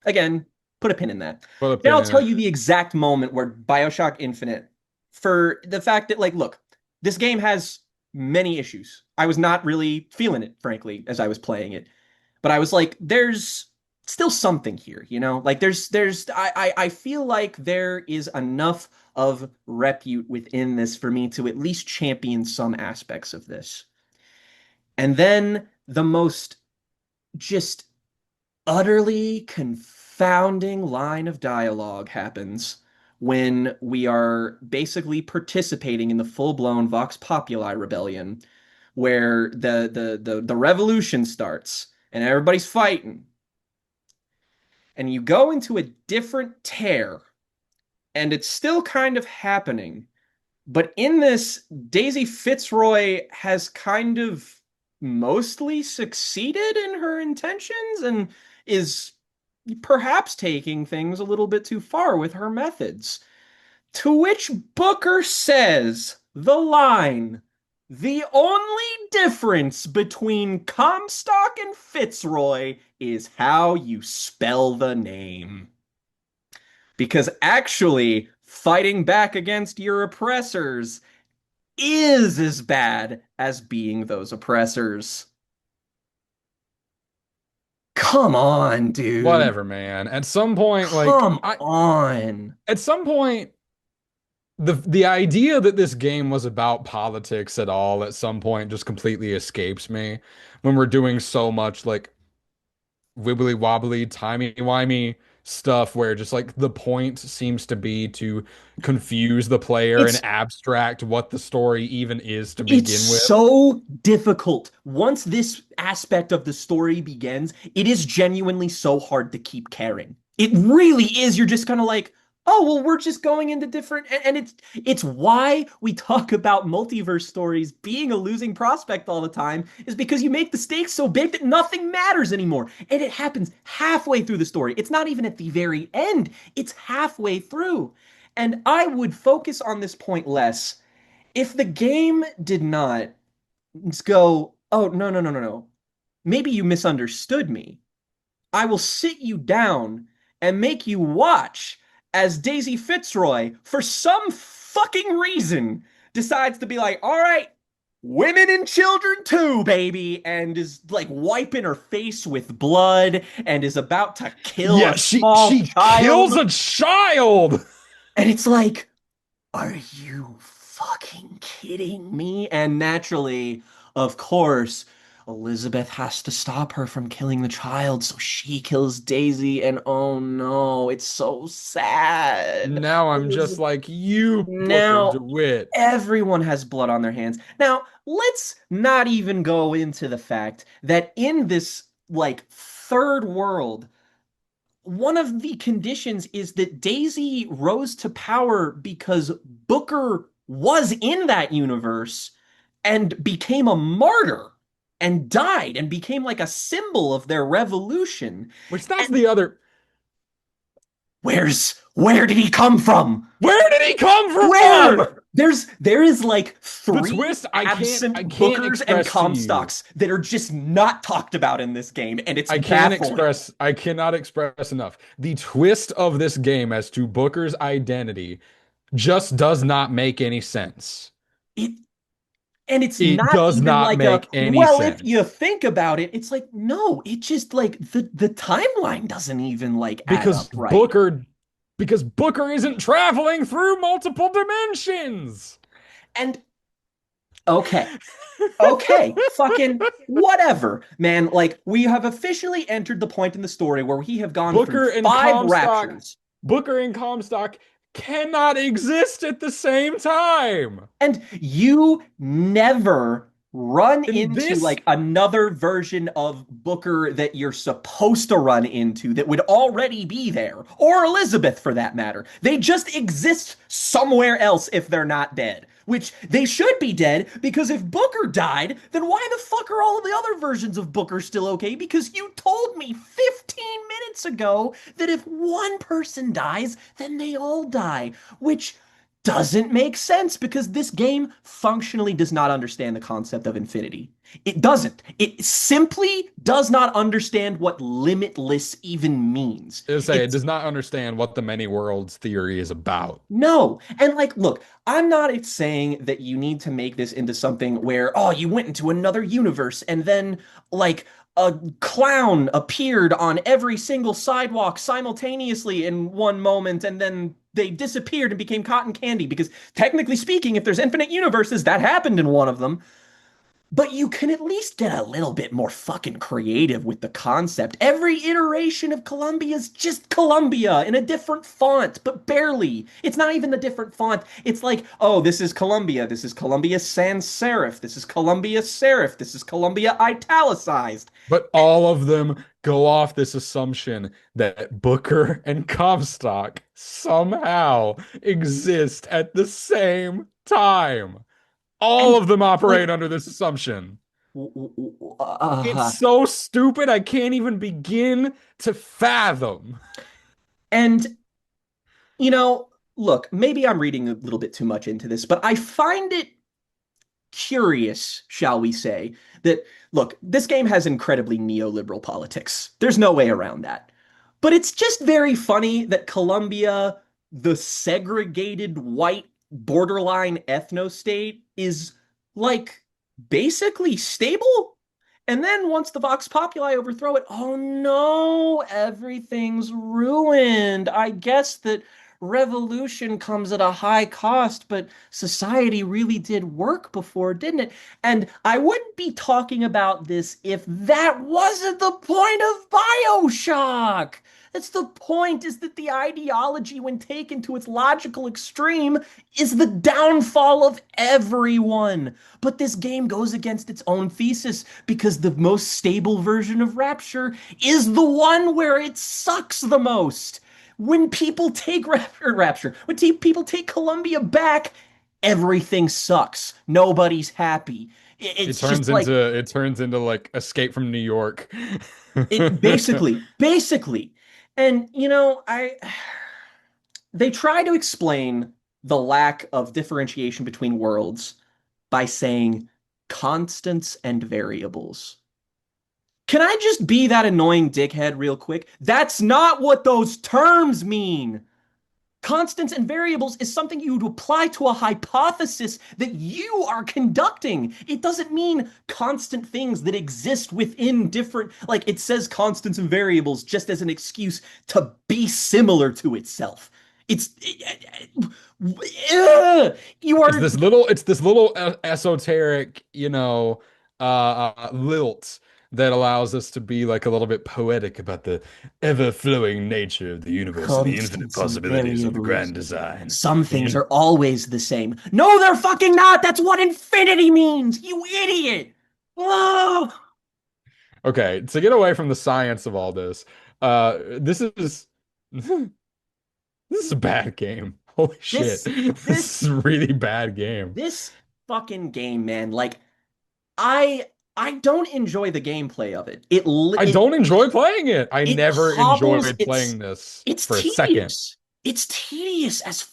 again, put a pin in that. Put a And pin I'll in tell it. you the exact moment where Bioshock Infinite, for the fact that, like, look, this game has many issues. I was not really feeling it, frankly, as I was playing it. But I was like, there's still something here, you know? Like I feel like there is enough of repute within this for me to at least champion some aspects of this. And then the most just utterly confounding line of dialogue happens when we are basically participating in the full-blown Vox Populi rebellion, where the revolution starts and everybody's fighting, and you go into a different tear, and it's still kind of happening. But in this, Daisy Fitzroy has kind of mostly succeeded in her intentions and is perhaps taking things a little bit too far with her methods. To which Booker says the line, the only difference between Comstock and Fitzroy is how you spell the name. Because actually, fighting back against your oppressors is as bad as being those oppressors. Come on, dude. Whatever, man. At some point, like Come I on. at some point the idea that this game was about politics at all at some point just completely escapes me when we're doing so much like wibbly wobbly, timey wimey stuff where just like the point seems to be to confuse the player and It's abstract what the story even is to it's begin with. so difficult. Once this aspect of the story begins, it is genuinely so hard to keep caring. It really is. You're just kind of like, oh, well, we're just going into different, and it's why we talk about multiverse stories being a losing prospect all the time, is because you make the stakes so big that nothing matters anymore. And it happens halfway through the story. It's not even at the very end, it's halfway through. And I would focus on this point less if the game did not go, oh, no, no, no, no, no. Maybe you misunderstood me. I will sit you down and make you watch as Daisy Fitzroy, for some fucking reason, decides to be like, all right, women and children too, baby, and is like wiping her face with blood and is about to kill Yeah, a she small she kills child. a child. And it's like, are you fucking kidding me? And naturally, of course, Elizabeth has to stop her from killing the child, so she kills Daisy, and oh no, it's so sad. Now I'm just Elizabeth. like you, Booker Now DeWitt. everyone has blood on their hands. Now, let's not even go into the fact that in this like third world, one of the conditions is that Daisy rose to power because Booker was in that universe and became a martyr and died and became like a symbol of their revolution. Which that's And the other. where did he come from? Where did he come from? Where? There is like The three twist I absent can't Bookers and express to you. Comstocks that are just not talked about in this game, and it's I can't baffling. express, I cannot express enough. The twist of this game as to Booker's identity just does not make any sense. It And it's It not does even not like a, make any well, if you sense. think about it, it's like, no, it just like the timeline doesn't even like add Because up right. Booker isn't traveling through multiple dimensions. And okay, okay, fucking whatever, man. Like, we have officially entered the point in the story where we have gone through Booker and five Comstock, raptures. Booker and Comstock cannot exist at the same time. And you never run And into this like another version of Booker that you're supposed to run into that would already be there, or Elizabeth for that matter. They just exist somewhere else if they're not dead. Which they should be dead, because if Booker died, then why the fuck are all of the other versions of Booker still okay? Because you told me 15 minutes ago that if one person dies, then they all die. Which doesn't make sense because this game functionally does not understand the concept of infinity. It doesn't. It simply does not understand what limitless even means. it It's does not understand what the many worlds theory is about. no. And like, look, I'm not saying that you need to make this into something where, oh, you went into another universe and then like a clown appeared on every single sidewalk simultaneously in one moment and then they disappeared and became cotton candy because technically speaking, if there's infinite universes, that happened in one of them. But you can at least get a little bit more fucking creative with the concept. Every iteration of Columbia is just Columbia in a different font, but barely. It's not even the different font. It's like, oh, this is Columbia. This is Columbia sans serif. This is Columbia serif. This is Columbia italicized. But all of them go off this assumption that Booker and Comstock somehow exist at the same time. All And of them like, operate under this assumption. It's uh, so stupid, I can't even begin to fathom. and you know, look, maybe I'm reading a little bit too much into this, but I find it curious, shall we say, that look, this game has incredibly neoliberal politics. There's no way around that. But it's just very funny that Colombia, the segregated white borderline ethno state, is like basically stable. And then once the Vox Populi overthrow it, oh no, everything's ruined. I guess that revolution comes at a high cost, but society really did work before, didn't it? And I wouldn't be talking about this if that wasn't the point of Bioshock. That's the point, is that the ideology, when taken to its logical extreme, is the downfall of everyone. But this game goes against its own thesis because the most stable version of Rapture is the one where it sucks the most. When people take Rapture, when people take Columbia back, everything sucks. Nobody's happy. It's just like It turns into like Escape from New York. it basically. And I they try to explain the lack of differentiation between worlds by saying constants and variables. Can I just be that annoying dickhead real quick? That's not what those terms mean. Constants and variables is something you would apply to a hypothesis that you are conducting. It doesn't mean constant things that exist within different, like it says constants and variables just as an excuse to be similar to itself. It's you are It's this little esoteric, lilt that allows us to be like a little bit poetic about the ever-flowing nature of the universe and the infinite constants and possibilities of the variables. grand design. Some things You are always the same. No, they're fucking not. That's what infinity means. You idiot. Oh. Okay, to get away from the science of all this, this is this is a bad game. Holy shit. This This is this a really bad game. this fucking game, man. Like I don't enjoy the gameplay of it. I don't enjoy playing it. I It never hobbles. enjoyed playing this It's for a second. tedious. It's tedious as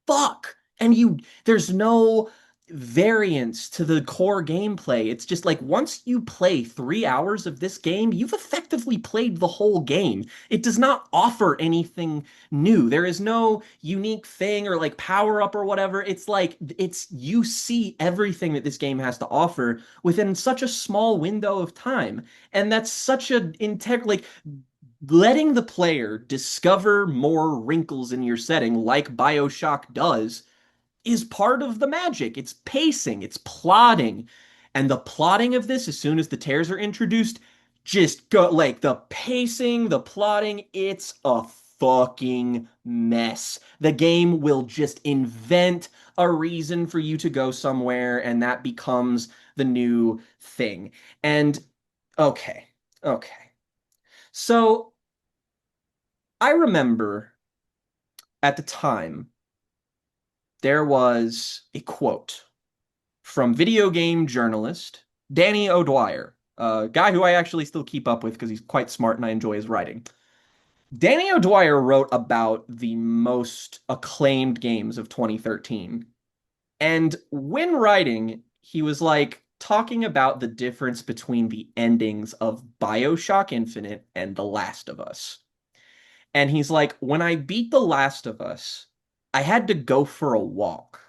fuck. And there's no variance to the core gameplay. It's just like once you play 3 hours of this game, you've effectively played the whole game. It does not offer anything new. There is no unique thing or like power up or whatever. It's like you see everything that this game has to offer within such a small window of time. And that's such an integ like letting the player discover more wrinkles in your setting, like Bioshock does, is part of the magic. It's pacing, it's plotting. And the plotting of this, as soon as the tears are introduced, just go like the pacing, the plotting, it's a fucking mess. The game will just invent a reason for you to go somewhere, and that becomes the new thing. And okay, okay. So I remember at the time there was a quote from video game journalist Danny O'Dwyer, a guy who I actually still keep up with because he's quite smart and I enjoy his writing. Danny O'Dwyer wrote about the most acclaimed games of 2013. And when writing, he was like talking about the difference between the endings of Bioshock Infinite and The Last of Us. And he's like, when I beat The Last of Us, I had to go for a walk.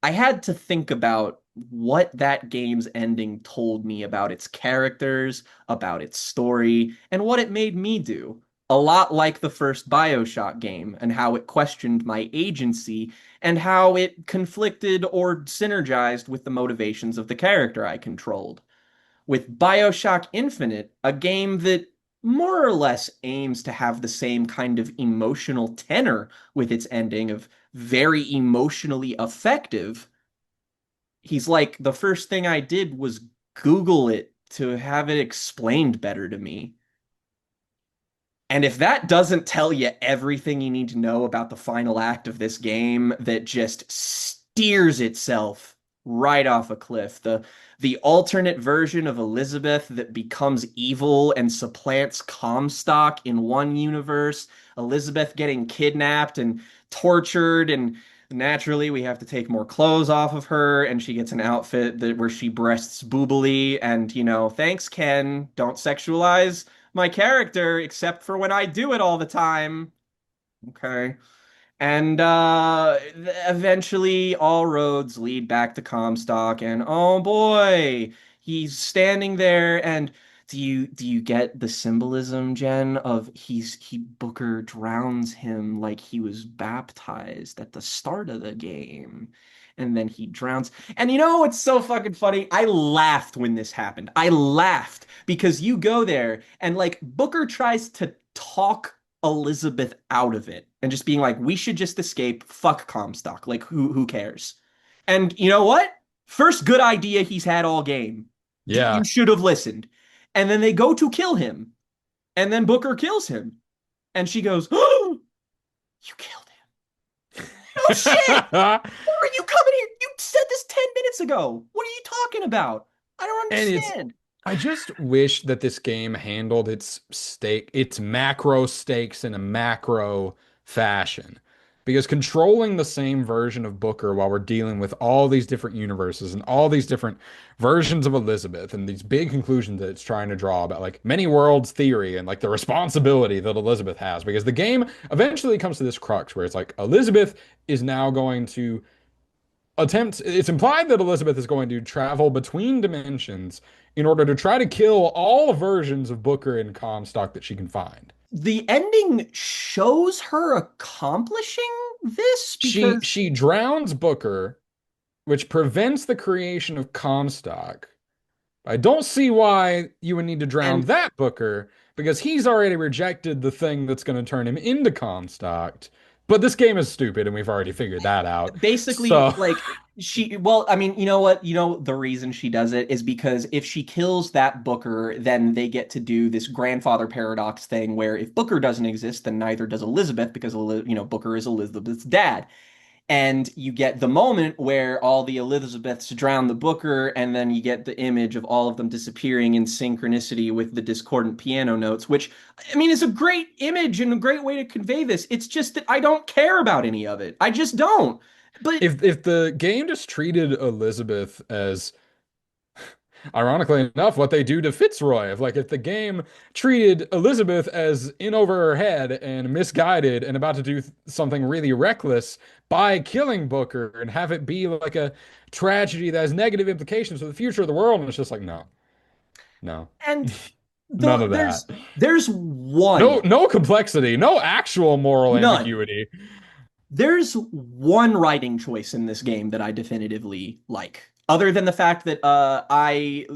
I had to think about what that game's ending told me about its characters, about its story, and what it made me do. A lot like the first Bioshock game, and how it questioned my agency, and how it conflicted or synergized with the motivations of the character I controlled. With Bioshock Infinite, a game that more or less aims to have the same kind of emotional tenor with its ending of very emotionally effective, he's like, the first thing I did was Google it to have it explained better to me. And if that doesn't tell you everything you need to know about the final act of this game that just steers itself right off a cliff, the alternate version of Elizabeth that becomes evil and supplants Comstock in one universe, Elizabeth getting kidnapped and tortured, and naturally we have to take more clothes off of her, and she gets an outfit where she breasts boobily, and thanks Ken, don't sexualize my character except for when I do it all the time. Okay. And eventually all roads lead back to Comstock, and oh boy, he's standing there. And do you get the symbolism, Jen, of he Booker drowns him like he was baptized at the start of the game. And then he drowns. And it's so fucking funny? I laughed when this happened. I laughed because you go there and like Booker tries to talk Elizabeth out of it and just being like, we should just escape. Fuck Comstock. Like, who cares? And you know what? First good idea he's had all game. You Yeah. should have listened. And then they go to kill him, and then Booker kills him, and she goes, "Oh, you killed him." No shit. Why are you coming here? You said this 10 minutes ago. What are you talking about? I don't And understand. I just wish that this game handled its macro stakes in a macro fashion. Because controlling the same version of Booker while we're dealing with all these different universes and all these different versions of Elizabeth and these big conclusions that it's trying to draw about like many worlds theory and like the responsibility that Elizabeth has. Because the game eventually comes to this crux where it's like Elizabeth is now going to it's implied that Elizabeth is going to travel between dimensions in order to try to kill all versions of Booker and Comstock that she can find. The ending shows her accomplishing this because She drowns Booker, which prevents the creation of Comstock. I don't see why you would need to drown and that Booker because he's already rejected the thing that's going to turn him into Comstock. But this game is stupid, and we've already figured that out. basically So like she well, I mean, you know what? You know the reason she does it is because if she kills that Booker, then they get to do this grandfather paradox thing where if Booker doesn't exist, then neither does Elizabeth because Booker is Elizabeth's dad. And you get the moment where all the Elizabeths drown the Booker, and then you get the image of all of them disappearing in synchronicity with the discordant piano notes, which, I mean, is a great image and a great way to convey this. It's just that I don't care about any of it. I just don't. But if the game just treated Elizabeth as ironically enough, what they do to Fitzroy. If the game treated Elizabeth as in over her head and misguided and about to do something really reckless by killing Booker and have it be like a tragedy that has negative implications for the future of the world, and it's just like, no, no, and none the of that. there's No, one, no complexity, no actual moral none. ambiguity. There's one writing choice in this game that I definitively like. Other than the fact that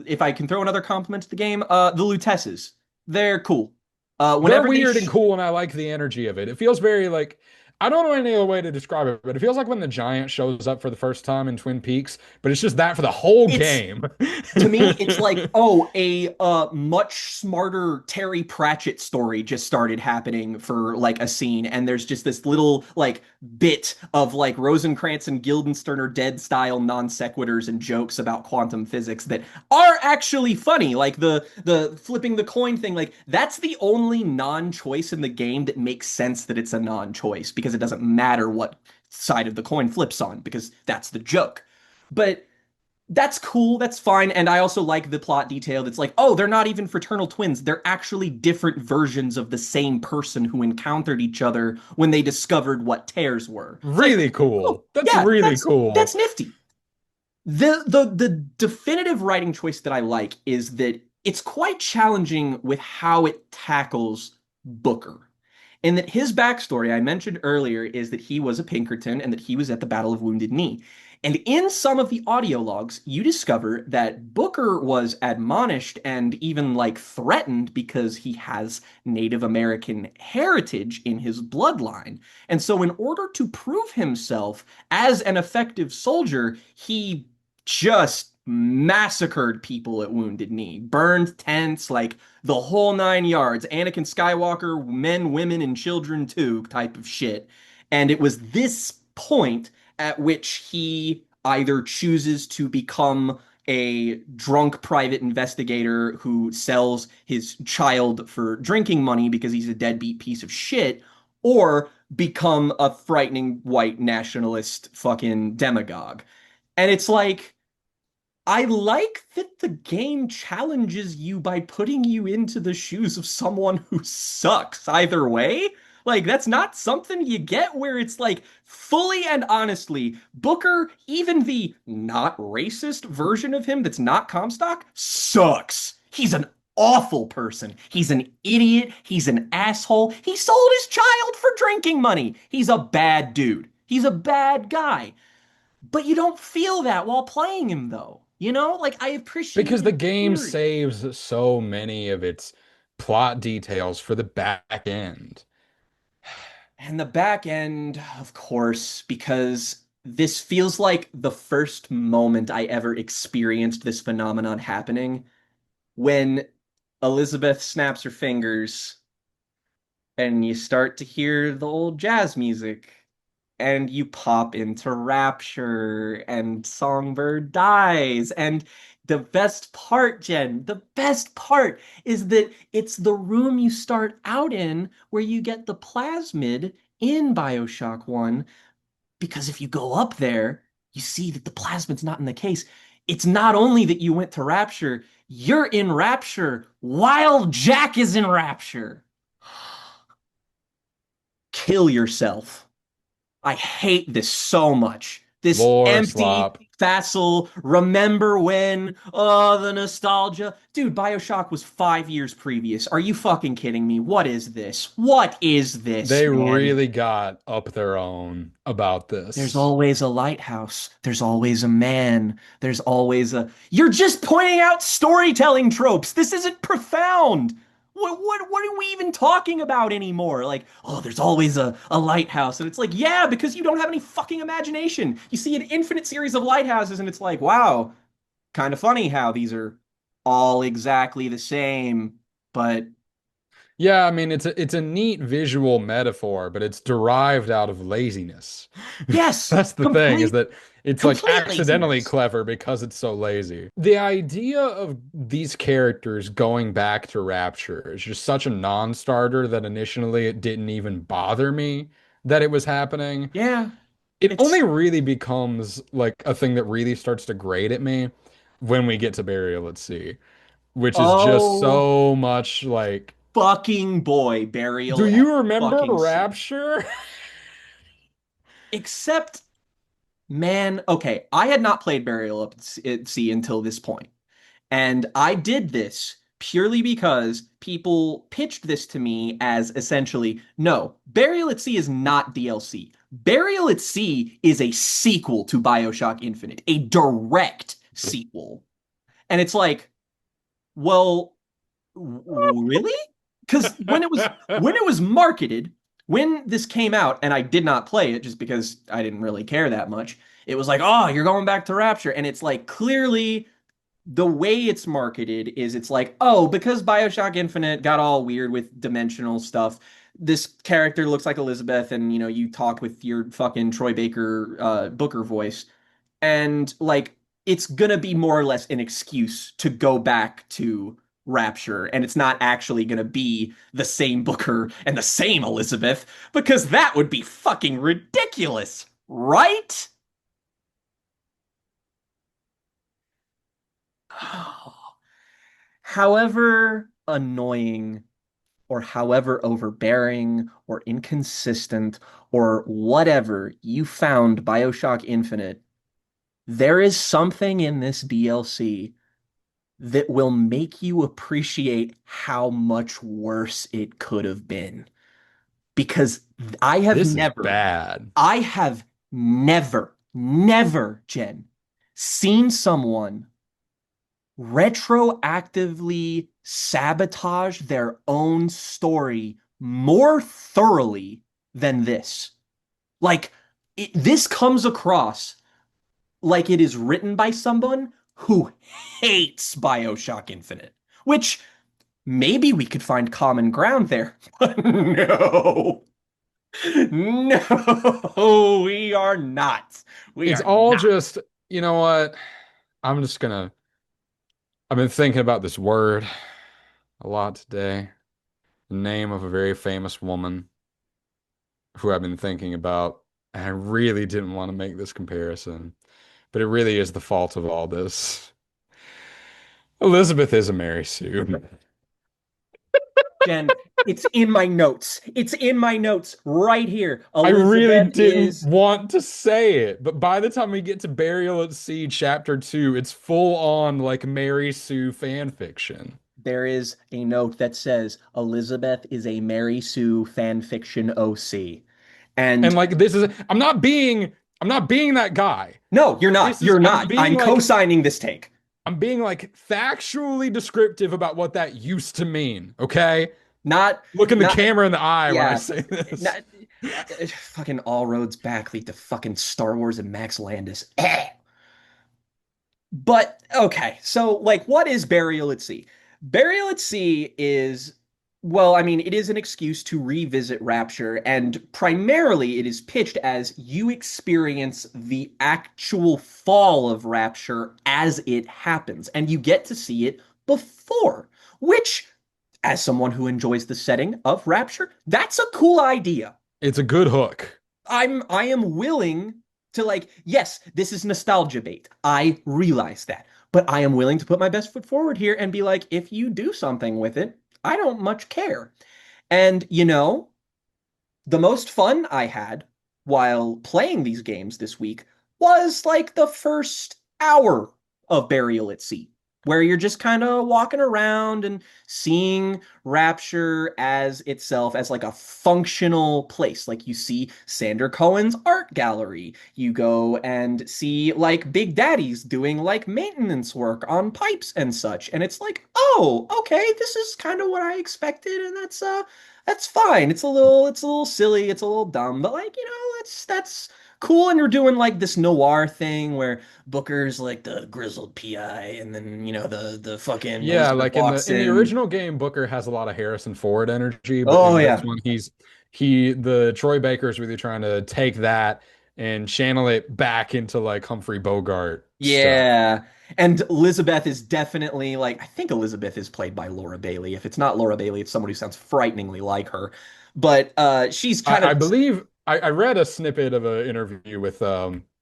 if I can throw another compliment to the game, the Lutesses, they're cool. They're Whenever they weird and cool, and I like the energy of it. It feels very like I don't know any other way to describe it, but it feels like when the giant shows up for the first time in Twin Peaks, but it's just that for the whole it's game. to me, it's like, oh, a much smarter Terry Pratchett story just started happening for like a scene, and there's just this little like bit of like Rosencrantz and Guildenstern are dead style non sequiturs and jokes about quantum physics that are actually funny. Like the flipping the coin thing, like that's the only non-choice in the game that makes sense that it's a non-choice because it doesn't matter what side of the coin flips on because that's the joke. But that's cool. That's fine. And I also like the plot detail that's like, oh, they're not even fraternal twins. They're actually different versions of the same person who encountered each other when they discovered what tears were. It's like, Really oh, cool. That's yeah, really that's cool. nifty. The definitive writing choice that I like is that it's quite challenging with how it tackles Booker. And that his backstory, I mentioned earlier, is that he was a Pinkerton and that he was at the Battle of Wounded Knee. And in some of the audio logs, you discover that Booker was admonished and even like threatened because he has Native American heritage in his bloodline. And so, in order to prove himself as an effective soldier, he just massacred people at Wounded Knee, burned tents, like the whole 9 yards. Anakin Skywalker, men, women, and children too, type of shit. And it was this point at which he either chooses to become a drunk private investigator who sells his child for drinking money because he's a deadbeat piece of shit, or become a frightening white nationalist fucking demagogue. And it's like, I like that the game challenges you by putting you into the shoes of someone who sucks either way. Like, that's not something you get where it's like fully and honestly, Booker, even the not racist version of him that's not Comstock, sucks. He's an awful person. He's an idiot. He's an asshole. He sold his child for drinking money. He's a bad dude. He's a bad guy. But you don't feel that while playing him, though. You know, like I Because the appreciated the game theory. saves so many of its plot details for the back end. And the back end, of course, because this feels like the first moment I ever experienced this phenomenon happening when Elizabeth snaps her fingers and you start to hear the old jazz music and you pop into Rapture and Songbird dies. And the best part, Jen, the best part is that it's the room you start out in where you get the plasmid in Bioshock 1. Because if you go up there, you see that the plasmid's not in the case. It's not only that you went to Rapture, you're in Rapture while Jack is in Rapture. Kill yourself. I hate this so much. This Lore empty, slop. facile, remember when, oh, the nostalgia. Dude, Bioshock was 5 years previous. Are you fucking kidding me? What is this? What is this, They man? really got up their own about There's this. always a lighthouse. There's always a man. There's always a. You're just pointing out storytelling tropes. This isn't profound. What are we even talking about anymore? Like, oh, there's always a lighthouse. And it's like, yeah, because you don't have any fucking imagination. You see an infinite series of lighthouses, and it's like, wow, kind of funny how these are all exactly the same. But Yeah, I mean it's a neat visual metaphor, but it's derived out of laziness. yes, That's the thing, is that it's like complete accidentally laziness. clever because it's so lazy. The idea of these characters going back to Rapture is just such a non-starter that initially it didn't even bother me that it was happening. Yeah, It only it's. really becomes like a thing that really starts to grate at me when we get to Burial at Sea, which is just Oh so much like, fucking boy, do burial at you remember fucking sea. Rapture? Except, man, okay, I had not played Burial at Sea until this point. And I did this purely because people pitched this to me as essentially, no, Burial at Sea is not DLC. Burial at Sea is a sequel to Bioshock Infinite, a direct sequel. And it's like, well, really? Because when it was marketed, when this came out, and I did not play it just because I didn't really care that much, it was like, oh, you're going back to Rapture, and it's like clearly the way it's marketed is it's like, oh, because Bioshock Infinite got all weird with dimensional stuff, this character looks like Elizabeth, and you talk with your fucking Troy Baker Booker voice, and like it's gonna be more or less an excuse to go back to Rapture, and it's not actually gonna be the same Booker and the same Elizabeth because that would be fucking ridiculous, right? However annoying or however overbearing or inconsistent or whatever you found Bioshock Infinite, there is something in this DLC that will make you appreciate how much worse it could have been. Because I have This is never, bad. I have never, Jen, seen someone retroactively sabotage their own story more thoroughly than this. Like, this comes across like it is written by someone who hates Bioshock Infinite, which maybe we could find common ground there. But no, no, we are not. We It's are all not. just, you know what? I'm just gonna, I've been thinking about this word a lot today. The name of a very famous woman who I've been thinking about. And I really didn't want to make this comparison, but it really is the fault of all this. Elizabeth is a Mary Sue. Jen, it's in my notes. It's in my notes right here. I really Elizabeth didn't is want to say it, but by the time we get to Burial at Sea, Chapter 2, it's full on like Mary Sue fan fiction. there is a note that says Elizabeth is a Mary Sue fanfiction OC. And And like this is I'm not being that guy. no, you're not. This is You're not. I'm co-signing this take. I'm being like factually descriptive about what that used to mean, okay? Not Look in the not camera in the eye when I yeah. say this. Not, Fucking all roads back lead to fucking Star Wars and Max Landis. Eh. But okay, so like what is Burial at Sea? Burial at Sea is, well, I mean, it is an excuse to revisit Rapture, and primarily it is pitched as you experience the actual fall of Rapture as it happens, and you get to see it before, which, as someone who enjoys the setting of Rapture, that's a cool idea. It's a good hook. I am willing to, like, yes, this is nostalgia bait. I realize that. But I am willing to put my best foot forward here and be like, if you do something with it, I don't much care. And the most fun I had while playing these games this week was like the first hour of Burial at Sea, where you're just kind of walking around and seeing Rapture as itself as like a functional place. Like you see Sander Cohen's art gallery. You go and see like Big Daddy's doing like maintenance work on pipes and such. And it's like, oh, okay, this is kind of what I expected, and that's fine. It's a little silly, it's a little dumb, but like, that's cool. And you're doing like this noir thing where Booker's like the grizzled PI, and then the fucking Yeah, Elizabeth like in walks the in. original game, Booker has a lot of Harrison Ford energy, but Oh in this yeah. one, the Troy Baker's really trying to take that and channel it back into like Humphrey Bogart stuff. Yeah. And Elizabeth is definitely like, I think Elizabeth is played by Laura Bailey. If it's not Laura Bailey, it's someone who sounds frighteningly like her. But she's kind of I believe I read a snippet of an interview with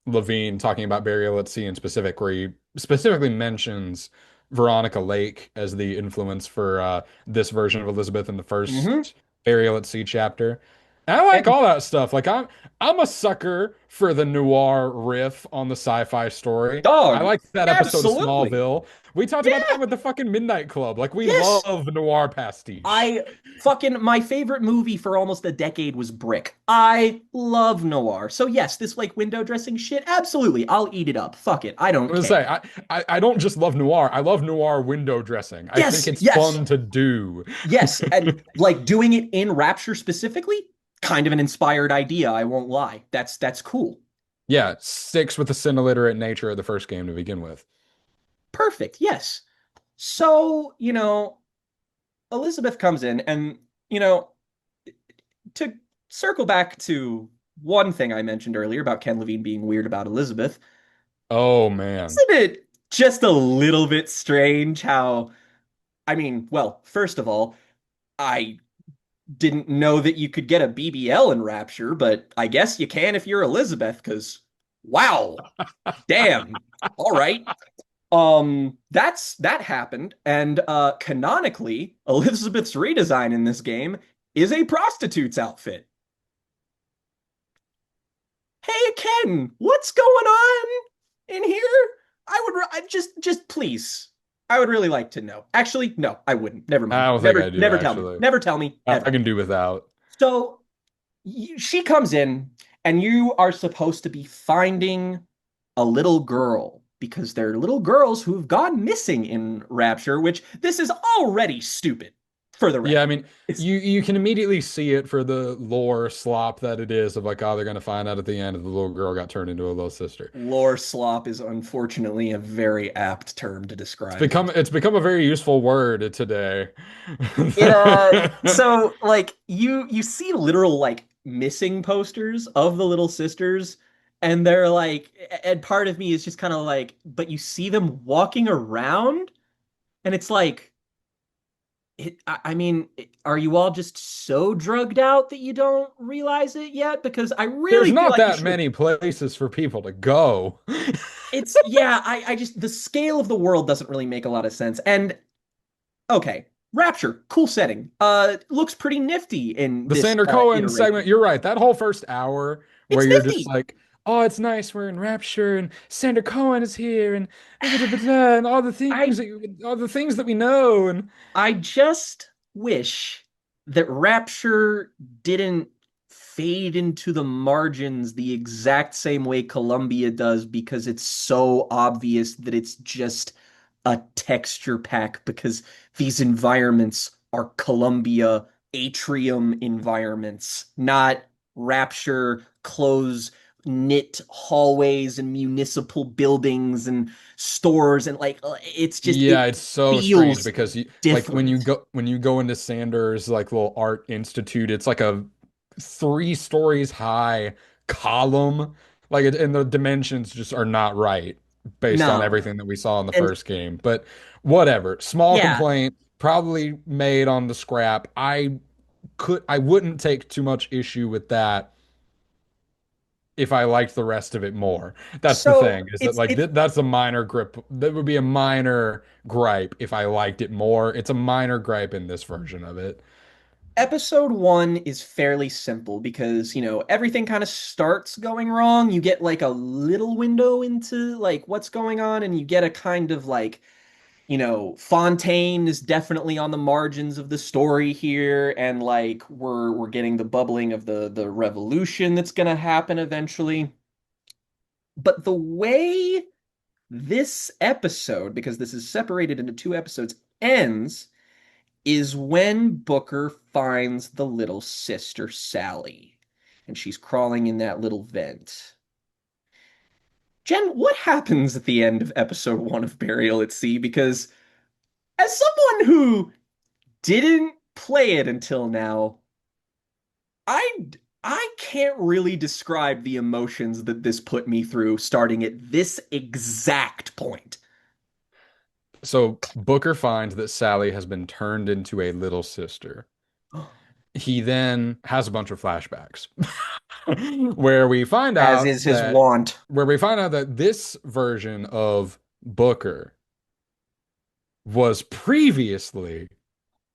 Levine talking about Burial at Sea in specific, where he specifically mentions Veronica Lake as the influence for this version of Elizabeth in the Mhm. first Burial at Sea chapter. And I like And all that stuff. Like I'm a sucker for the noir riff on the sci-fi story. I dog, like that episode of absolutely. Smallville. We talked about Yeah. that with the fucking Midnight Club. Like we Yes. love noir pastiche. I fucking my favorite movie for almost a decade was Brick. I love noir. So yes, this like window dressing shit, absolutely. I'll eat it up. Fuck it. I I'm don't gonna care. say I don't just love noir. I love noir window dressing. I think Yes, it's yes, fun to do. yes. And like doing it in Rapture specifically, kind of an inspired idea, I won't lie. That's cool. Yeah, sticks with the sin-illiterate nature of the first game to begin with. Perfect. Yes. So, Elizabeth comes in and, you know, to circle back to one thing I mentioned earlier about Ken Levine being weird about Elizabeth, Oh man. isn't it just a little bit strange how, I mean, well, first of all, I didn't know that you could get a BBL in Rapture, but I guess you can if you're Elizabeth, because wow, damn. All right. That happened, and canonically, Elizabeth's redesign in this game is a prostitute's outfit. Hey Ken, what's going on in here? I just please. I would really like to know. Actually, no, I wouldn't. Never I mind. don't think I Never do never tell me. actually. Never tell me I ever. can do without. So she comes in, and you are supposed to be finding a little girl because there are little girls who've gone missing in Rapture, which this is already stupid for the Yeah, I record. mean, It's you can immediately see it for the lore slop that it is of like, oh, they're gonna find out at the end that the little girl got turned into a little sister. lore slop is unfortunately a very apt term to describe this. It's become a very useful word today. So like you see literal like missing posters of the little sisters, and they're like, and part of me is just kind of like, but you see them walking around, and it's like, I mean, are you all just so drugged out that you don't realize it yet? Because I There's really feel not like you that should. many places for people to go. It's yeah, I just the scale of the world doesn't really make a lot of sense. And okay, Rapture, cool setting. Looks pretty nifty in The this Sander Cohen segment, iteration. you're right. That whole first hour where It's you're just nifty. like, oh, it's nice. We're in Rapture and Sander Cohen is here and I all the things that we know. And I just wish that Rapture didn't fade into the margins the exact same way Columbia does, because it's so obvious that it's just a texture pack, because these environments are Columbia atrium environments, not Rapture, close knit hallways and municipal buildings and stores and like it's just it Yeah, it's so strange feels because you like different. when you go into Sanders like little art institute, it's like a 3 stories high column. And the dimensions just are not right based on No. everything that we saw in the And first game. But whatever. Small yeah, complaint, probably made on the scrap. I wouldn't take too much issue with that if I liked the rest of it more. That's the so thing, is that it's that's a minor grip. That would be a minor gripe if I liked it more. It's a minor gripe in this version of it. episode one is fairly simple because, everything kind of starts going wrong. You get like a little window into like what's going on, and you get a kind of like, Fontaine is definitely on the margins of the story here, and like we're getting the bubbling of the revolution that's gonna happen eventually. But the way this episode, because this is separated into two episodes, ends is when Booker finds the little sister Sally, and she's crawling in that little vent. Jen, what happens at the end of episode one of Burial at Sea? Because as someone who didn't play it until now, I I can't really describe the emotions that this put me through starting at this exact point. So Booker finds that Sally has been turned into a little sister. He then has a bunch of flashbacks where we find As out is his that wont. this version of Booker was previously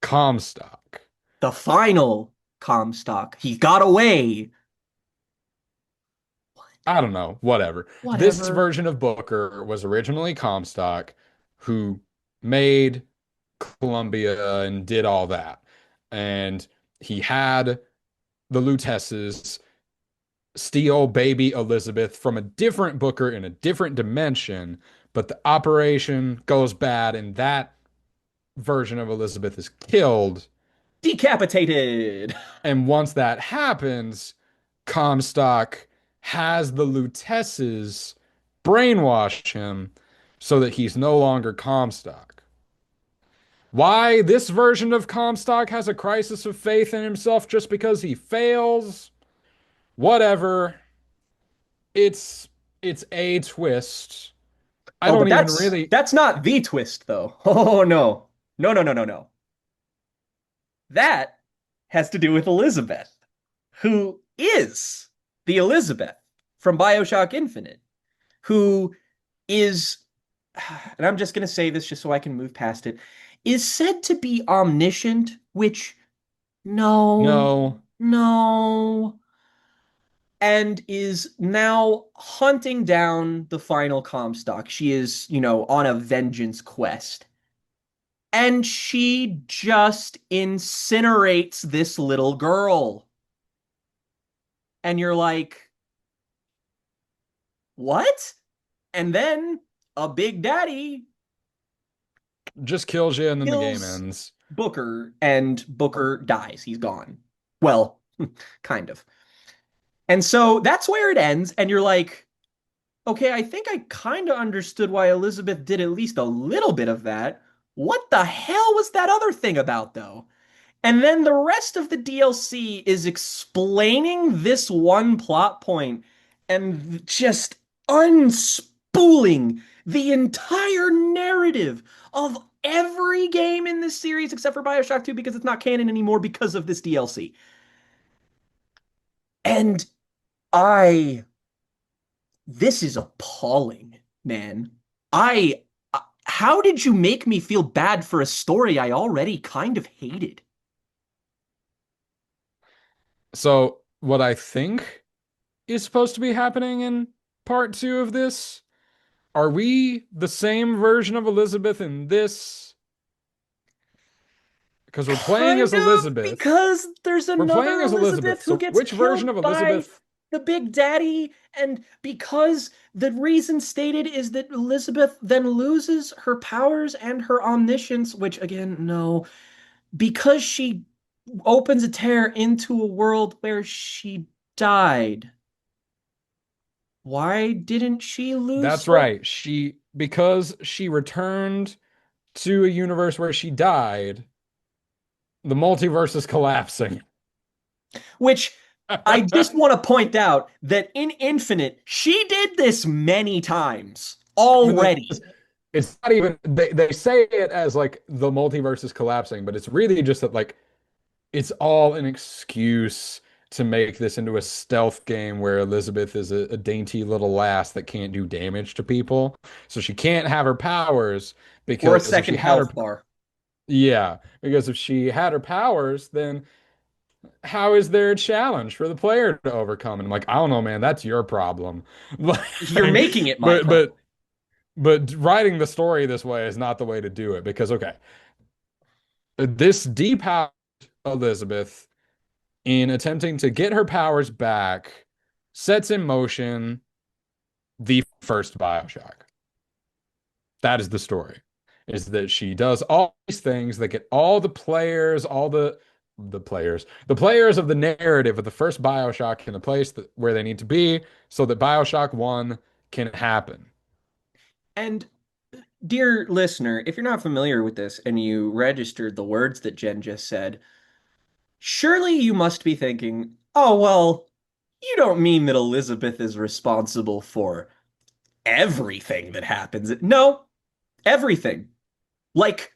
Comstock. The final Comstock. He got away. I don't know, whatever. This Whatever. version of Booker was originally Comstock, who made Columbia and did all that. And he had the Lutesses steal baby Elizabeth from a different Booker in a different dimension, but the operation goes bad, and that version of Elizabeth is killed. Decapitated. And once that happens, Comstock has the Lutesses brainwash him so that he's no longer Comstock. Why this version of Comstock has a crisis of faith in himself just because he fails? Whatever. It's it's a twist. I Oh, but don't even that's really. that's not the twist though. Oh no. No, no, no, no, no. That has to do with Elizabeth, who is the Elizabeth from Bioshock Infinite, who is, and I'm just going to say this just so I can move past it, is said to be omniscient, which no, No. no, and is now hunting down the final Comstock. She is, on a vengeance quest. And she just incinerates this little girl. And you're like, what? And then a big daddy Just kills you and then the game kills ends. Booker, and Booker dies. He's gone. Well, kind of. And so that's where it ends. And you're like, okay, I think I kind of understood why Elizabeth did at least a little bit of that. What the hell was that other thing about, though? And then the rest of the DLC is explaining this one plot point and just unspooling the entire narrative of every game in this series except for Bioshock 2 because it's not canon anymore because of this DLC. And I, this is appalling, man. I, how did you make me feel bad for a story I already kind of hated? So, what I think is supposed to be happening in part two of this, are we the same version of Elizabeth in this? Because we're playing Kind as of, Elizabeth. because there's We're playing another as Elizabeth. Elizabeth who So, gets which version killed of by Elizabeth? the Big Daddy, and because the reason stated is that Elizabeth then loses her powers and her omniscience, which again, no, because she opens a tear into a world where she died, why didn't she lose That's the... right. Because she returned to a universe where she died, the multiverse is collapsing. Which I just want to point out that in Infinite, she did this many times I mean, already. it's not even they say it as like the multiverse is collapsing, but it's really just that like it's all an excuse to make this into a stealth game where Elizabeth is a dainty little lass that can't do damage to people. So she can't have her powers Or a because if she second had her, health bar. yeah, because if she had her powers, then how is there a challenge for the player to overcome? And I'm like, I don't know, man, that's your problem. You're Like, making it my but problem. but but writing the story this way is not the way to do it because okay, this depowered Elizabeth in attempting to get her powers back sets in motion the first Bioshock. That is the story. Is that she does all these things that get all the players, the players of the narrative of the first Bioshock in the place where they need to be so that Bioshock 1 can happen. And dear listener, if you're not familiar with this and you registered the words that Jen just said, surely you must be thinking, oh, well, you don't mean that Elizabeth is responsible for everything that happens. No, everything. Like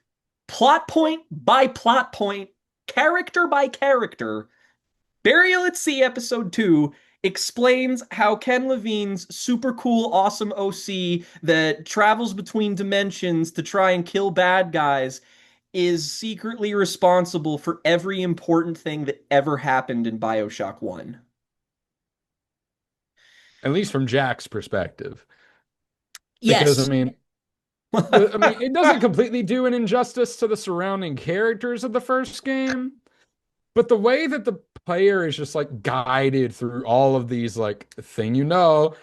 plot point by plot point, character by character. Burial at Sea episode 2 explains how Ken Levine's super cool, awesome OC that travels between dimensions to try and kill bad guys is secretly responsible for every important thing that ever happened in Bioshock 1. At least from Jack's perspective. Because I Yes. mean, it doesn't completely do an injustice to the surrounding characters of the first game. But the way that the player is just like guided through all of these like thing you know.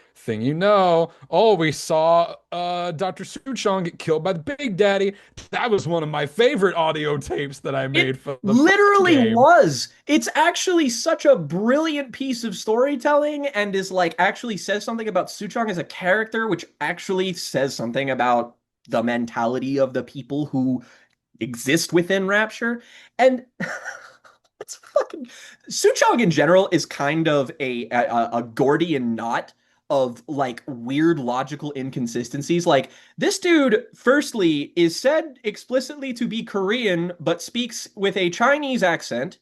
Oh, we saw Dr. Suchong get killed by the Big Daddy. That was one of my favorite audio tapes that I It made for the first literally game. was. It's actually such a brilliant piece of storytelling and is like actually says something about Suchong as a character, which actually says something about the mentality of the people who exist within Rapture. And it's fucking Suchong in general is kind of a Gordian knot of like weird logical inconsistencies. Like this dude, firstly, is said explicitly to be Korean, but speaks with a Chinese accent,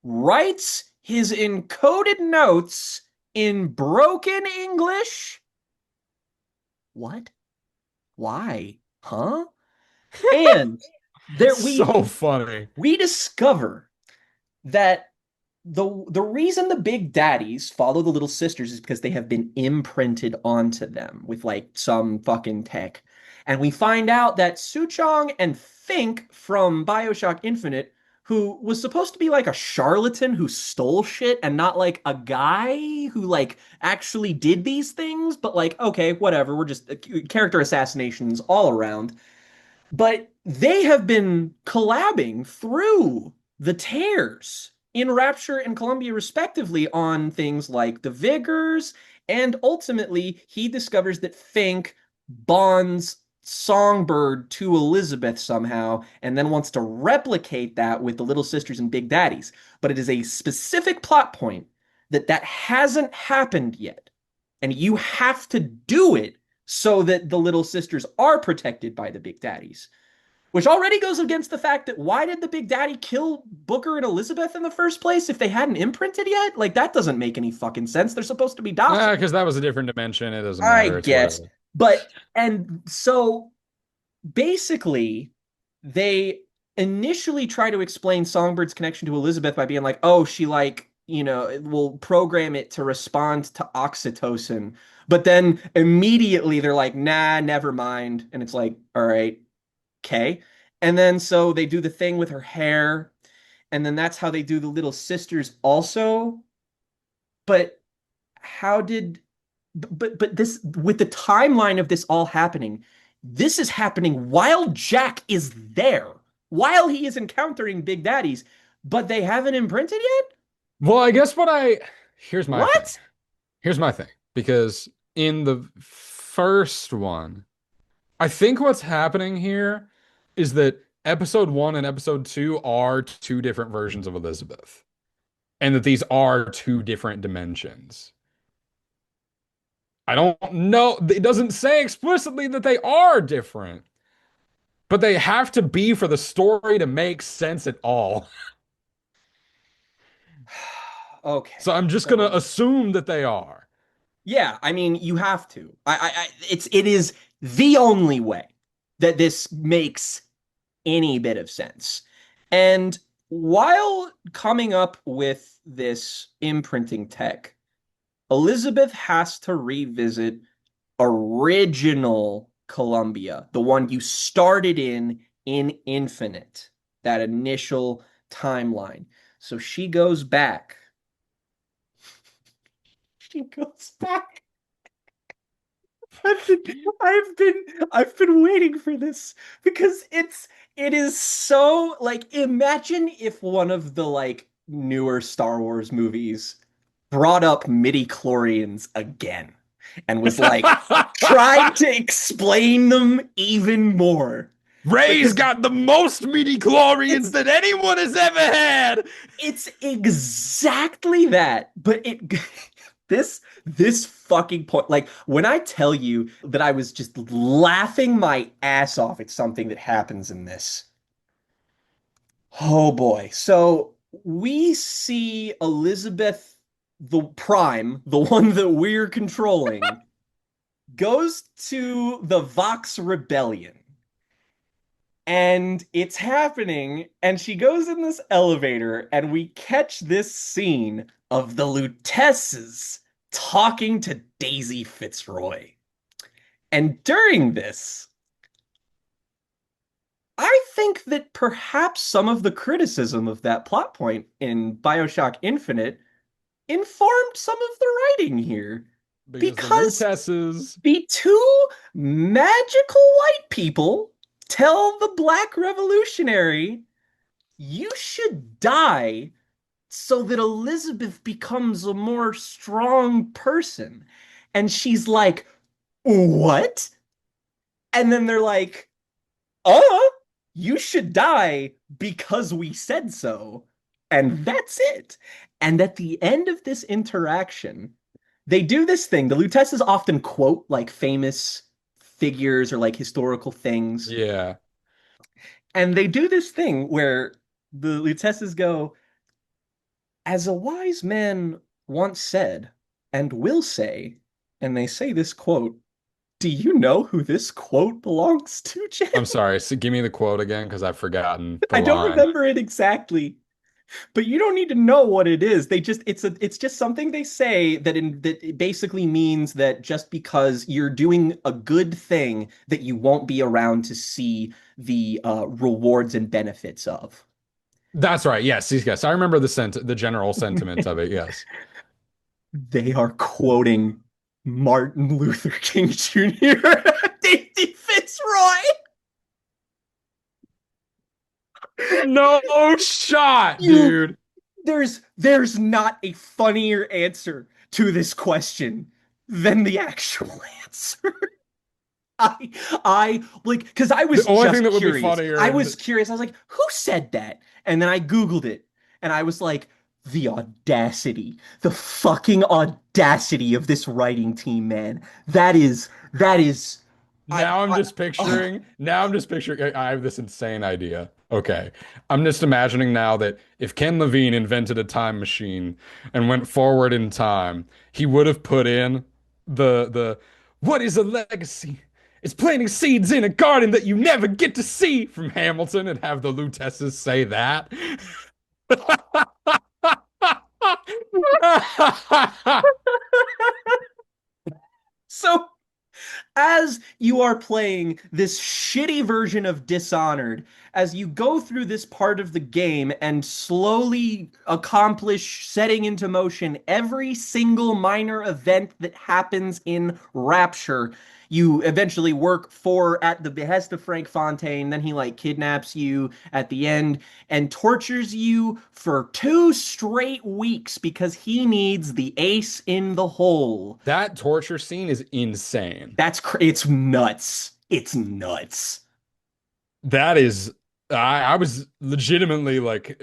writes his encoded notes in broken English. What? Why? Huh? And there So funny. we discover that the reason the big daddies follow the little sisters is because they have been imprinted onto them with like some fucking tech. And we find out that Suchong and Fink from Bioshock Infinite, who was supposed to be like a charlatan who stole shit and not like a guy who like actually did these things, but like, okay, whatever, we're just character assassinations all around. But they have been collabing through the tears in Rapture and Columbia, respectively, on things like the Vigors. And ultimately, he discovers that Fink bonds Songbird to Elizabeth somehow, and then wants to replicate that with the Little Sisters and Big Daddies. But it is a specific plot point that hasn't happened yet. And you have to do it so that the Little Sisters are protected by the Big Daddies. Which already goes against the fact that why did the Big Daddy kill Booker and Elizabeth in the first place if they hadn't imprinted yet? Like, that doesn't make any fucking sense. They're supposed to be docile. Because that was a different dimension. It doesn't I matter. It's guess. whatever. But, and so basically, they initially try to explain Songbird's connection to Elizabeth by being like, oh, she like, will program it to respond to oxytocin. But then immediately they're like, nah, never mind. And it's like, all right, okay. And then so they do the thing with her hair, and then that's how they do the little sisters also. But how did but this with the timeline of this all happening, this is happening while Jack is there, while he is encountering Big Daddies, but they haven't imprinted yet? Well, I guess what I Here's my thing. What? Here's my thing. Because in the first one, I think what's happening here is that episode one and episode two are two different versions of Elizabeth, and that these are two different dimensions. I don't know. It doesn't say explicitly that they are different, but they have to be for the story to make sense at all. So Okay, I'm just gonna so assume that they are. yeah, I mean, you have to. It is the only way that this makes any bit of sense. And while coming up with this imprinting tech, Elizabeth has to revisit original Columbia, the one you started in Infinite, that initial timeline. So she goes back. She goes back. I've been, I've been waiting for this because it is so like imagine if one of the like newer Star Wars movies brought up midi-chlorians again and was like tried to explain them even more Ray's because got the most midi-chlorians it's that anyone has ever had. it's exactly that, but it this fucking point, like when I tell you that I was just laughing my ass off at something that happens in this. Oh boy. So we see Elizabeth the Prime, the one that we're controlling, goes to the Vox Rebellion. And it's happening, and she goes in this elevator, and we catch this scene of the Lutesses talking to Daisy Fitzroy. And during this, I think that perhaps some of the criticism of that plot point in Bioshock Infinite informed some of the writing here. Because the Because Lutesses. the two magical white people tell the Black Revolutionary, you should die so that Elizabeth becomes a more strong person. And she's like, what? And then they're like, you should die because we said so. And that's it. And at the end of this interaction, they do this thing. The Lutesses often quote like famous figures or like historical things. Yeah. And they do this thing where the Lutesses go, as a wise man once said, and will say, and they say this quote, do you know who this quote belongs to, Jen? I'm sorry. So give me the quote again because I've forgotten the I don't line. remember it exactly, but you don't need to know what it is. They just it's just something they say that it basically means that just because you're doing a good thing that you won't be around to see the rewards and benefits of. That's right. Yes, yes. I remember the general sentiment of it. Yes. They are quoting Martin Luther King Jr. Daisy Fitzroy. No shot, You dude. there's not a funnier answer to this question than the actual answer. I I like because I The was only thing just that would be curious. funnier I and was curious. I was like, who said that? And then I Googled it and I was like, the audacity, the fucking audacity of this writing team, man. That is I now I'm just picturing I have this insane idea. Okay. I'm just imagining now that if Ken Levine invented a time machine and went forward in time, he would have put in the what is a legacy? It's planting seeds in a garden that you never get to see from Hamilton and have the Lutesses say that. so as you are playing this shitty version of Dishonored as you go through this part of the game and slowly accomplish setting into motion every single minor event that happens in Rapture. You eventually work for at the behest of Frank Fontaine, then he like kidnaps you at the end and tortures you for 2 straight weeks because he needs the ace in the hole. That torture scene is insane. It's nuts. It's nuts. That is, I was legitimately like,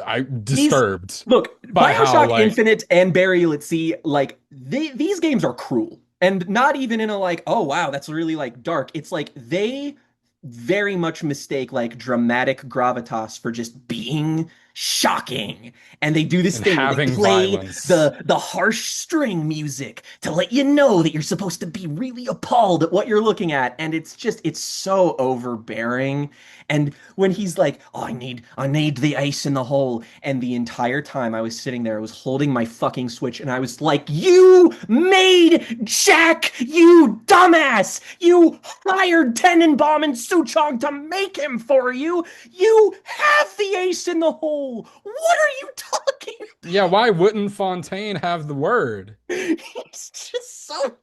I These disturbed Look, by how Bioshock like Infinite and Burial at Sea, like these games are cruel. And not even in a like, oh wow, that's really like dark. It's like they very much mistake like dramatic gravitas for just being shocking. And they do this and thing where they having play violence. the harsh string music to let you know that you're supposed to be really appalled at what you're looking at. And it's so overbearing. And when he's like, "Oh, I need the ice in the hole," and the entire time I was sitting there, I was holding my fucking Switch, and I was like, "You made Jack, you dumbass! You hired Tenenbaum and Suchong to make him for you. You have the ace in the hole. What are you talking Yeah, why wouldn't Fontaine have the word? about?" He's just so.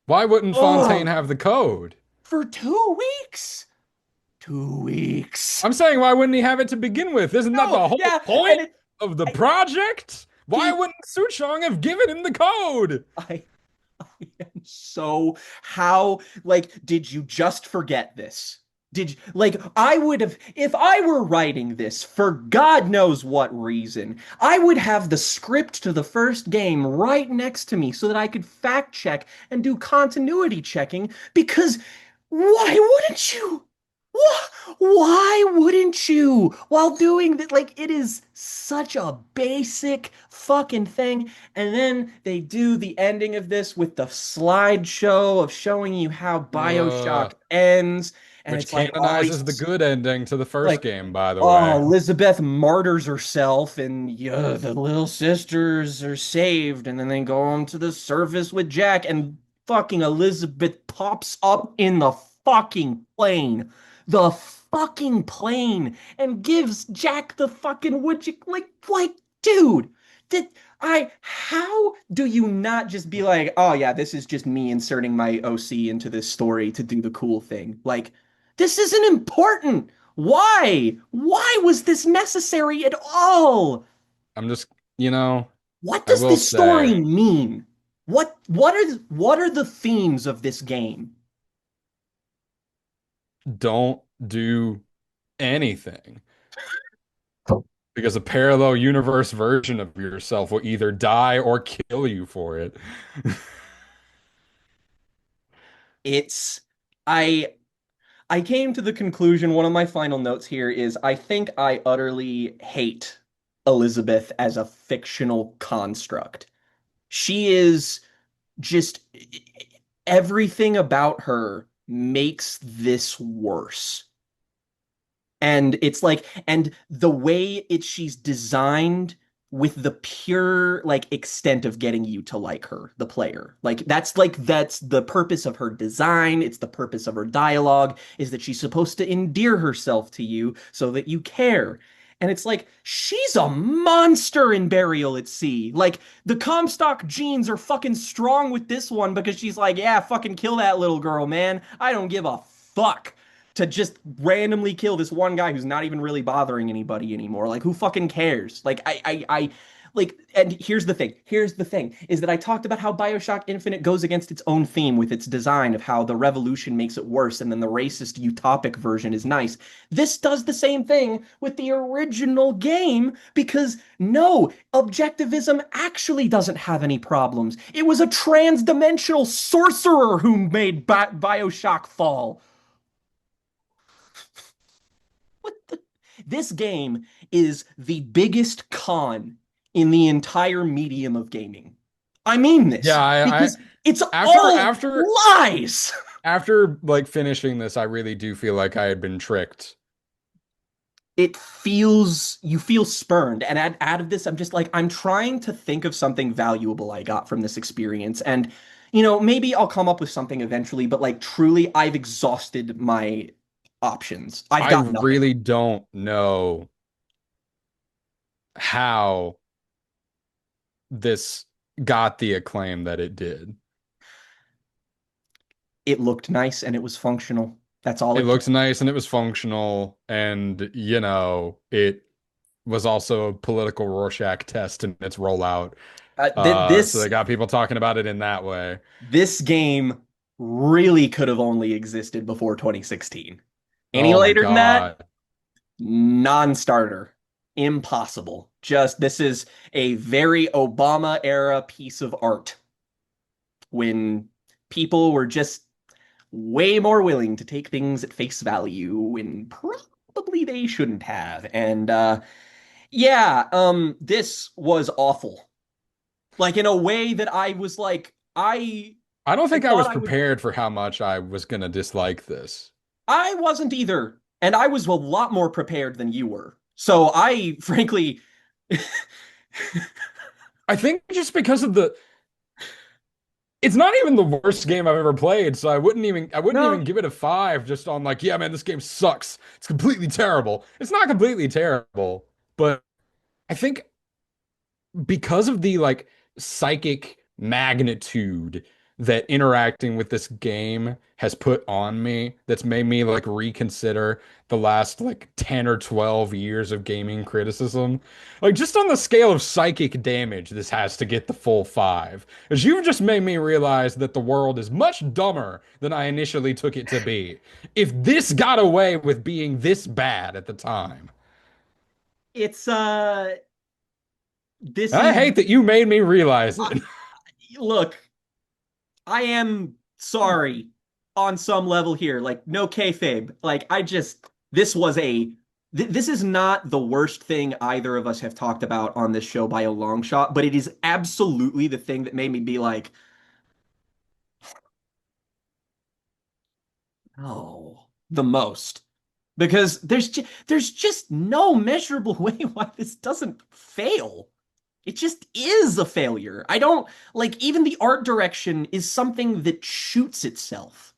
Why wouldn't Fontaine Oh, have the code? for 2 weeks. 2 weeks. I'm saying, why wouldn't he have it to begin with? Isn't that No, the whole yeah, point and of the I, project? Why he, wouldn't Suchong have given him the code? I am so how like did you just forget this? Did you, like I would have if I were writing this for God knows what reason, I would have the script to the first game right next to me so that I could fact check and do continuity checking because why wouldn't you? Why wouldn't you? While doing that, like it is such a basic fucking thing. And then they do the ending of this with the slideshow of showing you how Uh, Bioshock ends. And which it's like, oh, canonizes the good ending to the first like, game, by the oh, way. Elizabeth martyrs herself, and yeah, the little sisters are saved. And then they go on to the surface with Jack, and fucking Elizabeth pops up in the fucking plane. The fucking plane, and gives Jack the fucking wood like, dude, did how do you not just be like, oh yeah, this is just me inserting my OC into this story to do the cool thing? Like, this isn't important. Why? Why was this necessary at all? I'm just, you know, What I does will this story say, mean? What are the themes of this game? don't do anything. Because a parallel universe version of yourself will either die or kill you for it. It's I I came to the conclusion, one of my final notes here is I think I utterly hate Elizabeth as a fictional construct. She is just everything about her makes this worse. And it's like, and the way she's designed with the pure like extent of getting you to like her, the player. That's the purpose of her design. It's the purpose of her dialogue is that she's supposed to endear herself to you so that you care. And it's like she's a monster in Burial at Sea. Like the Comstock genes are fucking strong with this one because she's like, yeah, fucking kill that little girl, man. I don't give a fuck to just randomly kill this one guy who's not even really bothering anybody anymore. Like, who fucking cares? Like, and here's the thing. Here's the thing is that I talked about how Bioshock Infinite goes against its own theme with its design of how the revolution makes it worse and then the racist utopic version is nice. This does the same thing with the original game because no, objectivism actually doesn't have any problems. It was a trans-dimensional sorcerer who made Bioshock fall. What the? This game is the biggest con in the entire medium of gaming. I mean Yeah, this because it's after all after lies. after like finishing this, I really do feel like I had been tricked. You feel spurned. And out of this, I'm just like, I'm trying to think of something valuable I got from this experience. And maybe I'll come up with something eventually, but like truly, I've exhausted my options. I've I got nothing. really don't know how this got the acclaim that it did. It looked nice and it was functional. That's all It it took. looked nice and it was functional, and it was also a political Rorschach test in its rollout. So they This got people talking about it in that way. this game really could have only existed before 2016. Any Oh my later than that, God. non-starter. Impossible. Just this is a very Obama era piece of art when people were just way more willing to take things at face value when probably they shouldn't have. And yeah, this was awful. Like in a way that I was like, I don't I think I thought was I would prepared for how much I was gonna dislike this. I wasn't either. And I was a lot more prepared than you were. So I frankly I think just because of it's not even the worst game I've ever played, so I wouldn't even no, give it a 5 just on like, yeah, man, this game sucks. It's completely terrible. It's not completely terrible, but I think because of the like psychic magnitude that interacting with this game has put on me, that's made me like reconsider the last like 10 or 12 years of gaming criticism. Like just on the scale of psychic damage, this has to get the full 5. Because you've just made me realize that the world is much dumber than I initially took it to be. If this got away with being this bad at the time. it's this I is hate that you made me realize I, it. look, I am sorry on some level here. Like no kayfabe. Like I just this was a this is not the worst thing either of us have talked about on this show by a long shot, but it is absolutely the thing that made me be like, oh, the most. Because there's just no measurable way why this doesn't fail. It just is a failure. I don't like even the art direction is something that shoots itself.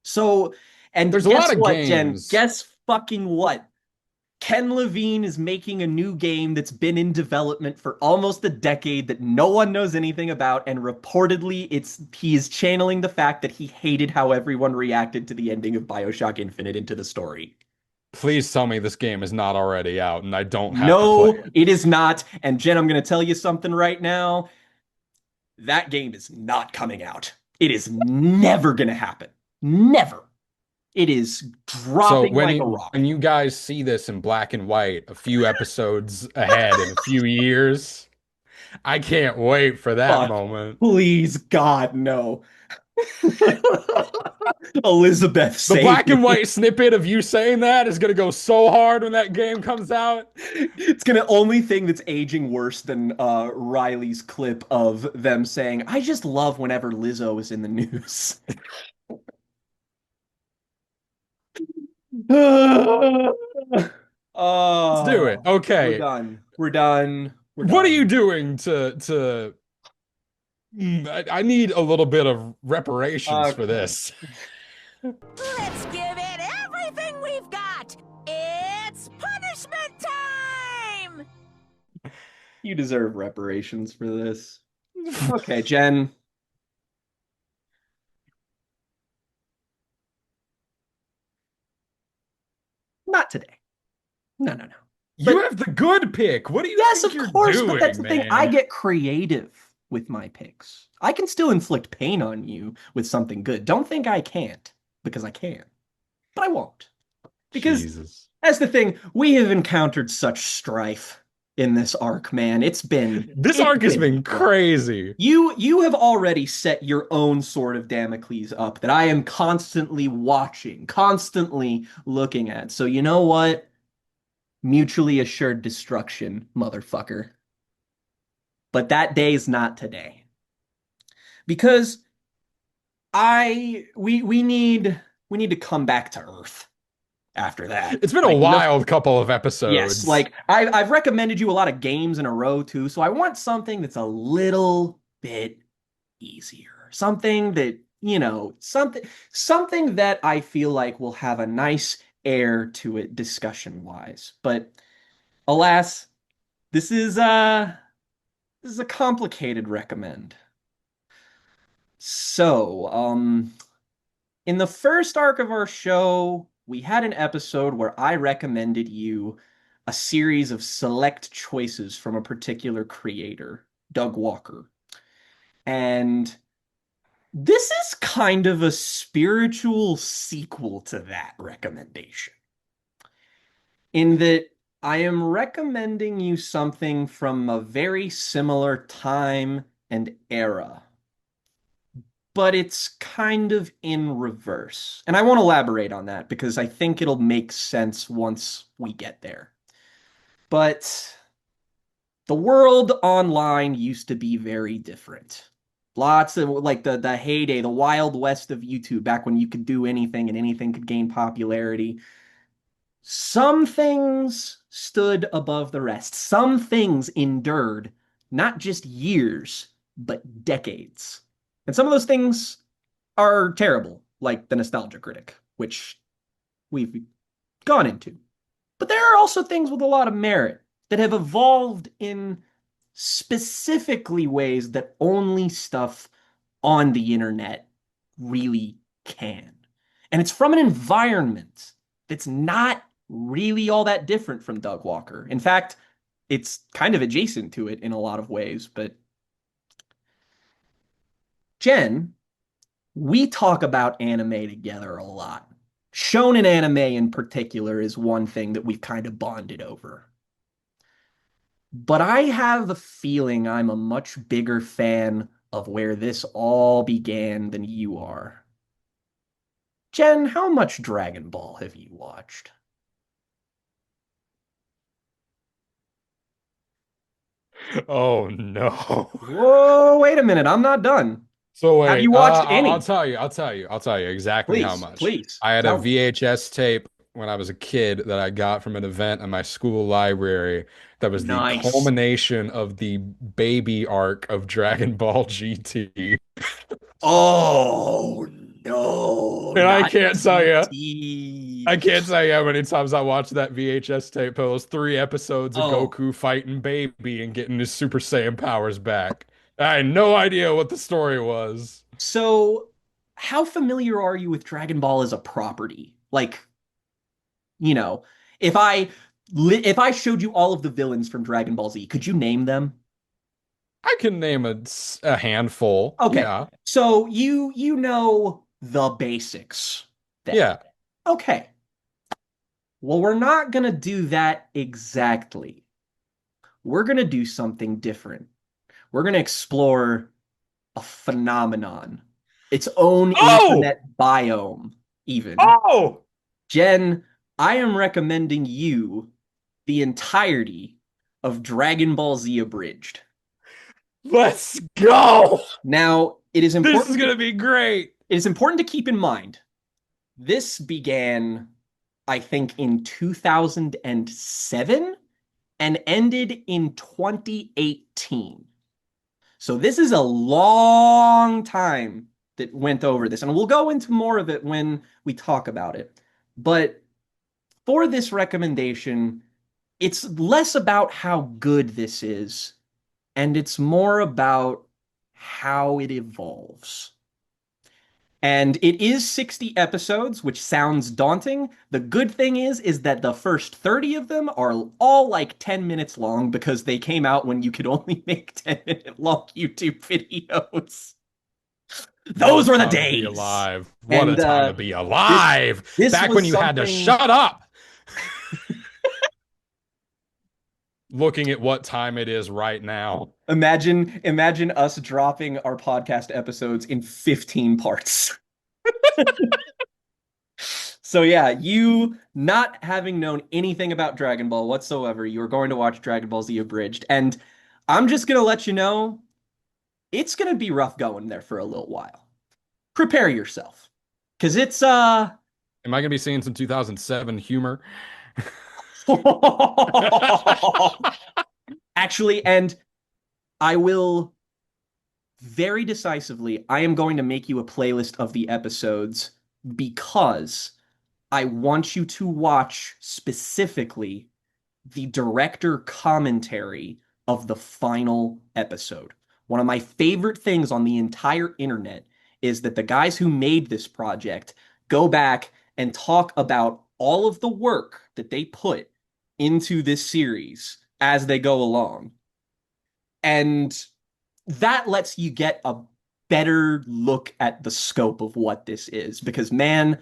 So, and There's a lot guess of what, Jen? games. Guess fucking what? Ken Levine is making a new game that's been in development for almost a decade that no one knows anything about, and reportedly he is channeling the fact that he hated how everyone reacted to the ending of Bioshock Infinite into the story. Please tell me this game is not already out and I don't have to play No, it. it is not. And Jen, I'm going to tell you something right now. That game is not coming out. It is never going to happen. Never. It is So dropping when like a you rock. when you guys see this in black and white a few episodes ahead in a few years, I can't wait for that Fuck. moment. Please, God, no. Elizabeth, The save black and me. white snippet of you saying that is gonna go so hard when that game comes out. It's gonna only thing that's aging worse than Riley's clip of them saying, I just love whenever Lizzo is in the news. Let's do it. Oh, we're Okay. done. We're done. We're What are you done. doing to I need a little bit of reparations for Okay. this. Let's give it everything we've got! It's punishment time! You deserve reparations for this. Okay, Jen. Not today. No, no, no. You But have the good pick. What do you yes, think of you're course, but that's doing, the thing. I man? get creative with my picks. I can still inflict pain on you with something good. Don't think I can't, because I can. But I won't. Because Jesus. that's the thing. We have encountered such strife in this arc, man. This It's arc has been been rough. crazy. You have already set your own sword of Damocles up that I am constantly watching, constantly looking at. So you know what? Mutually assured destruction, motherfucker. But that day's not today. Because we need to come back to Earth after that. It's been a Like no, wild couple of yes, episodes. like I've recommended you a lot of games in a row too, so I want something that's a little bit easier. something that, something that I feel like will have a nice air to it discussion-wise. But alas, this is uh this is a complicated recommend. So, in the first arc of our show, we had an episode where I recommended you a series of select choices from a particular creator, Doug Walker. And this is kind of a spiritual sequel to that recommendation, in that I am recommending you something from a very similar time and era, but it's kind of in reverse. And I won't elaborate on that because I think it'll make sense once we get there. But the world online used to be very different. Lots of like the heyday, the wild west of YouTube, back when you could do anything and anything could gain popularity. Some things stood above the rest. Some things endured not just years, but decades. And some of those things are terrible, like the Nostalgia Critic, which we've gone into. But there are also things with a lot of merit that have evolved in specifically ways that only stuff on the internet really can. And it's from an environment that's not really all that different from Doug Walker. In fact, it's kind of adjacent to it in a lot of ways. But Jen, we talk about anime together a lot. Shonen anime in particular is one thing that we've kind of bonded over. But I have a feeling I'm a much bigger fan of where this all began than you are. Jen, how much Dragon Ball have you watched? Oh no. Whoa, wait a minute. I'm not done. So Have wait, you watched I'll any? tell you, I'll tell you exactly how Please, much. please, I had a tell me. VHS tape when I was a kid that I got from an event in my school library that was the Nice. culmination of the baby arc of Dragon Ball GT. Oh, no, And not I GT. can't tell you how many times I watched that VHS tape of those 3 episodes of Oh, Goku fighting Baby and getting his Super Saiyan powers back. I had no idea what the story was. so how familiar are you with Dragon Ball as a property? Like, you know, if I showed you all of the villains from Dragon Ball Z, could you name them? I can name a handful. Okay. Yeah. So you know the basics then. Yeah. Okay. Well, we're not going to do that exactly. We're going to do something different. We're going to explore a phenomenon, its own Oh! infinite biome, even. Oh! Jen, I am recommending you the entirety of Dragon Ball Z Abridged. Let's go! Now, it is This is important gonna be great. it is important to keep in mind this began, I think, in 2007 and ended in 2018. So this is a long time that went over this, and we'll go into more of it when we talk about it. But for this recommendation, it's less about how good this is, and it's more about how it evolves. And it is 60 episodes, which sounds daunting. The good thing is that the first 30 of them are all like 10 minutes long because they came out when you could only make 10-minute long YouTube videos. What a Those were the time to be days. alive. What a And time to be this alive. this Back when was you had to something. shut up. Looking at what time it is right now. Imagine us dropping our podcast episodes in 15 parts. So yeah, you not having known anything about Dragon Ball whatsoever, you are going to watch Dragon Ball Z Abridged. And I'm just gonna let you know, it's gonna be rough going there for a little while. Prepare yourself. Cause it's Am I gonna be seeing some 2007 humor? actually, and I will very decisively, I am going to make you a playlist of the episodes because I want you to watch specifically the director commentary of the final episode. One of my favorite things on the entire internet is that the guys who made this project go back and talk about all of the work that they put into this series as they go along. And that lets you get a better look at the scope of what this is. Because, man,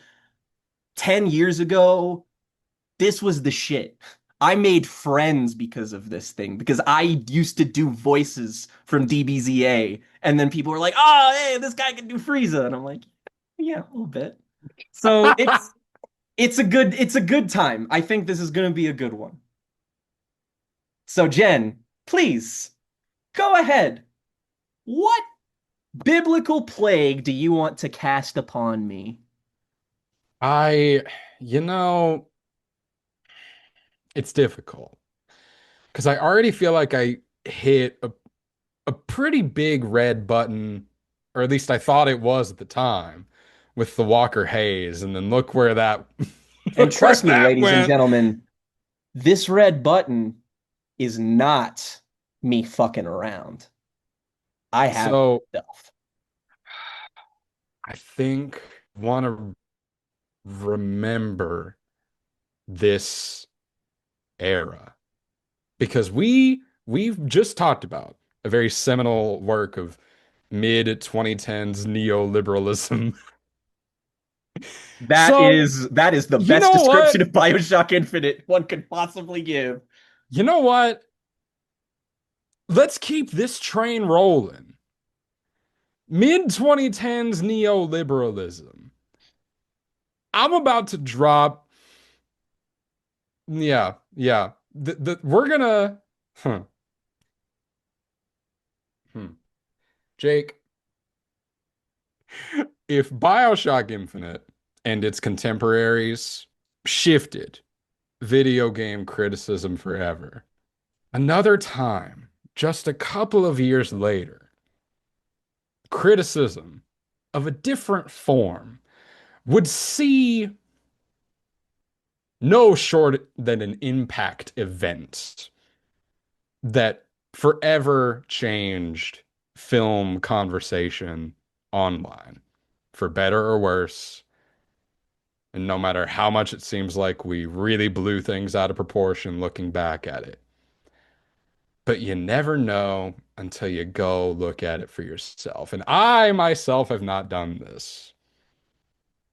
10 years ago, this was the shit. I made friends because of this thing, because I used to do voices from DBZA, and then people were like, "Oh, hey, this guy can do Frieza," and I'm like, "Yeah, a little bit." So it's a good time. I think this is gonna be a good one. So Jen, please go ahead. What biblical plague do you want to cast upon me? I, you know, it's difficult because I already feel like I hit a pretty big red button, or at least I thought it was at the time, with the Walker Haze, and then look where that And look where trust me, that ladies and went. gentlemen, this red button is not me fucking around. I have So stuff. I think want to remember this era because we've just talked about a very seminal work of mid 2010s neoliberalism. That So, is that is the you best know description what? of Bioshock Infinite one could possibly give. You know what? Let's keep this train rolling. Mid 2010s neoliberalism. I'm about to drop. Yeah, yeah. We're gonna. Huh, hmm. Jake, if Bioshock Infinite and its contemporaries shifted video game criticism forever, another time, just a couple of years later, criticism of a different form would see no short than an impact event that forever changed film conversation online, for better or worse. And no matter how much it seems like we really blew things out of proportion looking back at it. But you never know until you go look at it for yourself. And I myself have not done this.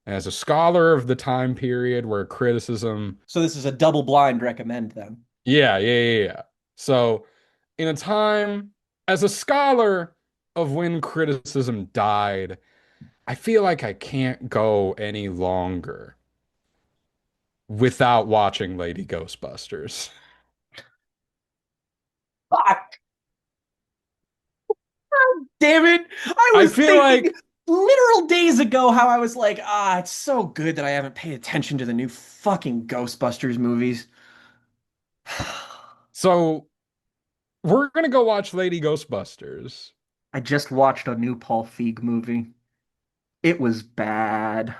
As a scholar of the time period where criticism, So this is a double blind recommend then. yeah. So, in a time, as a scholar of when criticism died, I feel like I can't go any longer without watching Lady Ghostbusters. Fuck, damn it. I I was feel thinking like literal days ago how I was like, it's so good that I haven't paid attention to the new fucking Ghostbusters movies. so we're gonna go watch Lady Ghostbusters. I just watched a new Paul Feig movie. It was bad.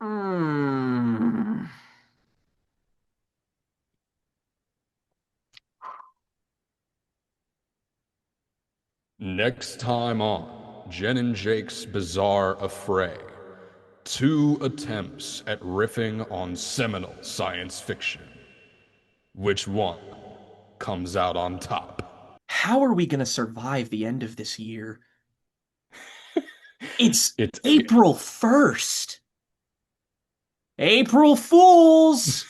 Mm. Next time on Jen and Jake's Bizarre Affray, two attempts at riffing on seminal science fiction. Which one comes out on top? How are we going to survive the end of this year? It's It's April 1st. April Fools!